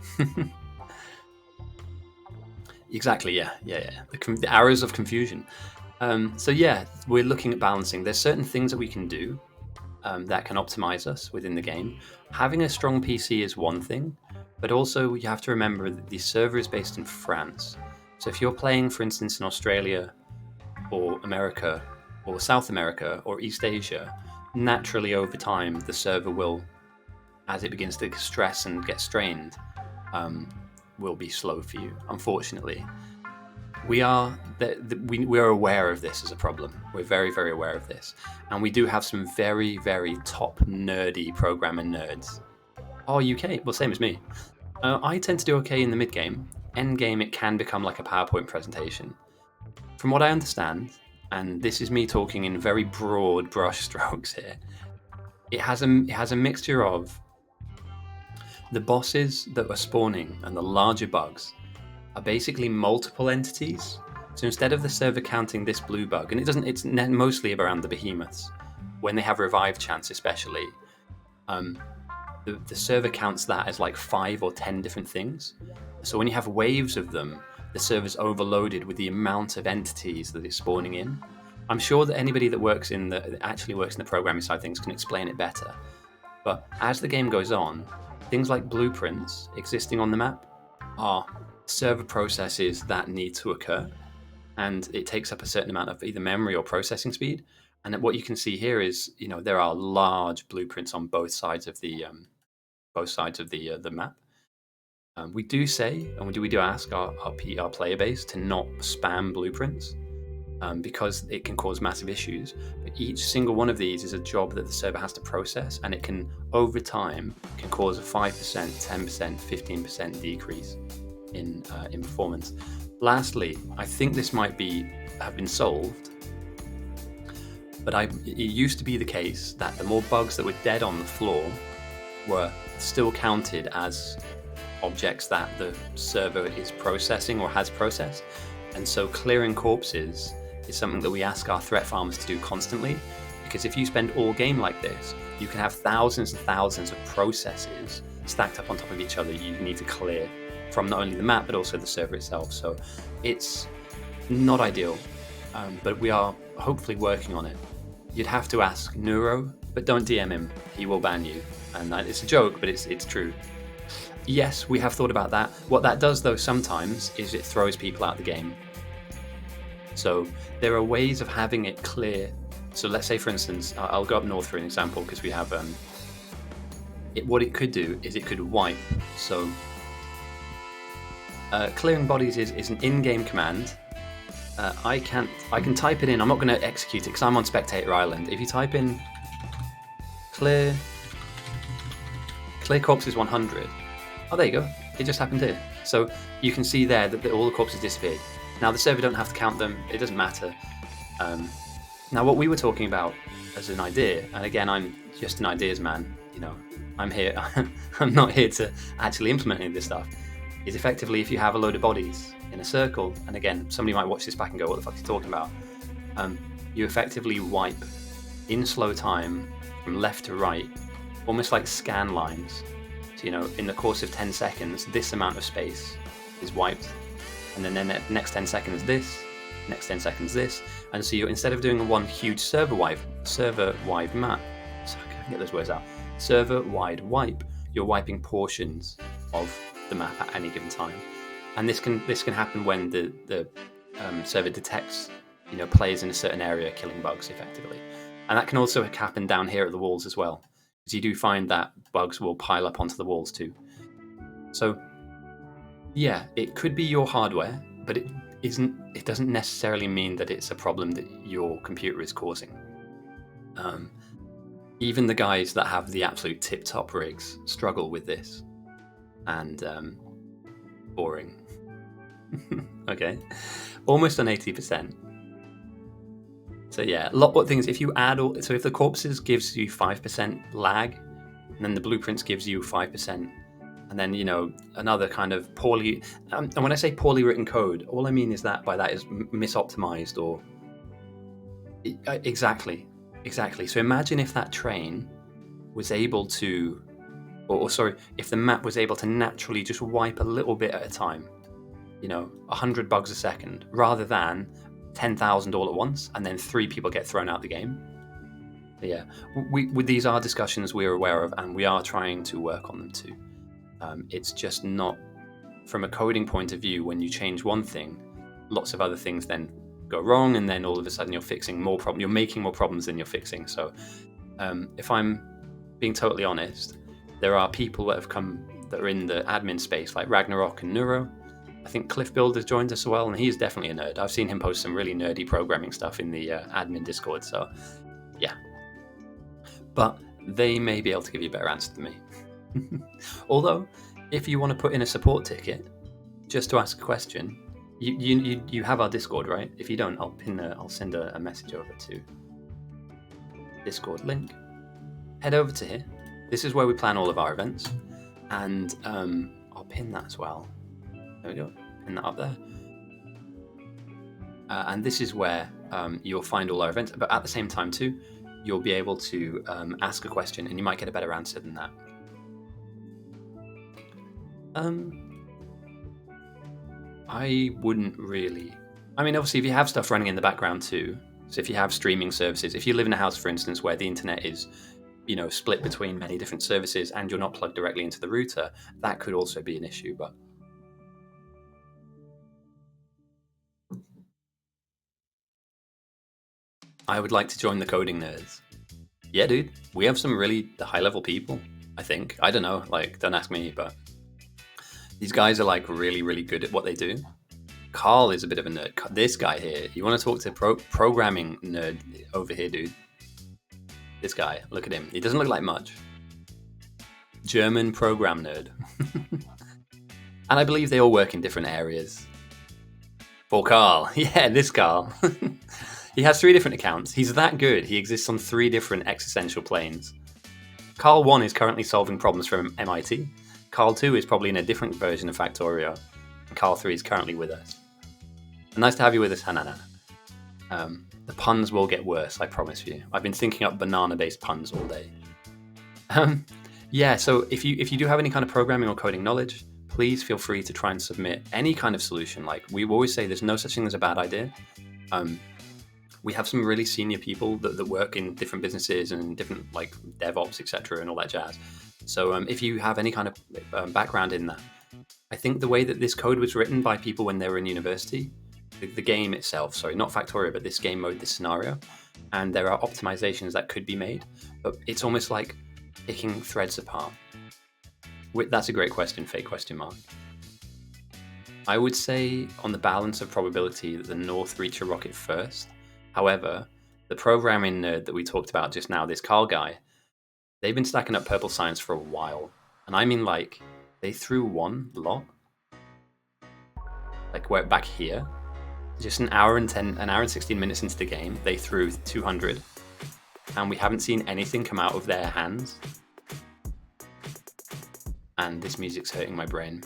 Exactly, yeah. The arrows of confusion. So yeah, we're looking at balancing. There's certain things that we can do that can optimize us within the game. Having a strong PC is one thing, but also you have to remember that the server is based in France. So if you're playing, for instance, in Australia or America or South America or East Asia, naturally over time the server will, as it begins to stress and get strained, will be slow for you, unfortunately. We are aware of this as a problem. We're very, very aware of this. And we do have some very, very top nerdy programming nerds. Oh, UK? Well, same as me. I tend to do okay in the mid game. End game, it can become like a PowerPoint presentation. From what I understand, and this is me talking in very broad brush strokes here, it has a mixture of the bosses that are spawning and the larger bugs are basically multiple entities. So instead of the server counting this blue bug, and it's mostly around the behemoths, when they have revive chance especially, the server counts that as like 5 or 10 different things. So when you have waves of them, the server's overloaded with the amount of entities that it's spawning in. I'm sure that anybody that actually works in the programming side of things can explain it better. But as the game goes on, things like blueprints existing on the map are server processes that need to occur, and it takes up a certain amount of either memory or processing speed. And what you can see here is, there are large blueprints on both sides of the map. We do say, and we do ask our player base to not spam blueprints, because it can cause massive issues. But each single one of these is a job that the server has to process, and it can, over time, can cause a 5%, 10%, 15% decrease in performance. Lastly, I think this might have been solved, but it used to be the case that the more bugs that were dead on the floor were still counted as objects that the server is processing or has processed. And so clearing corpses is something that we ask our threat farmers to do constantly, because if you spend all game like this, you can have thousands and thousands of processes stacked up on top of each other you need to clear from not only the map but also the server itself. So it's not ideal, but we are hopefully working on it. You'd have to ask Neuro, but don't DM him, he will ban you. And it's a joke, but it's true. Yes, we have thought about that. What that does, though, sometimes is it throws people out of the game. So there are ways of having it clear. So let's say, for instance, I'll go up north for an example, because we have what it could do is it could wipe. So clearing bodies is an in-game command. I can type it in. I'm not going to execute it because I'm on Spectator Island. If you type in clear corpses 100. Oh, there you go. It just happened here. So you can see there that all the corpses disappeared. Now the server don't have to count them. It doesn't matter. Now what we were talking about as an idea, and again, I'm just an ideas man. I'm here. I'm not here to actually implement any of this stuff. Is effectively if you have a load of bodies in a circle, and again, somebody might watch this back and go, "What the fuck are you talking about?" You effectively wipe in slow time from left to right, almost like scan lines. So, in the course of 10 seconds, this amount of space is wiped, and then the next 10 seconds this, next 10 seconds this, and so instead of doing one huge server-wide map, so I can't get those words out, server-wide wipe, you're wiping portions of the map at any given time, and this can happen when the server detects players in a certain area killing bugs effectively, and that can also happen down here at the walls as well. Because you do find that bugs will pile up onto the walls too. So, yeah, it could be your hardware, but it isn't. It doesn't necessarily mean that it's a problem that your computer is causing. Even the guys that have the absolute tip-top rigs struggle with this, and boring. Okay, almost on 80%. So yeah, a lot of things. If you add so if the corpses gives you 5% lag, and then the blueprints gives you 5%, and then another kind of poorly, and when I say poorly written code, all I mean is that is misoptimized or exactly. So imagine if that train was able to, if the map was able to naturally just wipe a little bit at a time, 100 bugs a second, rather than 10,000 all at once, and then 3 people get thrown out the game. But yeah, these are discussions we're aware of, and we are trying to work on them too. It's just not, from a coding point of view, when you change one thing, lots of other things then go wrong, and then all of a sudden you're fixing more problems. You're making more problems than you're fixing. So if I'm being totally honest, there are people that are in the admin space, like Ragnarok and Neuro. I think Cliff Builder's joined us as well, and he's definitely a nerd. I've seen him post some really nerdy programming stuff in the admin Discord, so yeah. But they may be able to give you a better answer than me. Although, if you want to put in a support ticket just to ask a question, you have our Discord, right? If you don't, I'll send a message over to Discord link. Head over to here. This is where we plan all of our events, and I'll pin that as well. There we go. Pin that up there. And this is where you'll find all our events. But at the same time too, you'll be able to ask a question, and you might get a better answer than that. I wouldn't really. I mean, obviously, if you have stuff running in the background too, so if you have streaming services, if you live in a house, for instance, where the internet is, split between many different services and you're not plugged directly into the router, that could also be an issue. But I would like to join the coding nerds. Yeah, dude, we have some really high-level people, I think. I don't know, don't ask me, but these guys are really, really good at what they do. Carl is a bit of a nerd. This guy here, you want to talk to programming nerd over here, dude? This guy, look at him. He doesn't look like much. German program nerd. And I believe they all work in different areas. For Carl, yeah, this Carl. He has 3 different accounts. He's that good. He exists on 3 different existential planes. Carl 1 is currently solving problems from MIT. Carl 2 is probably in a different version of Factorio. And Carl 3 is currently with us. Nice to have you with us, Hanana. The puns will get worse, I promise you. I've been thinking up banana-based puns all day. Yeah, so if you do have any kind of programming or coding knowledge, please feel free to try and submit any kind of solution. We always say there's no such thing as a bad idea. We have some really senior people that work in different businesses and different DevOps, etc., and all that jazz. So if you have any kind of background in that, I think the way that this code was written by people when they were in university, the game itself, sorry, not Factorio, but this game mode, this scenario, and there are optimizations that could be made, but it's almost like picking threads apart. That's a great question, fake question mark. I would say on the balance of probability that the North reach a rocket first. However, the programming nerd that we talked about just now, this Carl guy, they've been stacking up purple science for a while. And I mean they threw one lot, we're back here, just an hour and 16 minutes into the game, they threw 200, and we haven't seen anything come out of their hands. And this music's hurting my brain.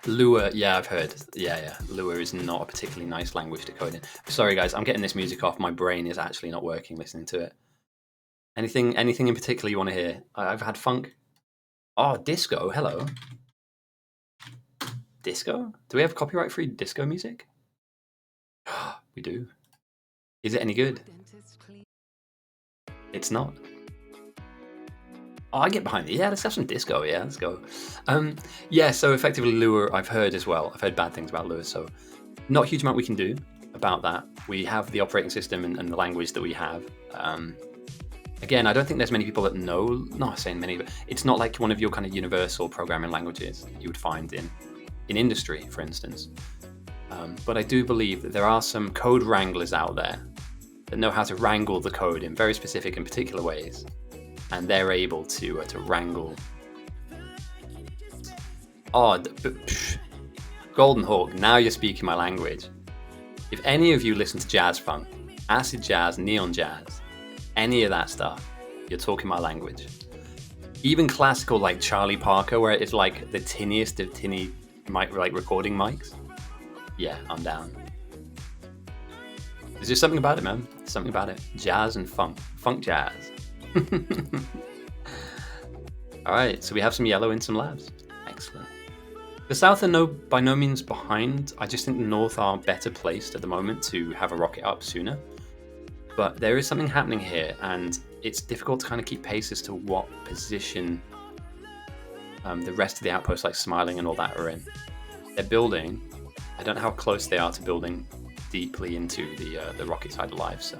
Lua, yeah, I've heard. Yeah. Lua is not a particularly nice language to code in. Sorry, guys, I'm getting this music off. My brain is actually not working listening to it. Anything in particular you want to hear? I've had funk. Oh, disco. Hello. Disco? Do we have copyright-free disco music? We do. Is it any good? It's not. Oh, I get behind it. Yeah, let's have some disco. Yeah, let's go. Yeah, so effectively Lua, I've heard as well. I've heard bad things about Lua, so not a huge amount we can do about that. We have the operating system and the language that we have. Again, I don't think there's many people that know, not saying many, but it's not like one of your kind of universal programming languages that you would find in industry, for instance. But I do believe that there are some code wranglers out there that know how to wrangle the code in very specific and particular ways. And they're able to wrangle. Oh, Golden Hawk, now you're speaking my language. If any of you listen to jazz funk, acid jazz, neon jazz, any of that stuff, you're talking my language. Even classical like Charlie Parker, where it's like the tinniest of tinny recording mics. Yeah, I'm down. There's just something about it, man. Something about it. Jazz and funk jazz. Alright, so we have some yellow in some labs. Excellent. The South are by no means behind. I just think the North are better placed at the moment to have a rocket up sooner. But there is something happening here, and it's difficult to kind of keep pace as to what position the rest of the outposts like Smiling and all that are in. They're building. I don't know how close they are to building deeply into the rocket side alive, so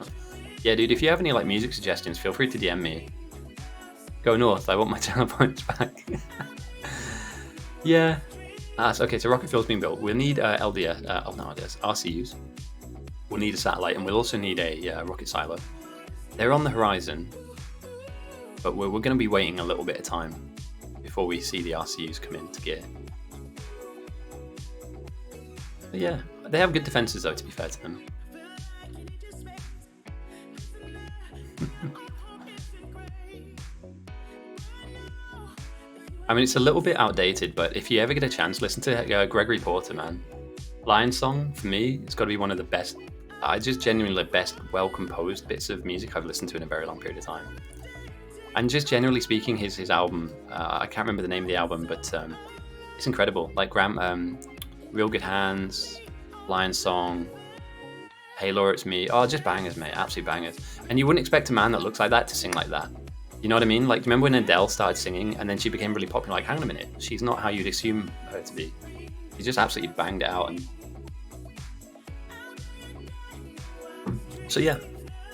yeah, dude, if you have any music suggestions, feel free to DM me. Go North, I want my telepoints back. Yeah. Okay, so rocket fuel's being built. We'll need RCUs. We'll need a satellite, and we'll also need a rocket silo. They're on the horizon, but we're going to be waiting a little bit of time before we see the RCUs come into gear. But yeah, they have good defenses though, to be fair to them. I mean, it's a little bit outdated, but if you ever get a chance, listen to Gregory Porter, man. Lion Song, for me, it's got to be one of the best, just genuinely the best well-composed bits of music I've listened to in a very long period of time. And just generally speaking, his album, I can't remember the name of the album, but it's incredible. Like Real Good Hands, Lion Song, Hey Laura, It's Me. Oh, just bangers, mate. Absolute bangers. And you wouldn't expect a man that looks like that to sing like that. You know what I mean? Like, remember when Adele started singing and then she became really popular? Like, hang on a minute. She's not how you'd assume her to be. She just absolutely banged it out. And so, yeah.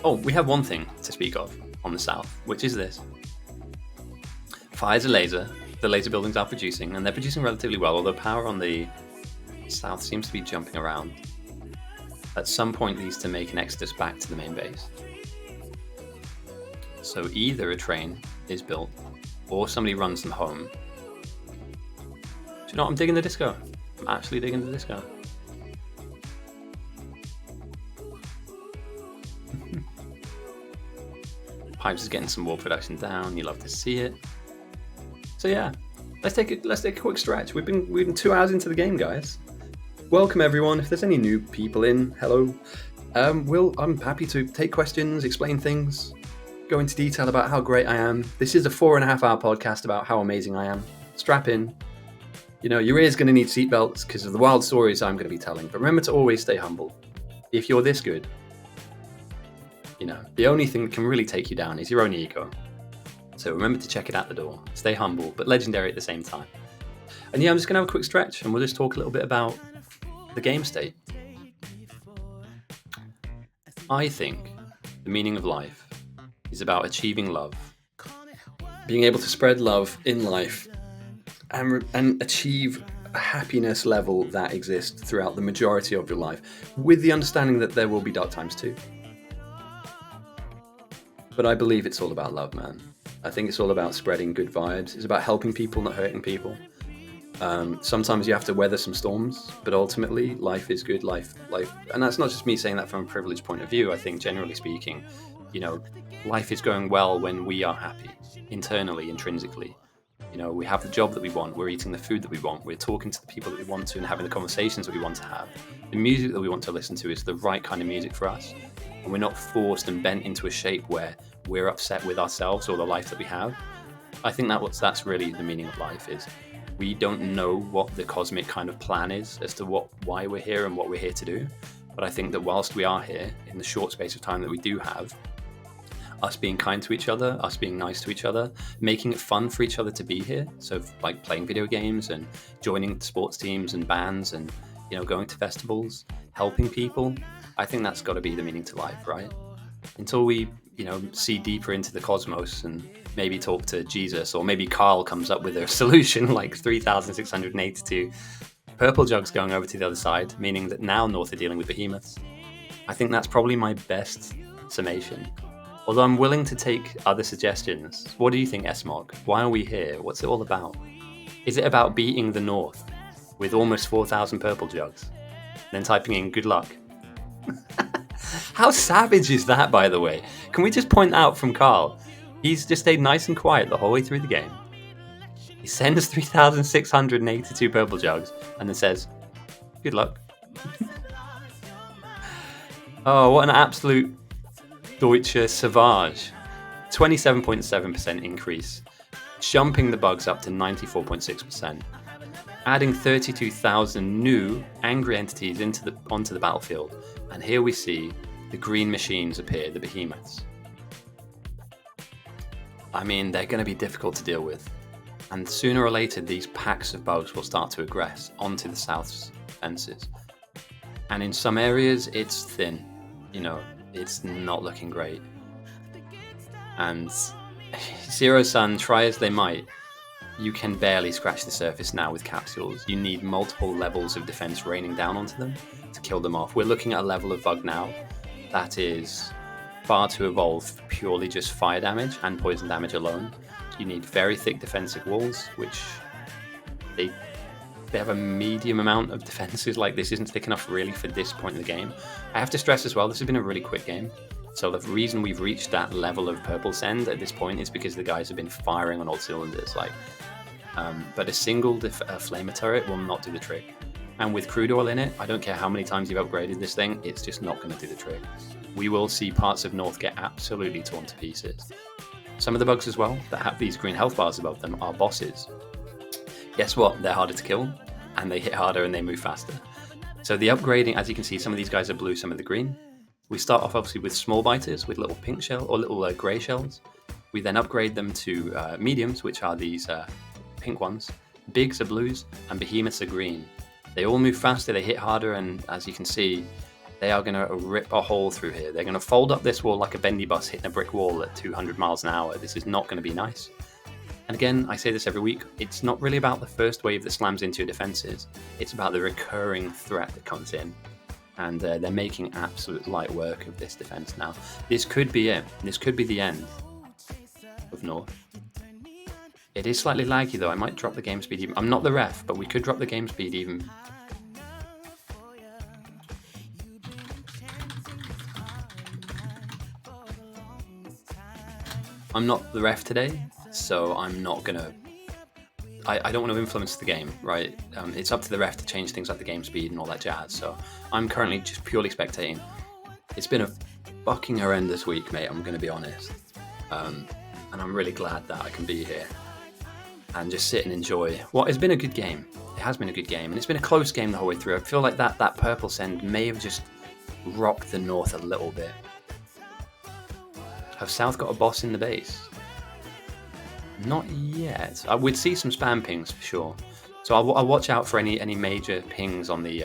Oh, we have one thing to speak of on the South, which is this. Fires a laser. The laser buildings are producing, and they're producing relatively well, although power on the South seems to be jumping around. At some point, needs to make an exodus back to the main base. So either a train is built, or somebody runs them home. Do you know what? I'm digging the disco. I'm actually digging the disco. Pipes is getting some wall production down. You love to see it. So yeah, let's take a quick stretch. We've been 2 hours into the game, guys. Welcome everyone. If there's any new people in, hello. I'm happy to take questions, explain things, go into detail about how great I am. This is a 4.5 hour podcast about how amazing I am. Strap in. You know, your ears going to need seatbelts because of the wild stories I'm going to be telling. But remember to always stay humble. If you're this good, you know, the only thing that can really take you down is your own ego. So remember to check it at the door. Stay humble, but legendary at the same time. And yeah, I'm just going to have a quick stretch and we'll just talk a little bit about the game state. I think the meaning of life is about achieving love. Being able to spread love in life and achieve a happiness level that exists throughout the majority of your life, with the understanding that there will be dark times too. But I believe it's all about love, man. I think it's all about spreading good vibes. It's about helping people, not hurting people. Sometimes you have to weather some storms, but ultimately life is good. Life, and that's not just me saying that from a privileged point of view. I think generally speaking, you know, life is going well when we are happy, internally, intrinsically. You know, we have the job that we want, we're eating the food that we want, we're talking to the people that we want to and having the conversations that we want to have. The music that we want to listen to is the right kind of music for us. And we're not forced and bent into a shape where we're upset with ourselves or the life that we have. I think that's really the meaning of life is we don't know what the cosmic kind of plan is as to why we're here and what we're here to do. But I think that whilst we are here in the short space of time that we do have, us being kind to each other, us being nice to each other, making it fun for each other to be here. So like playing video games and joining sports teams and bands and, you know, going to festivals, helping people. I think that's got to be the meaning to life, right? Until we, you know, see deeper into the cosmos and maybe talk to Jesus, or maybe Carl comes up with a solution like 3,682 purple jugs going over to the other side, meaning that now North are dealing with behemoths. I think that's probably my best summation. Although I'm willing to take other suggestions. What do you think, S-Mog? Why are we here? What's it all about? Is it about beating the North with almost 4,000 purple jugs? Then typing in good luck? How savage is that, by the way? Can we just point out from Carl? He's just stayed nice and quiet the whole way through the game. He sends 3,682 purple jugs and then says, good luck. Oh, what an absolute Deutsche Savage. 27.7% increase, jumping the bugs up to 94.6%, adding 32,000 new angry entities onto the battlefield. And here we see the green machines appear, the behemoths. I mean, they're going to be difficult to deal with. And sooner or later, these packs of bugs will start to aggress onto the South's fences. And in some areas, it's thin. You know, it's not looking great. And Zero Sun, try as they might, you can barely scratch the surface now with capsules. You need multiple levels of defense raining down onto them to kill them off. We're looking at a level of bug now that is far too evolved for purely just fire damage and poison damage alone. You need very thick defensive walls, which they have a medium amount of defenses. Like, this isn't thick enough really for this point in the game. I have to stress as well, this has been a really quick game. So the reason we've reached that level of purple send at this point is because the guys have been firing on all cylinders. Like, but a single flamer turret will not do the trick. And with crude oil in it, I don't care how many times you've upgraded this thing, it's just not going to do the trick. We will see parts of North get absolutely torn to pieces. Some of the bugs as well that have these green health bars above them are bosses. Guess what? They're harder to kill, and they hit harder and they move faster. So the upgrading, as you can see, some of these guys are blue, some of the green. We start off obviously with small biters with little pink shell or little grey shells. We then upgrade them to mediums, which are these pink ones. Bigs are blues, and behemoths are green. They all move faster, they hit harder, and as you can see, they are going to rip a hole through here. They're going to fold up this wall like a bendy bus hitting a brick wall at 200 miles an hour. This is not going to be nice. And again, I say this every week, it's not really about the first wave that slams into your defenses. It's about the recurring threat that comes in. And they're making absolute light work of this defense now. This could be it. This could be the end of North. It is slightly laggy though. I might drop the game speed even. I'm not the ref, but we could drop the game speed even. I'm not the ref today, so I'm not gonna. I don't want to influence the game, right? It's up to the ref to change things like the game speed and all that jazz. So I'm currently just purely spectating. It's been a fucking horrendous week, mate. I'm gonna be honest, and I'm really glad that I can be here and just sit and enjoy what has been a good game. It has been a good game, and it's been a close game the whole way through. I feel like that purple send may have just rocked the North a little bit. Have South got a boss in the base? Not yet. I would see some spam pings for sure. So I'll watch out for any major pings on the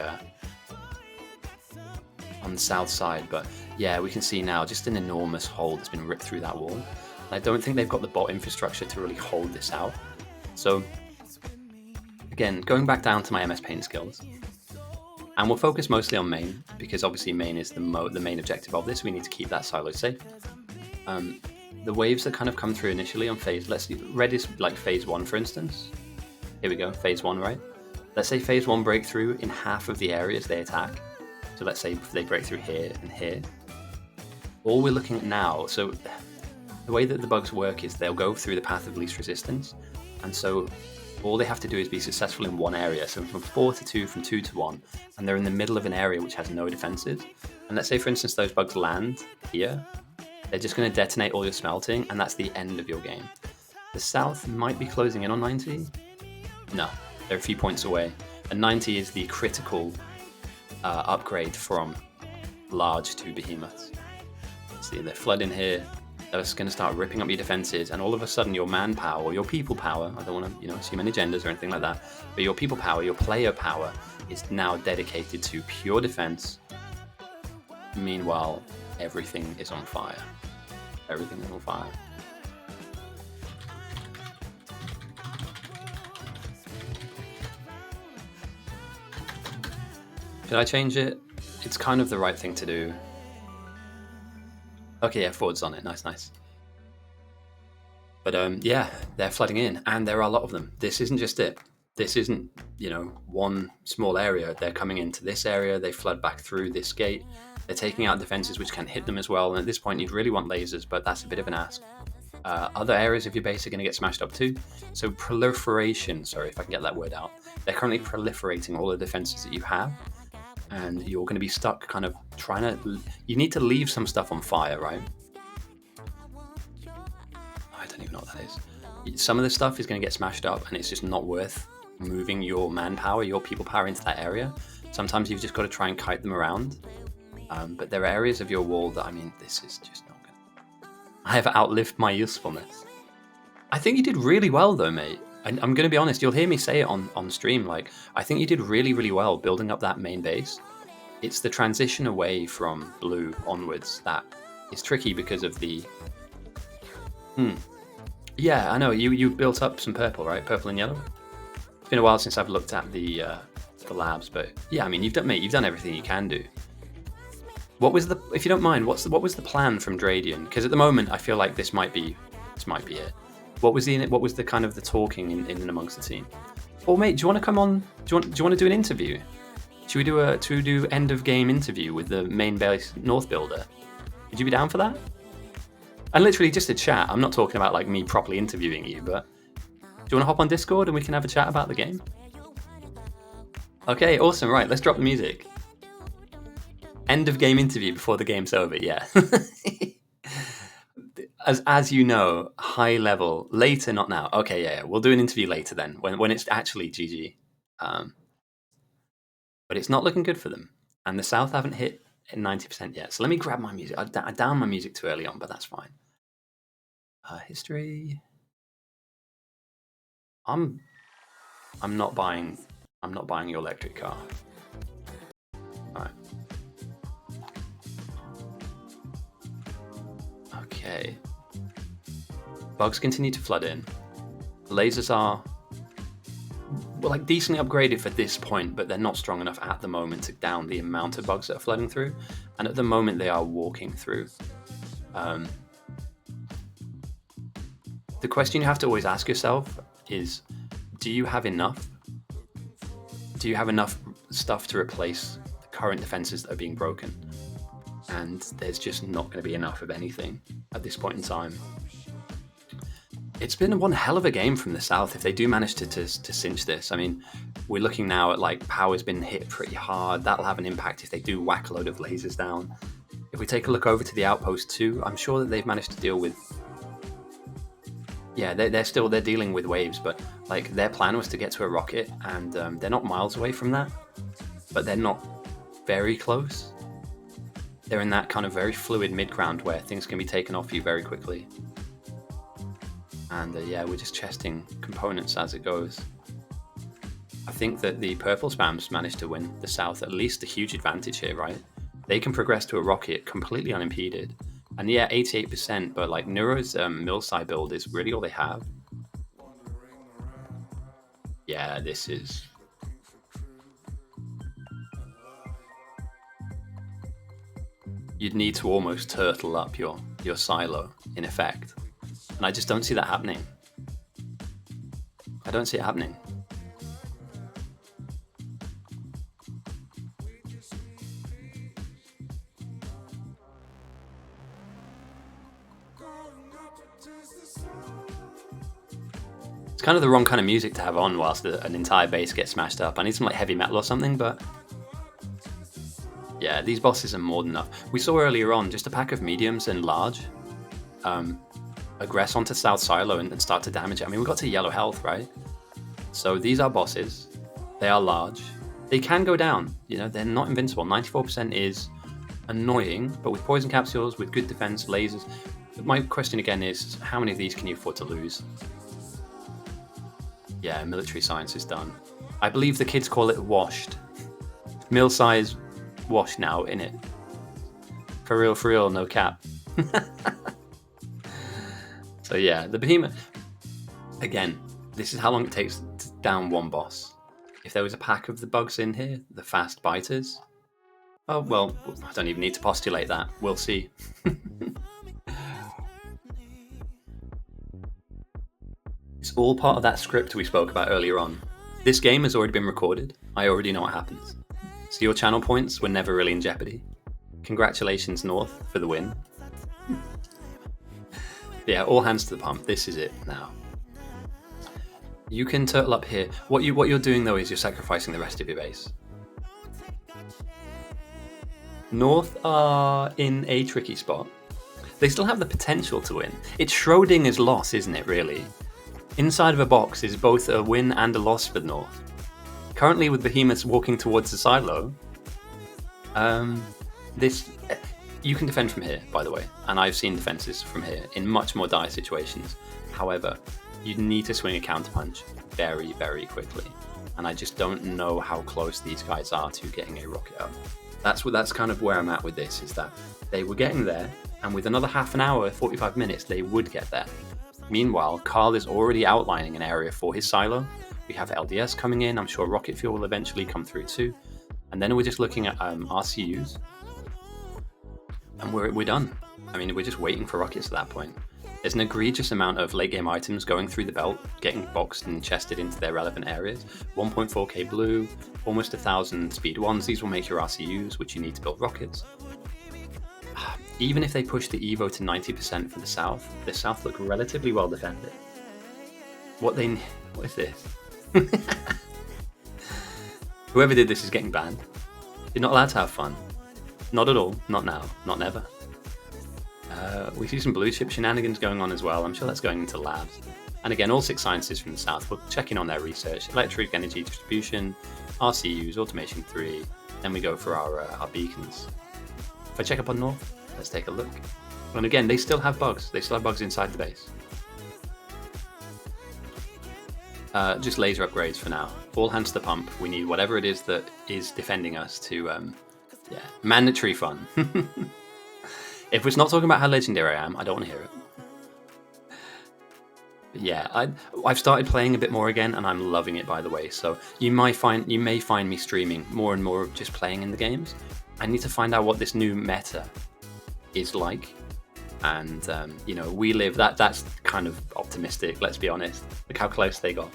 south side. But yeah, we can see now just an enormous hole that's been ripped through that wall. And I don't think they've got the bot infrastructure to really hold this out. So again, going back down to my MS Paint skills. And we'll focus mostly on main, because obviously main is the main objective of this. We need to keep that silo safe. The waves that kind of come through initially on phase, let's see, red is like phase 1 for instance. Here we go, phase 1, right? Let's say phase 1 breakthrough in half of the areas they attack. So let's say they break through here and here. All we're looking at now, so the way that the bugs work is they'll go through the path of least resistance. And so all they have to do is be successful in one area. So from 4 to 2, from 2 to 1, and they're in the middle of an area which has no defenses. And let's say for instance those bugs land here. They're just going to detonate all your smelting, and that's the end of your game. The South might be closing in on 90. No, they're a few points away. And 90 is the critical upgrade from large to behemoths. See, they're flooding here. They're just going to start ripping up your defenses, and all of a sudden your manpower, or your people power, I don't want to assume any genders or anything like that, but your people power, your player power, is now dedicated to pure defense. Meanwhile, everything is on fire. Everything is on fire. Should I change it? It's kind of the right thing to do. Okay, yeah, forward's on it. Nice. But yeah, they're flooding in, and there are a lot of them. This isn't just it. This isn't, one small area. They're coming into this area. They flood back through this gate. They're taking out defenses which can hit them as well, and at this point you'd really want lasers, but that's a bit of an ask. Other areas of your base are going to get smashed up too. So proliferation, sorry if I can get that word out. They're currently proliferating all the defenses that you have, and you're going to be stuck kind of trying to... You need to leave some stuff on fire, right? I don't even know what that is. Some of the stuff is going to get smashed up, and it's just not worth moving your manpower, your people power into that area. Sometimes you've just got to try and kite them around. But there are areas of your wall that, this is just not good. I have outlived my usefulness. I think you did really well though, mate. I'm going to be honest, you'll hear me say it on stream, I think you did really, really well building up that main base. It's the transition away from blue onwards that is tricky because of the... Yeah, I know, you built up some purple, right? Purple and yellow? It's been a while since I've looked at the labs, but yeah, you've done everything you can do. What was the, if you don't mind, what was the plan from Dradian? Because at the moment, I feel like this might be it. What was the kind of the talking in and amongst the team? Well, mate, do you want to come on? Do you want to do an interview? Should we do end of game interview with the main base North builder? Would you be down for that? And literally just a chat. I'm not talking about like me properly interviewing you, but do you want to hop on Discord and we can have a chat about the game? Okay, awesome. Right, let's drop the music. End of game interview before the game's over. Yeah. As you know, high level later, not now. Okay, yeah, we'll do an interview later then when it's actually GG. But it's not looking good for them, and the South haven't hit 90% yet. So let me grab my music. I downed my music too early on, but that's fine. History. I'm not buying your electric car. All right. Okay. Bugs continue to flood in. Lasers are like decently upgraded for this point, but they're not strong enough at the moment to down the amount of bugs that are flooding through. And at the moment, they are walking through. The question you have to always ask yourself is, do you have enough? Do you have enough stuff to replace the current defenses that are being broken? And there's just not going to be enough of anything at this point in time. It's been one hell of a game from the South if they do manage to cinch this. I mean, we're looking now at like power's been hit pretty hard. That'll have an impact if they do whack a load of lasers down. If we take a look over to the outpost too, I'm sure that they've managed to deal with. Yeah, they're dealing with waves, but like their plan was to get to a rocket, and they're not miles away from that, but they're not very close. They're in that kind of very fluid mid-ground where things can be taken off you very quickly. And yeah, we're just chesting components as it goes. I think that the purple spams managed to win the South at least a huge advantage here, right? They can progress to a rocket completely unimpeded. And yeah, 88%, but like Neuro's Millside build is really all they have. Yeah, this is... You'd need to almost turtle up your silo, in effect. And I just don't see that happening. I don't see it happening. It's kind of the wrong kind of music to have on whilst an entire base gets smashed up. I need some like heavy metal or something, but yeah, these bosses are more than enough. We saw earlier on just a pack of mediums and large aggress onto South Silo and start to damage it. I mean, we got to yellow health, right? So these are bosses. They are large. They can go down. You know, they're not invincible. 94% is annoying, but with poison capsules, with good defense, lasers. My question again is, how many of these can you afford to lose? Yeah, military science is done. I believe the kids call it washed. Mill size washed now, innit? For real, no cap. So yeah, the behemoth. Again, this is how long it takes to down one boss. If there was a pack of the bugs in here, the fast biters. Oh, well, I don't even need to postulate that. We'll see. It's all part of that script we spoke about earlier on. This game has already been recorded. I already know what happens. So your channel points were never really in jeopardy. Congratulations, North, for the win. Yeah, all hands to the pump. This is it now. You can turtle up here. What you're doing though is you're sacrificing the rest of your base. North are in a tricky spot. They still have the potential to win. It's Schrodinger's loss, isn't it, really? Inside of a box is both a win and a loss for North. Currently with Behemoths walking towards the silo, you can defend from here, by the way, and I've seen defenses from here in much more dire situations. However, you need to swing a counterpunch very, very quickly, and I just don't know how close these guys are to getting a rocket up. That's kind of where I'm at with this, is that they were getting there, and with another half an hour, 45 minutes, they would get there. Meanwhile, Carl is already outlining an area for his silo. We have LDS coming in. I'm sure rocket fuel will eventually come through too. And then we're just looking at RCUs. And we're done. I mean, we're just waiting for rockets at that point. There's an egregious amount of late game items going through the belt, getting boxed and chested into their relevant areas. 1.4k blue, almost 1,000 speed 1s. These will make your RCUs, which you need to build rockets. Even if they push the Evo to 90% for the South look relatively well defended. What is this? Whoever did this is getting banned. You're not allowed to have fun. Not at all. Not now. Not never. We see some blue chip shenanigans going on as well. I'm sure that's going into labs. And again, all 6 scientists from the South will check in on their research. Electric energy distribution, RCUs, automation 3. Then we go for our beacons. If I check up on North, let's take a look. And again, they still have bugs. They still have bugs inside the base. Just laser upgrades for now. All hands to the pump. We need whatever it is that is defending us to, mandatory fun. If it's not talking about how legendary I am, I don't want to hear it. But yeah, I've started playing a bit more again, and I'm loving it, by the way. So you may find me streaming more and more of just playing in the games. I need to find out what this new meta is like. And, we live, that's kind of optimistic, let's be honest. Look how close they got.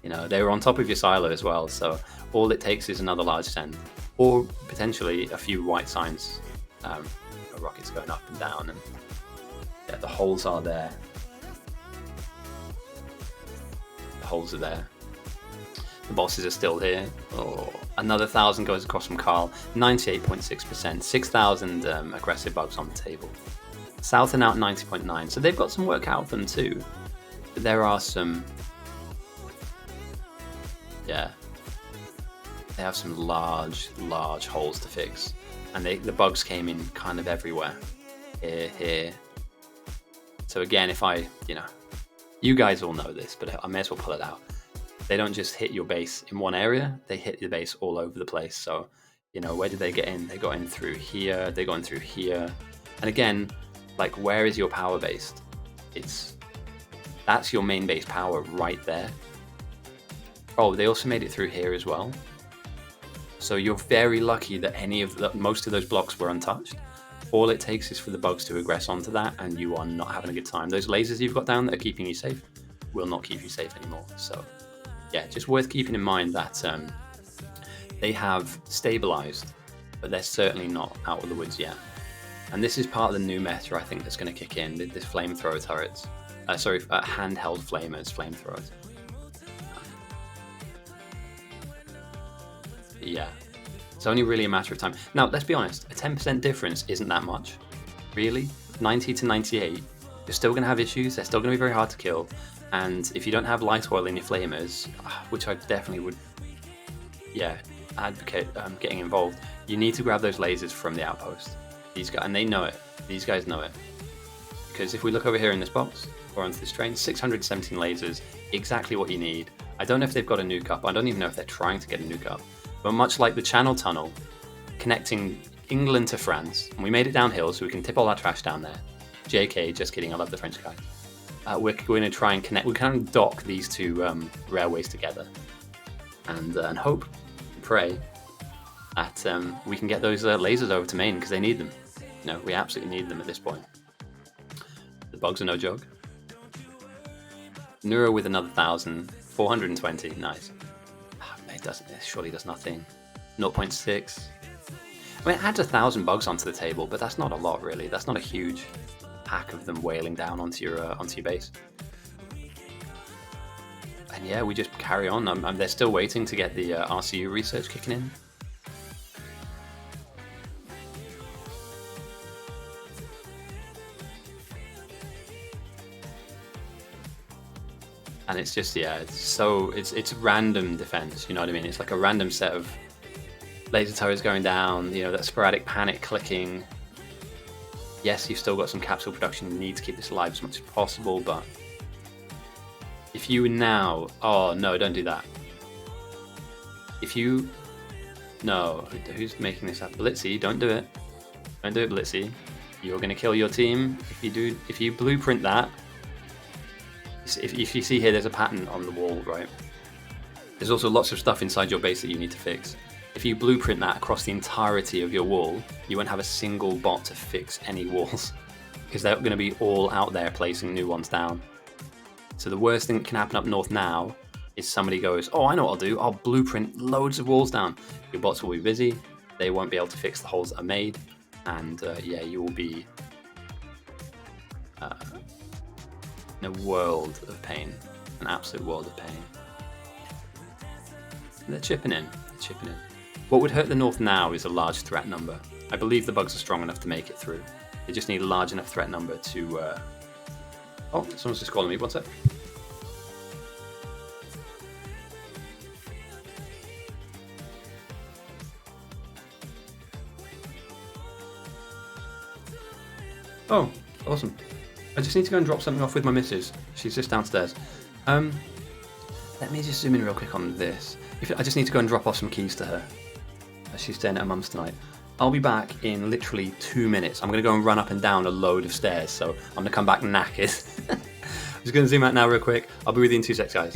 They were on top of your silo as well, so all it takes is another large send. Or potentially a few white signs, rockets going up and down, and yeah, the holes are there. The holes are there. The bosses are still here. Oh, another 1,000 goes across from Carl. 98.6%. 6,000 aggressive bugs on the table. South are now at 90.9, so they've got some work out of them too. But there are some... Yeah. They have some large holes to fix. And the bugs came in kind of everywhere. Here. So again, if you guys all know this, but I may as well pull it out. They don't just hit your base in one area, they hit your base all over the place. So, where did they get in? They got in through here, they got in through here. And again, like, where is your power based? That's your main base power right there. Oh, they also made it through here as well. So you're very lucky that most of those blocks were untouched. All it takes is for the bugs to aggress onto that, and you are not having a good time. Those lasers you've got down that are keeping you safe will not keep you safe anymore. So yeah, just worth keeping in mind that they have stabilized, but they're certainly not out of the woods yet. And this is part of the new meta, I think, that's going to kick in. This flamethrower turrets. Handheld flamethrowers. Yeah, it's only really a matter of time. Now, let's be honest, a 10% difference isn't that much. Really? 90 to 98, you're still going to have issues, they're still going to be very hard to kill, and if you don't have light oil in your flamers, which I definitely would, advocate getting involved, you need to grab those lasers from the outpost. These guys, and they know it, these guys know it. Because if we look over here in this box, or onto this train, 617 lasers, exactly what you need. I don't know if they've got a nuke up, I don't even know if they're trying to get a nuke up. But much like the Channel Tunnel, connecting England to France, and we made it downhill so we can tip all our trash down there. JK, just kidding, I love the French guy. We're going to try and connect, we can dock these two railways together. And hope, pray, that we can get those lasers over to Maine, because they need them. We absolutely need them at this point. The bugs are no joke. Neuro with another 1,000, 420, nice. It surely does nothing. 0.6. I mean, it adds 1,000 bugs onto the table, but that's not a lot, really. That's not a huge pack of them wailing down onto your base. And yeah, we just carry on. They're still waiting to get the RCU research kicking in. And it's just, it's random defense, you know what I mean? It's like a random set of laser turrets going down, that sporadic panic clicking. Yes, you've still got some capsule production, you need to keep this alive as much as possible, but if you now, oh no, don't do that. No, who's making this up? Blitzy, don't do it. Don't do it, Blitzy. You're gonna kill your team. If you blueprint that, if you see here, there's a pattern on the wall, right? There's also lots of stuff inside your base that you need to fix. If you blueprint that across the entirety of your wall, you won't have a single bot to fix any walls. because they're going to be all out there placing new ones down. So the worst thing that can happen up north now is somebody goes, oh, I know what I'll do. I'll blueprint loads of walls down. Your bots will be busy. They won't be able to fix the holes that are made. And yeah, you will be in a world of pain. An absolute world of pain. And they're chipping in. What would hurt the north now is a large threat number. I believe the bugs are strong enough to make it through. They just need a large enough threat number to... Oh, someone's just calling me. What's up? Oh, awesome. I just need to go and drop something off with my missus. She's just downstairs. Let me just zoom in real quick on this. I just need to go and drop off some keys to her. She's staying at her mum's tonight. I'll be back in literally 2 minutes. I'm going to go and run up and down a load of stairs, so I'm going to come back knackered. I'm just going to zoom out now real quick. I'll be with you in 2 seconds, guys.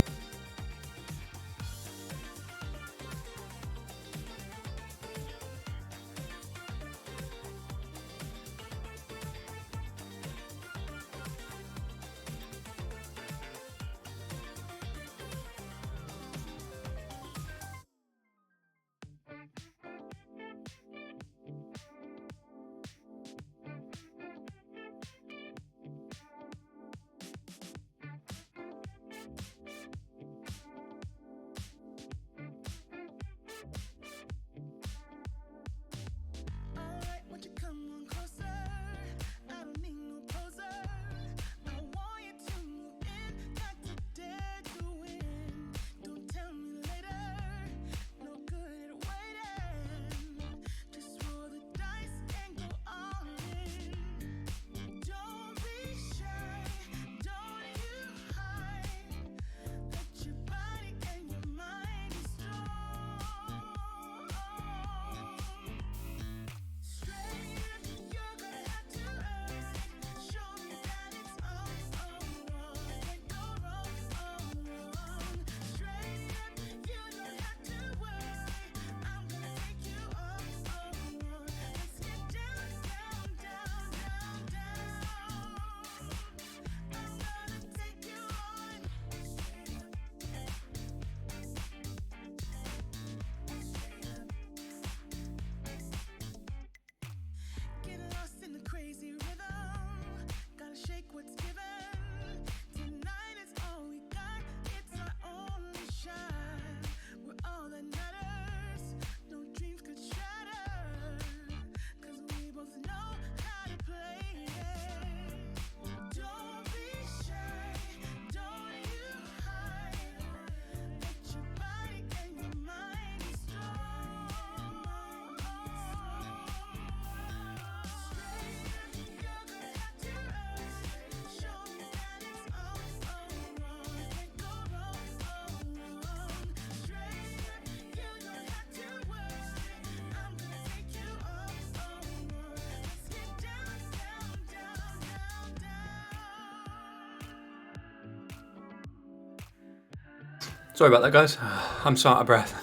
Sorry about that, guys. I'm so out of breath.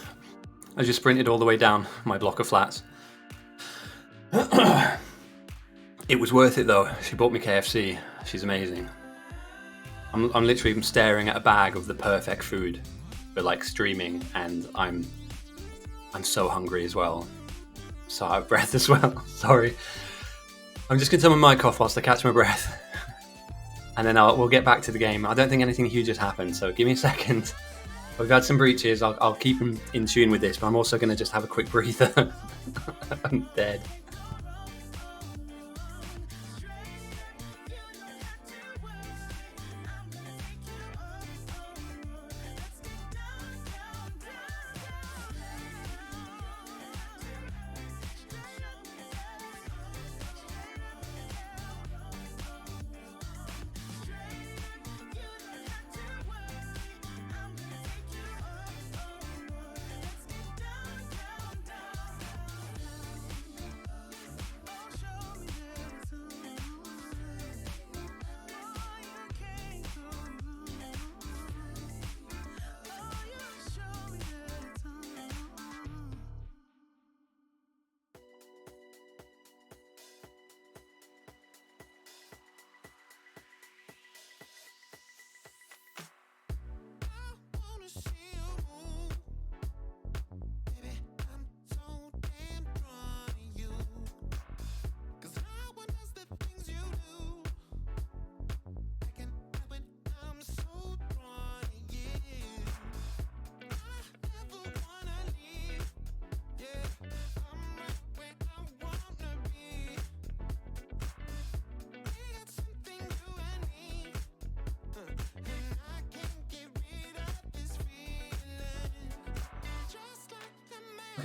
I just sprinted all the way down my block of flats. It was worth it though. She bought me KFC. She's amazing. I'm literally staring at a bag of the perfect food for like streaming, and I'm so hungry as well. So out of breath as well. Sorry. I'm just gonna turn my mic off whilst I catch my breath, and then we'll get back to the game. I don't think anything huge has happened, so give me a second. We've had some breaches. I'll keep them in tune with this, but I'm also gonna just have a quick breather. I'm dead.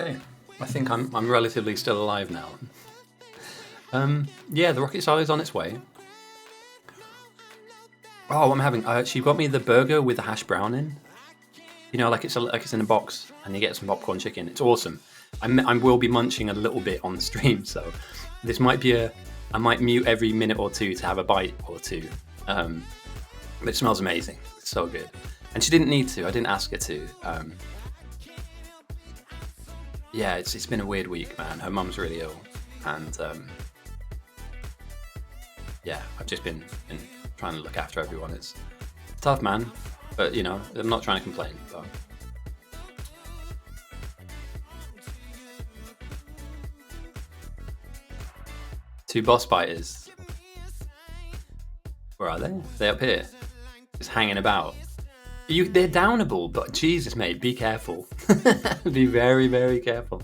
Okay, I think I'm relatively still alive now. Yeah, the rocket silo is on its way. Oh, I'm having. She got me the burger with the hash brown in. You know, like it's in a box, and you get some popcorn chicken. It's awesome. I will be munching a little bit on the stream, so this might be I might mute every minute or two to have a bite or two. But it smells amazing. It's so good. And she didn't need to. I didn't ask her to. Yeah, it's been a weird week, man. Her mum's really ill, and yeah, I've just been trying to look after everyone. It's tough, man. But you know, I'm not trying to complain. But... Two boss fighters. Where are they? They up here, just hanging about. They're downable, but Jesus, mate, be careful. Be very, very careful.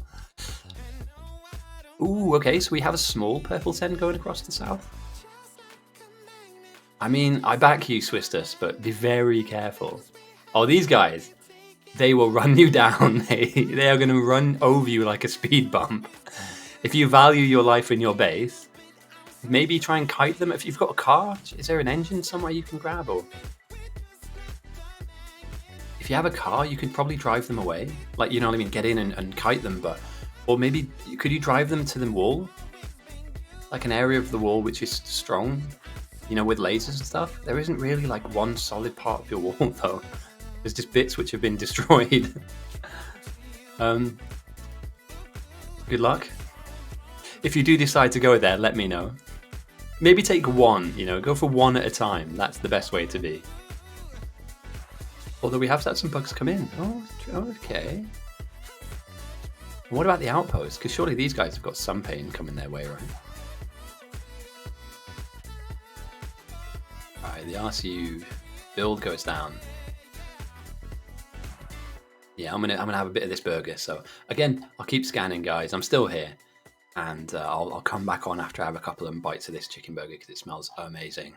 Ooh, okay, so we have a small purple 10 going across the south. I mean, I back you, Swistus, but be very careful. Oh, these guys, they will run you down. They are going to run over you like a speed bump. If you value your life in your base, maybe try and kite them. If you've got a car, is there an engine somewhere you can grab? Or if you have a car, you could probably drive them away. Like, you know what I mean? Get in and kite them, but... Or maybe, could you drive them to the wall? Like an area of the wall which is strong? You know, with lasers and stuff? There isn't really like one solid part of your wall, though. There's just bits which have been destroyed. Good luck. If you do decide to go there, let me know. Maybe take one, you know, go for one at a time. That's the best way to be. Although we have had some bugs come in. Oh, okay. What about the outpost? Because surely these guys have got some pain coming their way, right? Alright, the RCU build goes down. Yeah, I'm gonna have a bit of this burger. So again, I'll keep scanning, guys. I'm still here, and I'll come back on after I have a couple of bites of this chicken burger because it smells amazing.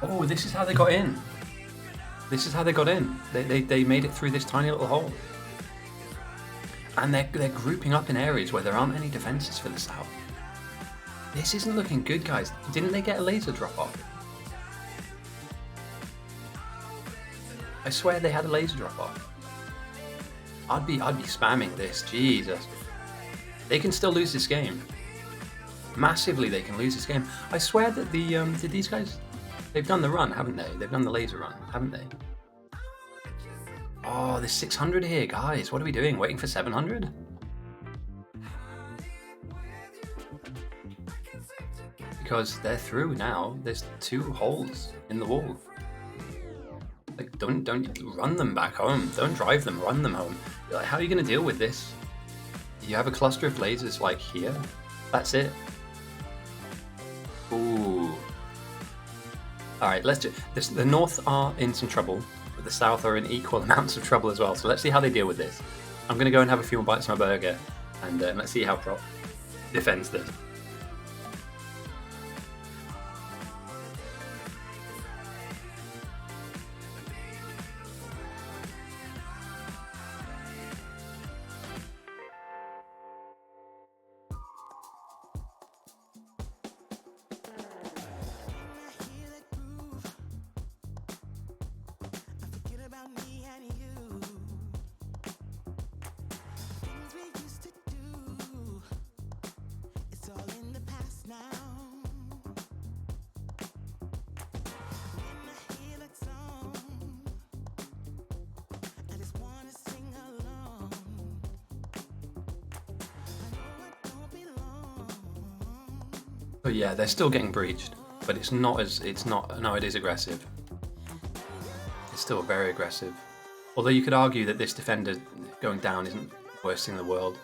Oh, this is how they got in. This is how they got in. They made it through this tiny little hole. And they're grouping up in areas where there aren't any defenses for the south. This isn't looking good, guys. Didn't they get a laser drop off? I swear they had a laser drop off. I'd be spamming this. Jesus. They can still lose this game. Massively, they can lose this game. I swear that did these guys? They've done the run, haven't they? They've done the laser run, haven't they? Oh, there's 600 here, guys. What are we doing? Waiting for 700? because they're through now. There's 2 holes in the wall. Like, don't run them back home. Don't drive them, run them home. Like, how are you going to deal with this? You have a cluster of lasers like here. That's it. Ooh. Alright, let's do this. The North are in some trouble, but the South are in equal amounts of trouble as well. So let's see how they deal with this. I'm going to go and have a few more bites of my burger, and let's see how Prop defends this. But yeah, they're still getting breached, but it is aggressive. It's still very aggressive. Although you could argue that this defender going down isn't the worst thing in the world.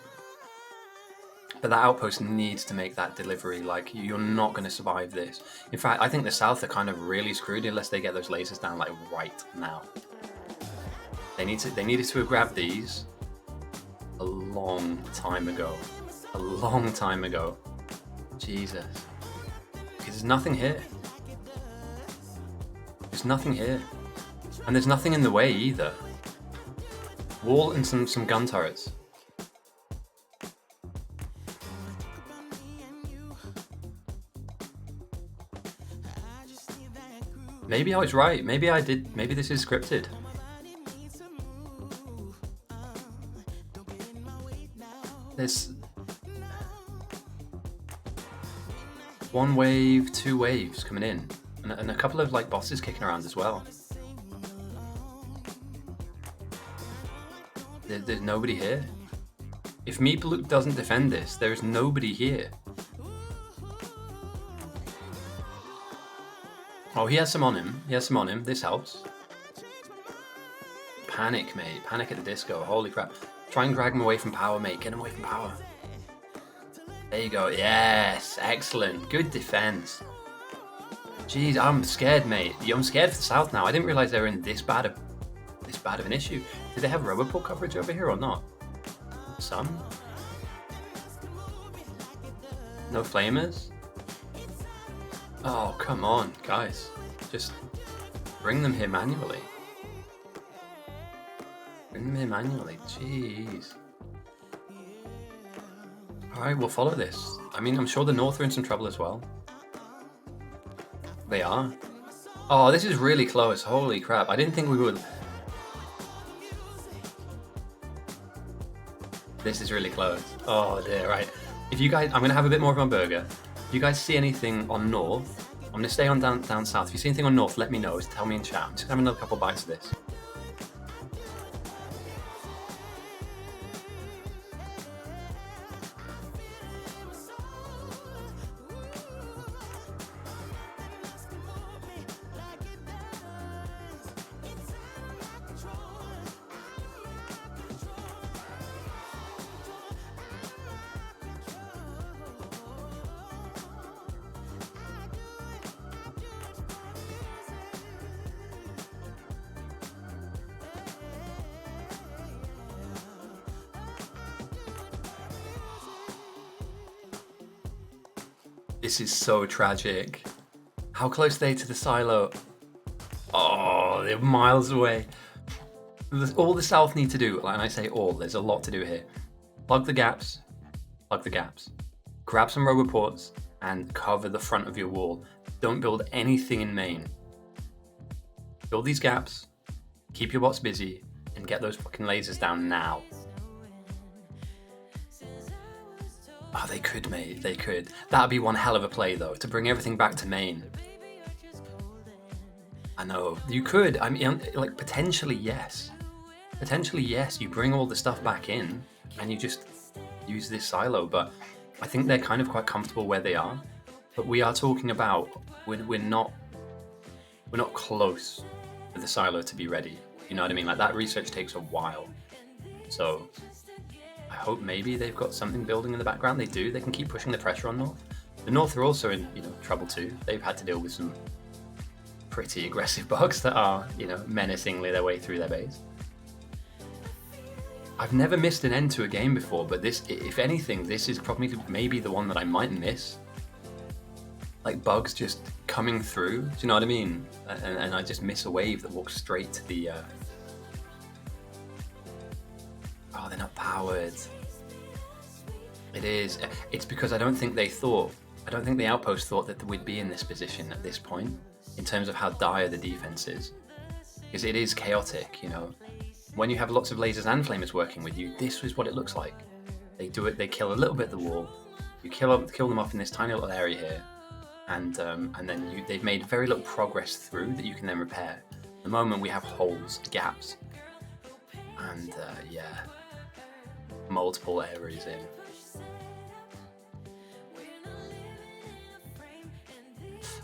But that outpost needs to make that delivery. Like, you're not going to survive this. In fact, I think the South are kind of really screwed unless they get those lasers down, like, right now. They needed to have grabbed these a long time ago. A long time ago. Jesus. Because there's nothing here. There's nothing here. And there's nothing in the way either. Wall and some gun turrets. Maybe I was right. Maybe this is scripted. There's 1 wave, 2 waves coming in, and a couple of like bosses kicking around as well. There's nobody here. If Meeple doesn't defend this, there is nobody here. Oh, he has some on him. This helps. Panic, mate. Panic at the Disco. Holy crap. Try and drag him away from power, mate. Get him away from power. There you go. Yes. Excellent. Good defense. Jeez, I'm scared, mate. I'm scared for the South now. I didn't realize they were in this bad of an issue. Did they have Roboport coverage over here or not? Some? No flamers? Oh, come on, guys. Just bring them here manually. Jeez. Alright, we'll follow this. I mean, I'm sure the North are in some trouble as well. They are. Oh, this is really close. Holy crap. I didn't think we would. This is really close. Oh dear, right. If you guys, I'm going to have a bit more of my burger. If you guys see anything on North, I'm going to stay on down South. If you see anything on North, let me know. Just tell me in chat. I'm just having another couple bites of this. This is so tragic. How close are they to the silo? Oh, they're miles away. All the South need to do, and I say all, there's a lot to do here. Plug the gaps. Grab some Roboports and cover the front of your wall. Don't build anything in main. Build these gaps, keep your bots busy, and get those fucking lasers down now. Oh, they could, mate. They could. That'd be one hell of a play, though, to bring everything back to main. I know. You could. I mean, like, potentially, yes. Potentially, yes. You bring all the stuff back in, and you just use this silo, but I think they're kind of quite comfortable where they are. But we are talking about we're not close for the silo to be ready. You know what I mean? Like that research takes a while. So I hope maybe they've got something building in the background. They do. They can keep pushing the pressure on North. The North are also in trouble too. They've had to deal with some pretty aggressive bugs that are menacingly their way through their base. I've never missed an end to a game before, but this, if anything, this is probably maybe the one that I might miss. Like bugs just coming through. Do you know what I mean? And I just miss a wave that walks straight to the. Oh, they're not powered. It is. It's because I don't think the Outpost thought that we'd be in this position at this point, in terms of how dire the defense is. Because it is chaotic, When you have lots of lasers and flamers working with you, this is what it looks like. They do it. They kill a little bit of the wall. You kill them off in this tiny little area here, and then they've made very little progress through that you can then repair. At the moment we have holes, gaps, and multiple areas in.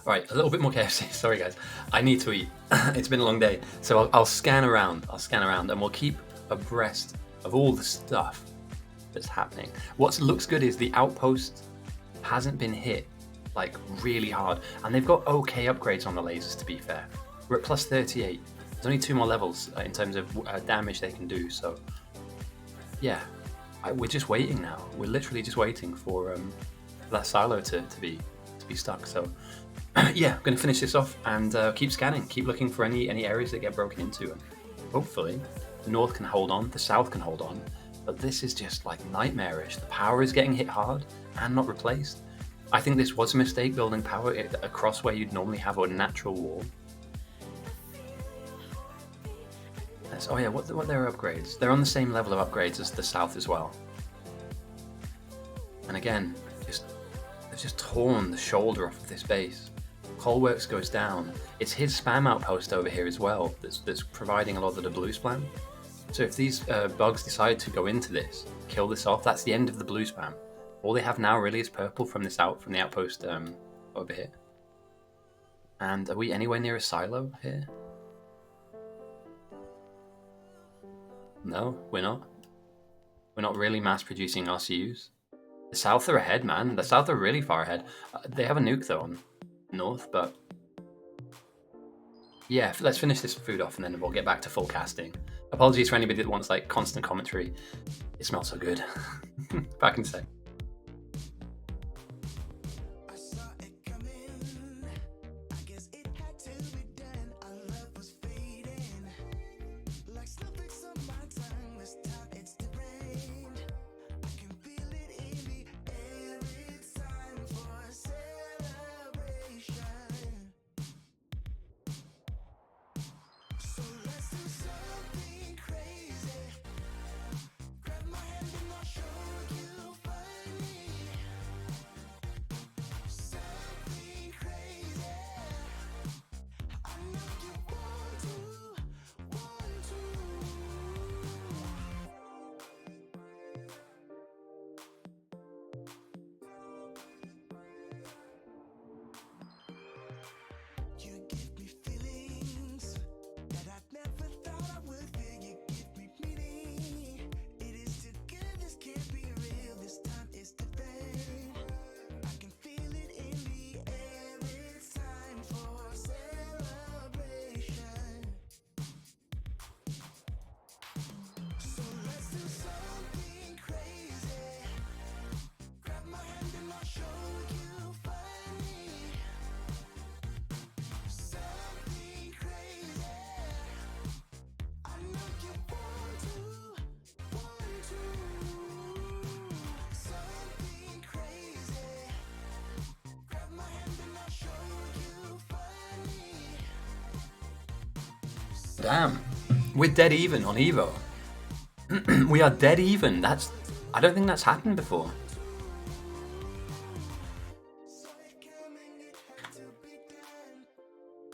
All right, a little bit more KFC. Sorry, guys. I need to eat. It's been a long day. So I'll scan around. And we'll keep abreast of all the stuff that's happening. What looks good is the Outpost hasn't been hit, like, really hard. And they've got okay upgrades on the lasers, to be fair. We're at plus 38. There's only 2 more levels in terms of damage they can do. So, yeah. We're just waiting now. We're literally just waiting for that silo to be stuck. So yeah, I'm going to finish this off and keep scanning, keep looking for any areas that get broken into, and hopefully the North can hold on, the South can hold on, but this is just like nightmarish. The power is getting hit hard and not replaced. I think this was a mistake, building power across where you'd normally have a natural wall. Oh yeah, what are their upgrades? They're on the same level of upgrades as the South as well. And again, they've just torn the shoulder off of this base. Coalworks goes down. It's his spam outpost over here as well that's providing a lot of the blue spam. So if these bugs decide to go into this, kill this off, that's the end of the blue spam. All they have now really is purple from the outpost over here. And are we anywhere near a silo here? No, we're not. We're not really mass producing RCUs. The South are ahead, man. The South are really far ahead. They have a nuke though on North, but yeah, let's finish this food off and then we'll get back to full casting. Apologies for anybody that wants like constant commentary. It smells so good. Back in a sec. Damn, we're dead even on Evo. We are dead even. I don't think that's happened before.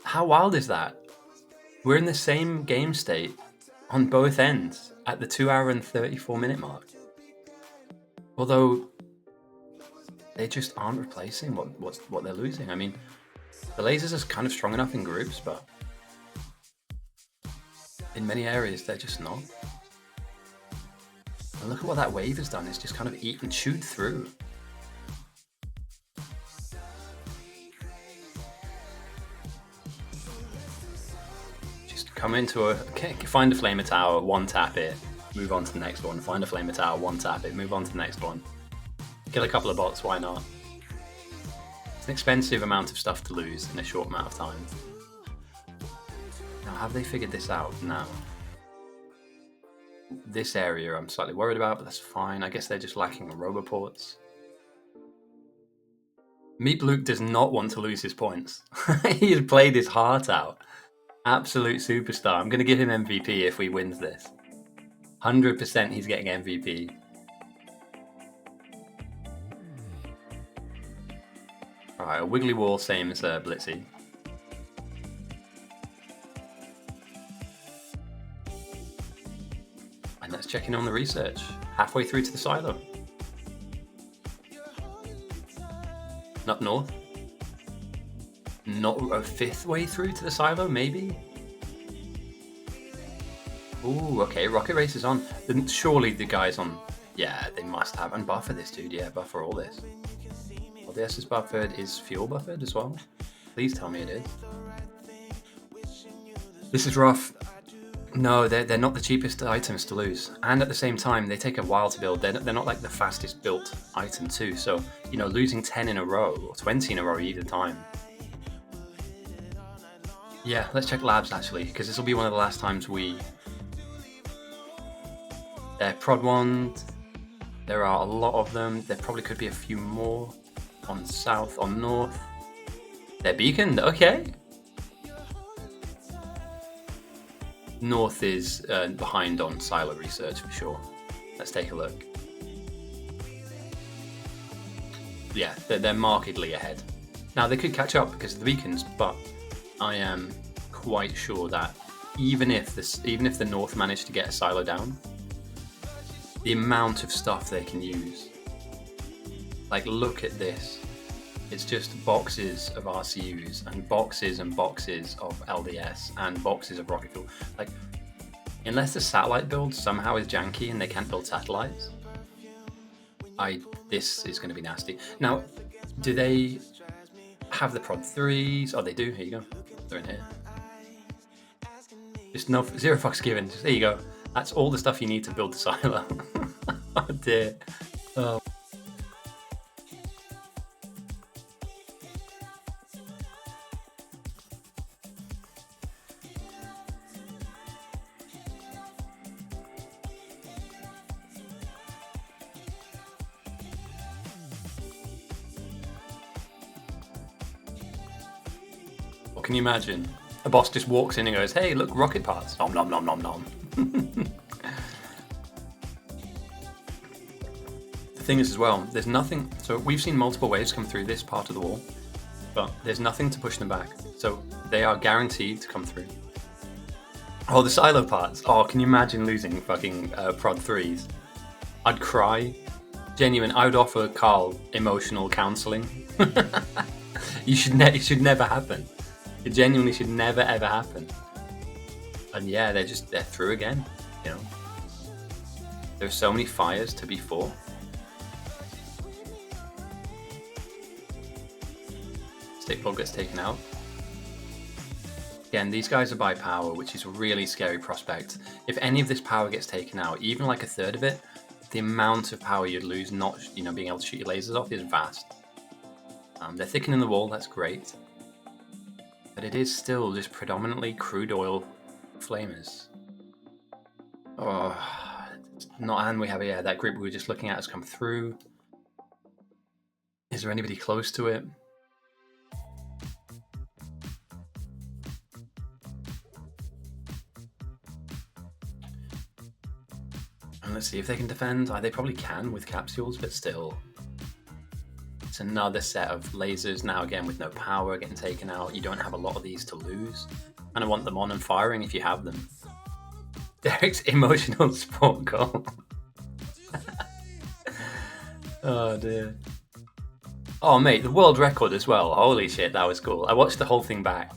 How wild is that? We're in the same game state on both ends at the 2 hour and 34 minute mark. Although they just aren't replacing what they're losing. I mean, the lasers are kind of strong enough in groups, but in many areas they're just not. And look at what that wave has done. It's just kind of eaten, chewed through. Just come into find a flamer tower, one tap it, move on to the next one. Find a flamer tower, one tap it, move on to the next one. Kill a couple of bots, why not? It's an expensive amount of stuff to lose in a short amount of time. Now, have they figured this out? No. This area I'm slightly worried about, but that's fine. I guess they're just lacking roboports. Meep Luke does not want to lose his points. He has played his heart out. Absolute superstar. I'm going to give him MVP if he wins this. 100% he's getting MVP. Alright, a wiggly wall, same as Blitzy. And let's check in on the research. Halfway through to the silo. Up north. Not a fifth way through to the silo, maybe? Ooh, okay, Rocket Race is on. Then surely the guys on... Yeah, they must have. And buffer this, dude. Yeah, buffer all this. Well, this is buffered. Is fuel buffered as well? Please tell me it is. This is rough. No, they're not the cheapest items to lose. And at the same time, they take a while to build. They're not like the fastest built item too. So, you know, losing 10 in a row or 20 in a row either time. Yeah, let's check labs actually, because this will be one of the last times we... Prod wand. There are a lot of them. There probably could be a few more on south, on north. They're beaconed, okay. North is behind on silo research for sure. Let's take a look. Yeah, they're markedly ahead. Now they could catch up because of the beacons, but I am quite sure that even if the North managed to get a silo down, the amount of stuff they can use. Like, look at this. It's just boxes of RCUs and boxes of LDS and boxes of rocket fuel. Like, unless the satellite build somehow is janky and they can't build satellites, this is going to be nasty. Now, do they have the Prod 3s? Oh, they do. Here you go. They're in here. Just no, zero fucks given. Just, there you go. That's all the stuff you need to build the silo. Oh dear. Oh. What can you imagine? A boss just walks in and goes, "Hey, look, rocket parts." Nom nom nom nom nom. The thing is as well, there's nothing, so we've seen multiple waves come through this part of the wall, but there's nothing to push them back. So they are guaranteed to come through. Oh, the silo parts. Oh, can you imagine losing fucking Prod 3s? I'd cry. Genuine, I would offer Carl emotional counselling. It should never happen. It genuinely should never ever happen. And yeah, they're through again, you know. There's so many fires to be for. Stick plug gets taken out. Again, these guys are by power, which is a really scary prospect. If any of this power gets taken out, even like a third of it, the amount of power you'd lose not, being able to shoot your lasers off is vast. They're thickening the wall, that's great. But it is still just predominantly crude oil flamers. Oh, and we have, yeah, that group we were just looking at has come through. Is there anybody close to it? And let's see if they can defend. They probably can with capsules, but still. It's another set of lasers now, again with no power getting taken out. You don't have a lot of these to lose. And I want them on and firing if you have them. Derek's emotional sport goal. Oh dear. Oh, mate, the world record as well. Holy shit, that was cool. I watched the whole thing back.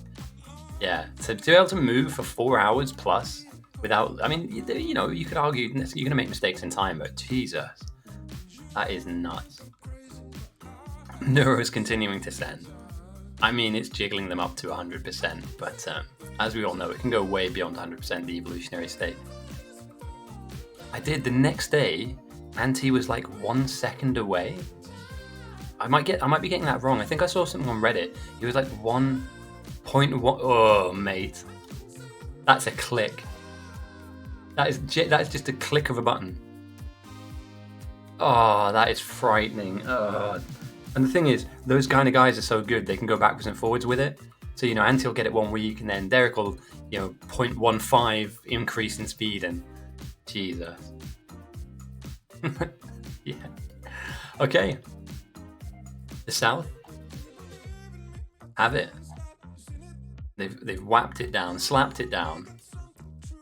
Yeah, to be able to move for 4 hours plus without, I mean, you know, you could argue you're going to make mistakes in time, but Jesus, that is nuts. Neuro's continuing to send. I mean, it's jiggling them up to 100%, but as we all know, it can go way beyond 100% the evolutionary state. I did the next day, and he was like 1 second away. I might be getting that wrong. I think I saw something on Reddit. He was like 1.1. Oh, mate, that's a click. That is just a click of a button. Oh, that is frightening. Oh. And the thing is, those kind of guys are so good, they can go backwards and forwards with it. So, you know, Ant will get it 1 week, and then Derek will, you know, 0.15 increase in speed, and Jesus. Yeah. Okay. The South have it. They've whapped it down, slapped it down,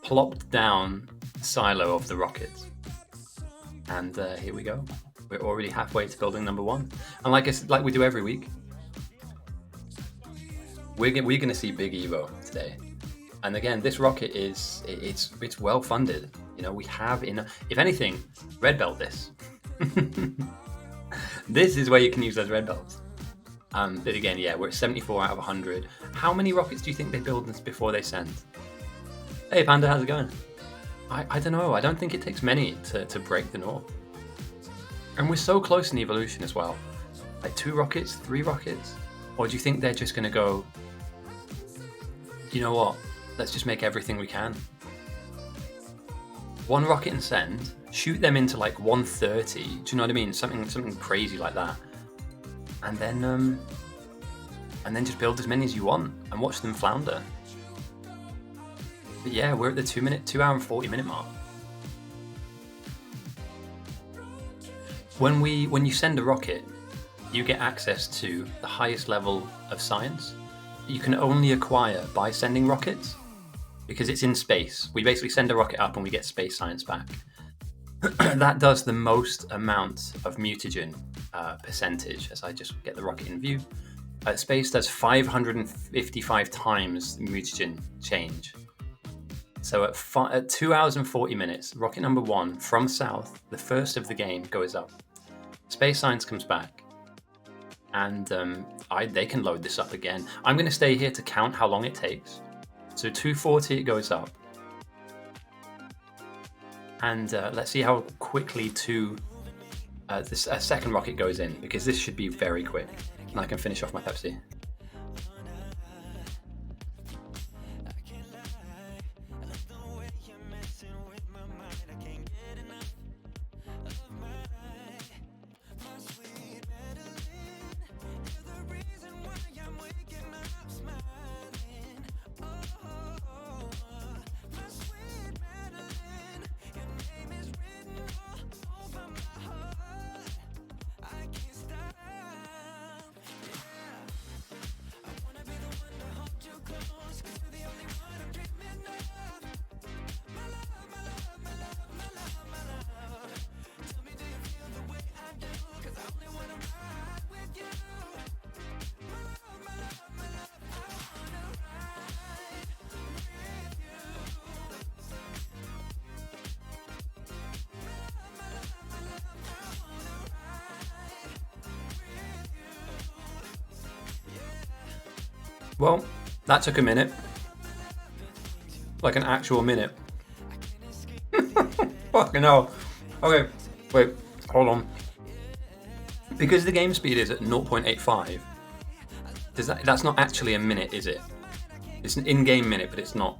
plopped down the silo of the rockets. And here we go. We're already halfway to building number 1. And like we do every week, we're going to see Big Evo today. And again, this rocket it's well funded. You know, we have enough. If anything, red belt this. This is where you can use those red belts. But again, yeah, we're at 74 out of 100. How many rockets do you think they build before they send? Hey, Panda, how's it going? I don't know. I don't think it takes many to break the North. And we're so close in evolution as well. Like 2 rockets, 3 rockets? Or do you think they're just going to go, you know what, let's just make everything we can? 1 rocket and send, shoot them into like 130, do you know what I mean? Something crazy like that. And then just build as many as you want and watch them flounder. But yeah, we're at the 2 hour and 40 minute mark. When you send a rocket, you get access to the highest level of science you can only acquire by sending rockets, because it's in space. We basically send a rocket up and we get space science back. That does the most amount of mutagen percentage, as I just get the rocket in view. Space does 555 times mutagen change. So at 2 hours and 40 minutes, rocket number 1 from south, the first of the game, goes up. Space science comes back, and they can load this up again. I'm going to stay here to count how long it takes. So 240 it goes up. And let's see how quickly this second rocket goes in, because this should be very quick. And I can finish off my Pepsi. Well, that took a minute. Like an actual minute. Fucking hell. Okay, wait, hold on. Because the game speed is at 0.85, that's not actually a minute, is it? It's an in-game minute, but it's not.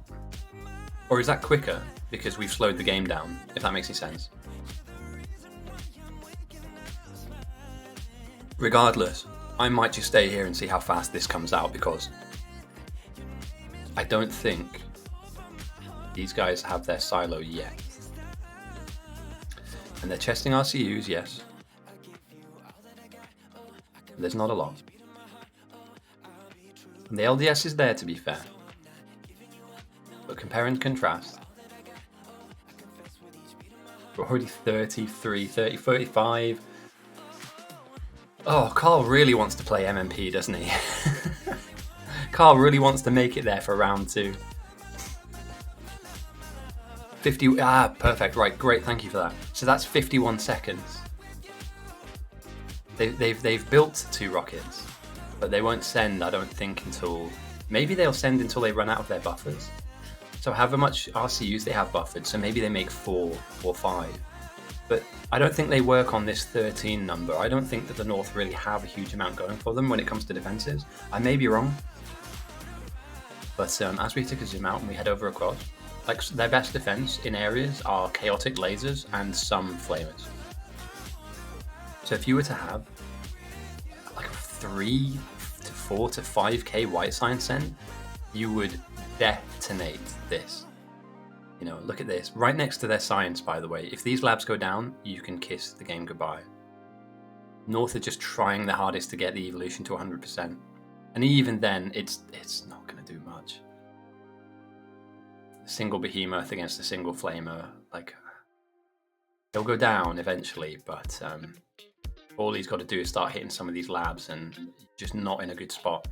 Or is that quicker because we've slowed the game down, if that makes any sense? Regardless, I might just stay here and see how fast this comes out, because I don't think these guys have their silo yet. And they're testing RCUs, yes. There's not a lot. And the LDS is there, to be fair. But compare and contrast. We're already 33, 30, 35. Oh, Carl really wants to play MMP, doesn't he? Carl really wants to make it there for round 2. 50. Perfect. Right, great. Thank you for that. So that's 51 seconds. They've built 2 rockets, but they won't send, I don't think, until maybe they'll send until they run out of their buffers. So however much RCUs they have buffered, so maybe they make 4 or 5. But I don't think they work on this 13 number. I don't think that the North really have a huge amount going for them when it comes to defenses. I may be wrong. But as we take a zoom out and we head over across, like their best defense in areas are chaotic lasers and some flamers. So if you were to have like a 3 to 4 to 5k white sign send, you would detonate this. You know, look at this. Right next to their science, by the way. If these labs go down, you can kiss the game goodbye. North are just trying their hardest to get the evolution to 100%. And even then, it's not going to do much. A single behemoth against a single flamer, like, he'll go down eventually, but all he's got to do is start hitting some of these labs and just not in a good spot.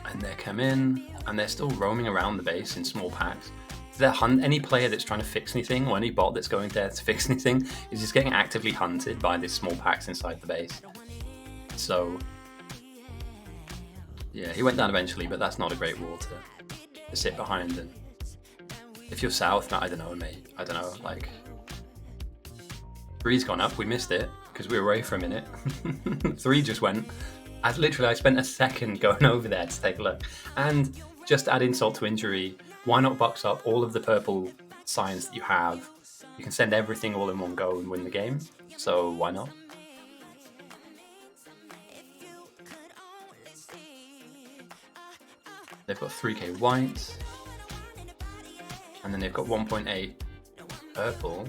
And they come in, and they're still roaming around the base in small packs. Any player that's trying to fix anything, or any bot that's going there to fix anything, is just getting actively hunted by these small packs inside the base. So, yeah, he went down eventually, but that's not a great wall to sit behind. And if you're south, I don't know, mate. I don't know, like... 3's gone up, we missed it, because we were away for a minute. 3 just went. I spent a second going over there to take a look. And just add insult to injury, why not box up all of the purple signs that you have? You can send everything all in one go and win the game, so why not? They've got 3k white, and then they've got 1.8 purple.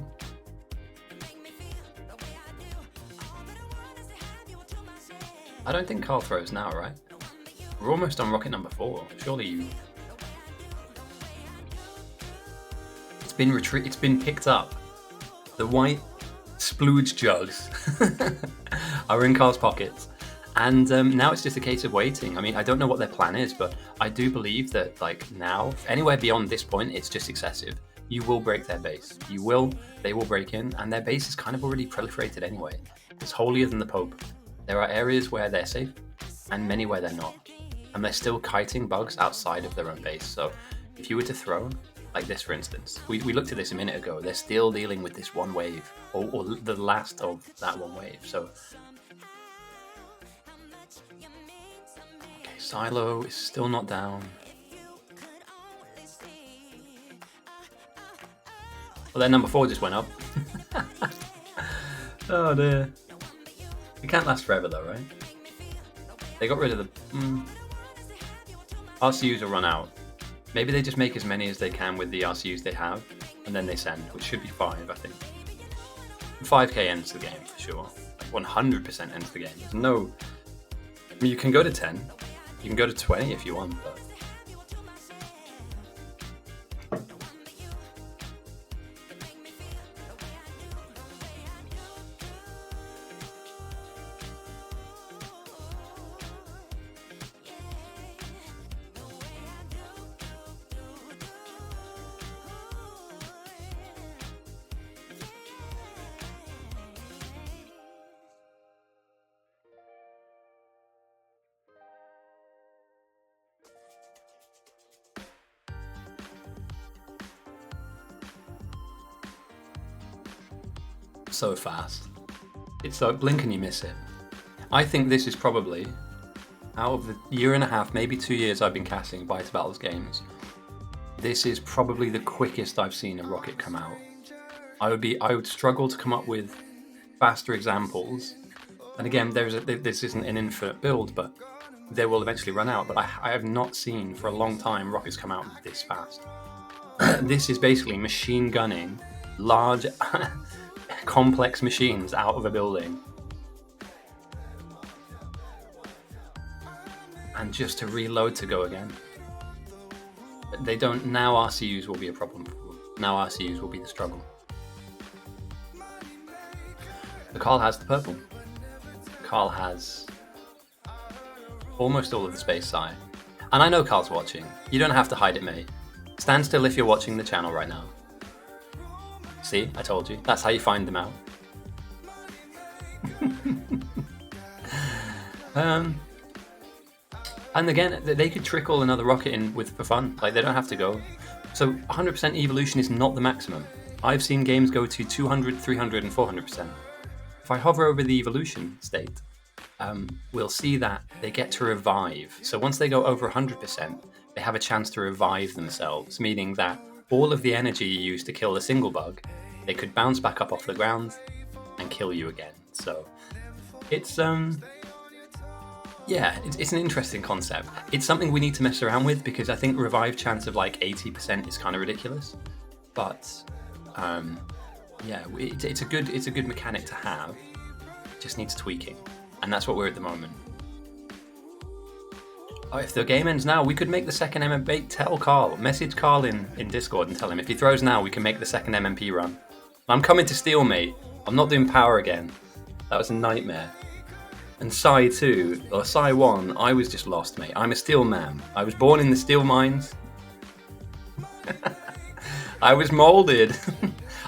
I don't think Carl throws now, right? We're almost on rocket number 4. Surely you... It's been picked up. The white splooge jugs are in Carl's pockets. And now it's just a case of waiting. I mean, I don't know what their plan is, but I do believe that, like, now, anywhere beyond this point, it's just excessive. You will break their base. They will break in, and their base is kind of already proliferated anyway. It's holier than the Pope. There are areas where they're safe, and many where they're not. And they're still kiting bugs outside of their own base. So if you were to throw, like this for instance, we looked at this a minute ago, they're still dealing with this one wave, or the last of that one wave. So, okay, Silo is still not down. Well, their number 4 just went up. Oh dear. It can't last forever though, right? They got rid of the... RCUs will run out. Maybe they just make as many as they can with the RCUs they have, and then they send, which should be 5, I think. 5k ends the game, for sure. Like 100% ends the game. There's no... I mean, you can go to 10. You can go to 20 if you want, but... so fast. It's so blink and you miss it. I think this is probably, out of the year and a half, maybe 2 years I've been casting Bite Battles games, this is probably the quickest I've seen a rocket come out. I would struggle to come up with faster examples. And again, this isn't an infinite build, but they will eventually run out. But I have not seen for a long time rockets come out this fast. This is basically machine gunning large complex machines out of a building, and just to reload to go again. They don't now. RCUs will be a problem. Now RCUs will be the struggle. So Carl has the purple. Carl has almost all of the space Psy. And I know Carl's watching. You don't have to hide it, mate. Stand still if you're watching the channel right now. See, I told you. That's how you find them out. And again, they could trickle another rocket in for fun. Like, they don't have to go. So 100% evolution is not the maximum. I've seen games go to 200, 300, and 400%. If I hover over the evolution state, we'll see that they get to revive. So once they go over 100%, they have a chance to revive themselves, meaning that all of the energy you use to kill a single bug, they could bounce back up off the ground and kill you again. So it's yeah, it's an interesting concept. It's something we need to mess around with because I think revive chance of like 80% is kind of ridiculous. But yeah, it's a good mechanic to have. It just needs tweaking, and that's what we're at the moment. Oh, if the game ends now, we could make the second MMP. Tell Carl, message Carl in Discord and tell him if he throws now, we can make the second MMP run. I'm coming to steal, mate. I'm not doing power again. That was a nightmare. And Psy 2, or Psy 1, I was just lost, mate. I'm a steel man. I was born in the steel mines. I was molded.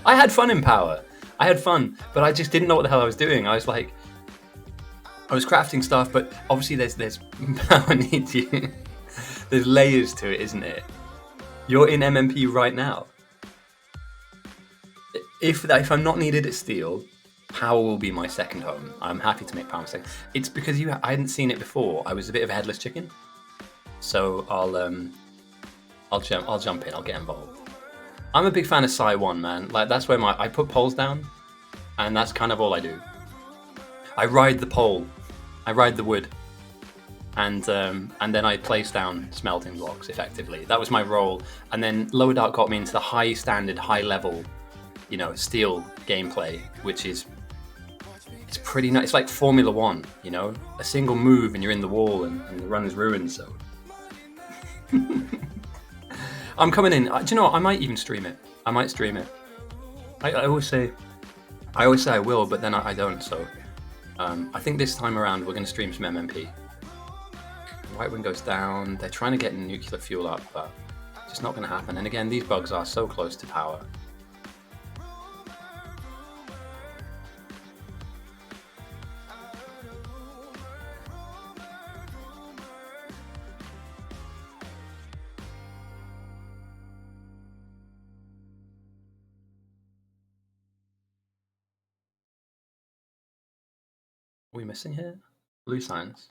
I had fun in power. I had fun, but I just didn't know what the hell I was doing. I was like, I was crafting stuff, but obviously there's power needs you. There's layers to it, isn't it? You're in MMP right now. If I'm not needed at steel, power will be my second home. I'm happy to make power second. It's because I hadn't seen it before. I was a bit of a headless chicken, so I'll jump in. I'll get involved. I'm a big fan of Psy 1, man. Like, that's where I put poles down, and that's kind of all I do. I ride the pole, I ride the wood, and then I place down smelting blocks effectively. That was my role, and then Lower Dark got me into the high standard, high level, steel gameplay, which is it's pretty nice. It's like Formula 1, a single move and you're in the wall and the run is ruined. So I'm coming in. Do you know what? I might even stream it. I might stream it. I always say I will, but then I don't. So I think this time around we're going to stream some MMP. Right wing goes down. They're trying to get nuclear fuel up, but it's just not going to happen. And again, these bugs are so close to power. Are we missing here? Blue signs.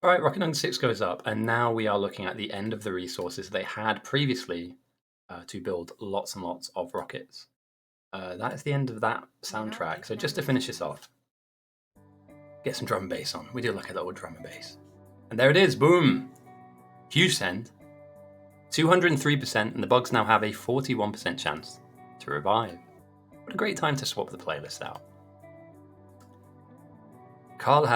All right, Rocket 96 goes up, and now we are looking at the end of the resources they had previously to build lots and lots of rockets. That is the end of that soundtrack. So just to finish this off, get some drum and bass on. We do like a little drum and bass. And there it is, boom! Huge send. 203%, and the bugs now have a 41% chance to revive. What a great time to swap the playlist out. Carl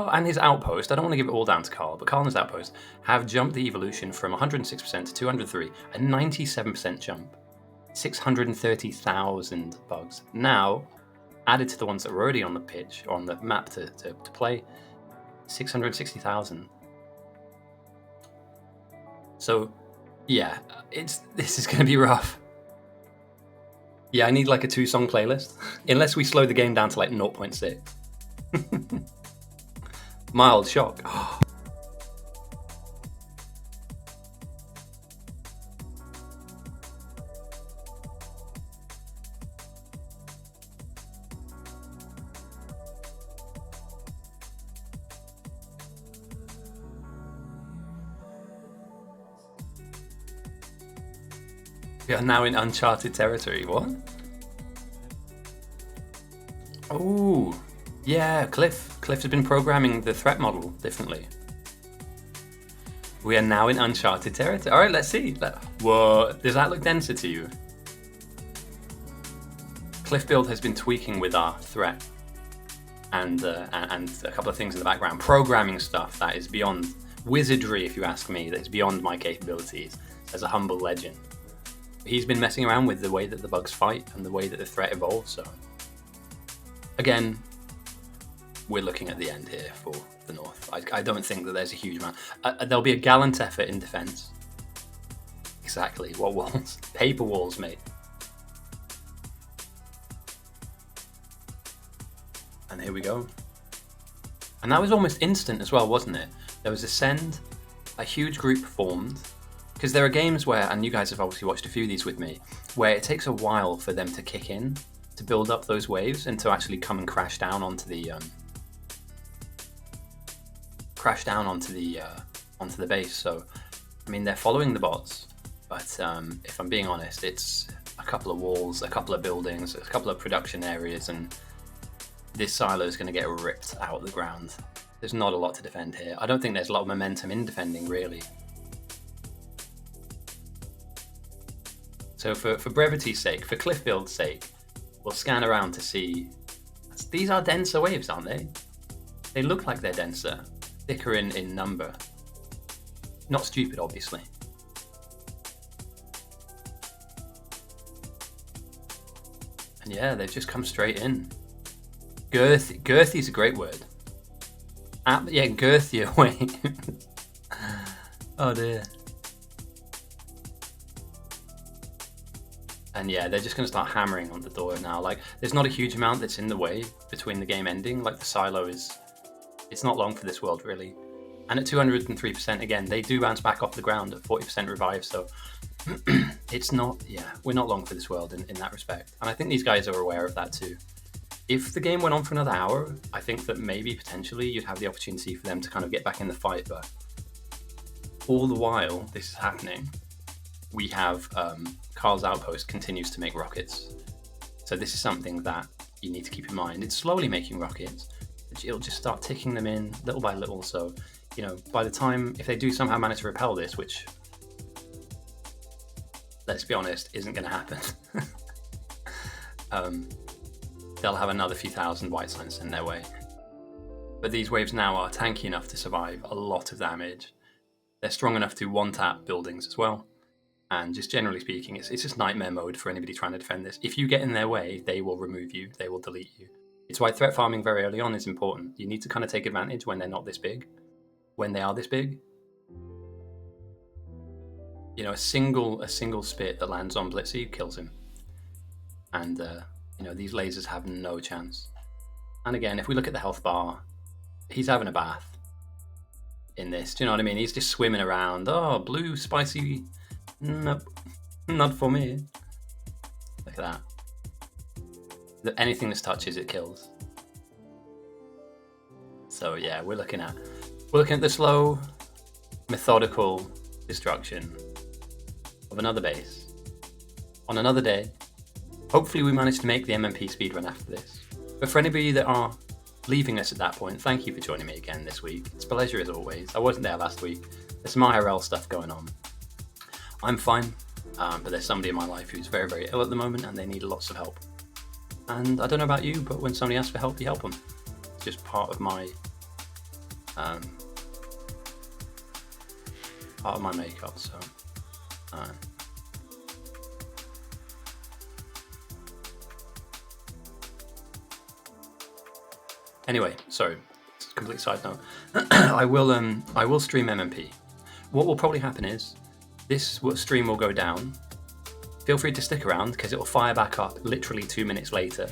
and his outpost, I don't want to give it all down to Carl, but Carl and his outpost have jumped the evolution from 106% to 203, a 97% jump. 630,000 bugs. Now, added to the ones that were already on the pitch, or on the map to play, 660,000. So, yeah, this is going to be rough. Yeah, I need like a 2-song playlist, unless we slow the game down to like 0.6. Mild shock. We are now in uncharted territory. What? Oh, yeah, Cliff. Cliff has been programming the threat model differently. We are now in uncharted territory. All right, let's see. Whoa, does that look denser to you? Cliff Build has been tweaking with our threat and a couple of things in the background. Programming stuff that is beyond wizardry, if you ask me. That is beyond my capabilities as a humble legend. he's been messing around with the way that the bugs fight and the way that the threat evolves. So again, we're looking at the end here for the North. I don't think that there's a huge amount. There'll be a gallant effort in defense. Exactly. What walls? Paper walls, mate. And here we go. And that was almost instant as well, wasn't it? There was a send, a huge group formed. Because there are games where, and you guys have obviously watched a few of these with me, where it takes a while for them to kick in, to build up those waves, and to actually come and crash down onto the onto the base. So, I mean, they're following the bots, but if I'm being honest, it's a couple of walls, a couple of buildings, a couple of production areas, and this silo is going to get ripped out of the ground. There's not a lot to defend here. I don't think there's a lot of momentum in defending, really. So for brevity's sake, for cliff build's sake, we'll scan around to see. These are denser waves, aren't they? They look like they're denser, thicker in number. Not stupid, obviously. And yeah, they've just come straight in. Girthy is a great word. Yeah, girthy away. Oh dear. And yeah, they're just going to start hammering on the door now. Like, there's not a huge amount that's in the way between the game ending. Like, the silo is... It's not long for this world, really. And at 203%, again, they do bounce back off the ground at 40% revive, so... it's not... Yeah, we're not long for this world in that respect. And I think these guys are aware of that, too. If the game went on for another hour, I think that maybe, potentially, you'd have the opportunity for them to kind of get back in the fight, but... All the while this is happening, we have... Karl's outpost continues to make rockets. So this is something that you need to keep in mind. It's slowly making rockets. It'll just start ticking them in little by little. So, you know, by the time, if they do somehow manage to repel this, which, let's be honest, isn't going to happen, they'll have another few thousand white signs in their way. But these waves now are tanky enough to survive a lot of damage. They're strong enough to one-tap buildings as well. And just generally speaking, it's just nightmare mode for anybody trying to defend this. If you get in their way, they will remove you, they will delete you. It's why threat farming very early on is important. You need to kind of take advantage when they're not this big. When they are this big, you know, a single spit that lands on Blitzy kills him. And, you know, these lasers have no chance. And again, if we look at the health bar, he's having a bath in this. Do you know what I mean? He's just swimming around. Oh, blue, spicy... Nope, not for me. Look at that. Anything this touches, it kills. So yeah, we're looking at the slow, methodical destruction of another base on another day. Hopefully we manage to make the MMP speedrun after this. But for anybody that are leaving us at that point, thank you for joining me again this week. It's a pleasure as always. I wasn't there last week. There's some IRL stuff going on. I'm fine, but there's somebody in my life who's very, very ill at the moment and they need lots of help. And I don't know about you, but when somebody asks for help, you help them. It's just part of my makeup. So anyway, sorry, it's a complete side note. I will stream MMP. What will probably happen is this stream will go down. Feel free to stick around because it will fire back up literally 2 minutes later.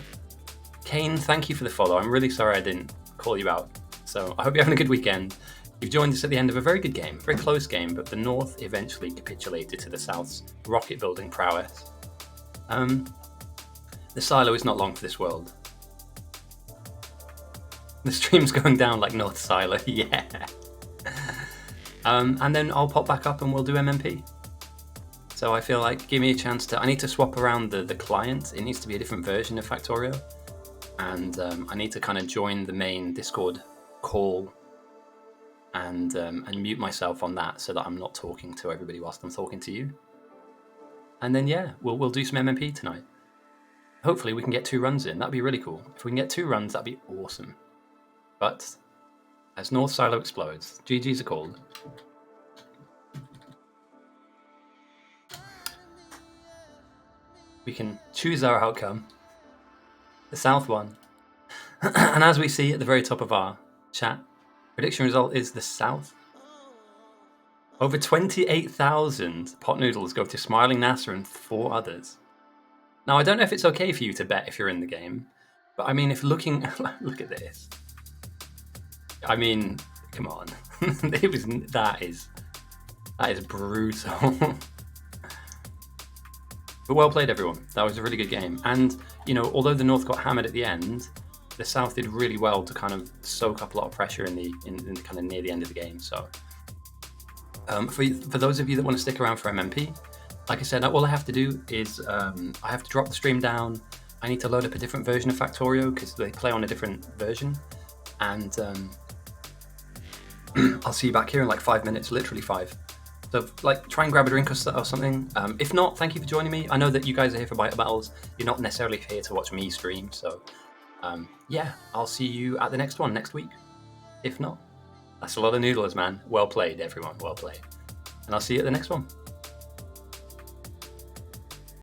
Kane, thank you for the follow. I'm really sorry I didn't call you out. So I hope you're having a good weekend. You've joined us at the end of a very good game, very close game, but the North eventually capitulated to the South's rocket building prowess. The silo is not long for this world. The stream's going down like North Silo, yeah. And then I'll pop back up and we'll do MMP. So I feel like, give me a chance to... I need to swap around the client. It needs to be a different version of Factorio. And I need to kind of join the main Discord call and mute myself on that so that I'm not talking to everybody whilst I'm talking to you. And then, yeah, we'll do some MMP tonight. Hopefully we can get 2 runs in. That'd be really cool. If we can get 2 runs, that'd be awesome. But as North Silo explodes, GG's are called. We can choose our outcome. The South won. And as we see at the very top of our chat, prediction result is the South. Over 28,000 pot noodles go to Smiling NASA and 4 others. Now, I don't know if it's okay for you to bet if you're in the game, but I mean, if looking, look at this. I mean, come on, that is brutal. But well played, everyone. That was a really good game. And, you know, although the North got hammered at the end, the South did really well to kind of soak up a lot of pressure in kind of near the end of the game. So for those of you that want to stick around for MMP, like I said, all I have to do is I have to drop the stream down. I need to load up a different version of Factorio because they play on a different version. And I'll see you back here in like 5 minutes, literally 5. So, like, try and grab a drink or something. If not, thank you for joining me. I know that you guys are here for Bite Battles. You're not necessarily here to watch me stream. So, yeah, I'll see you at the next one next week. If not, that's a lot of noodles, man. Well played, everyone. Well played. And I'll see you at the next one.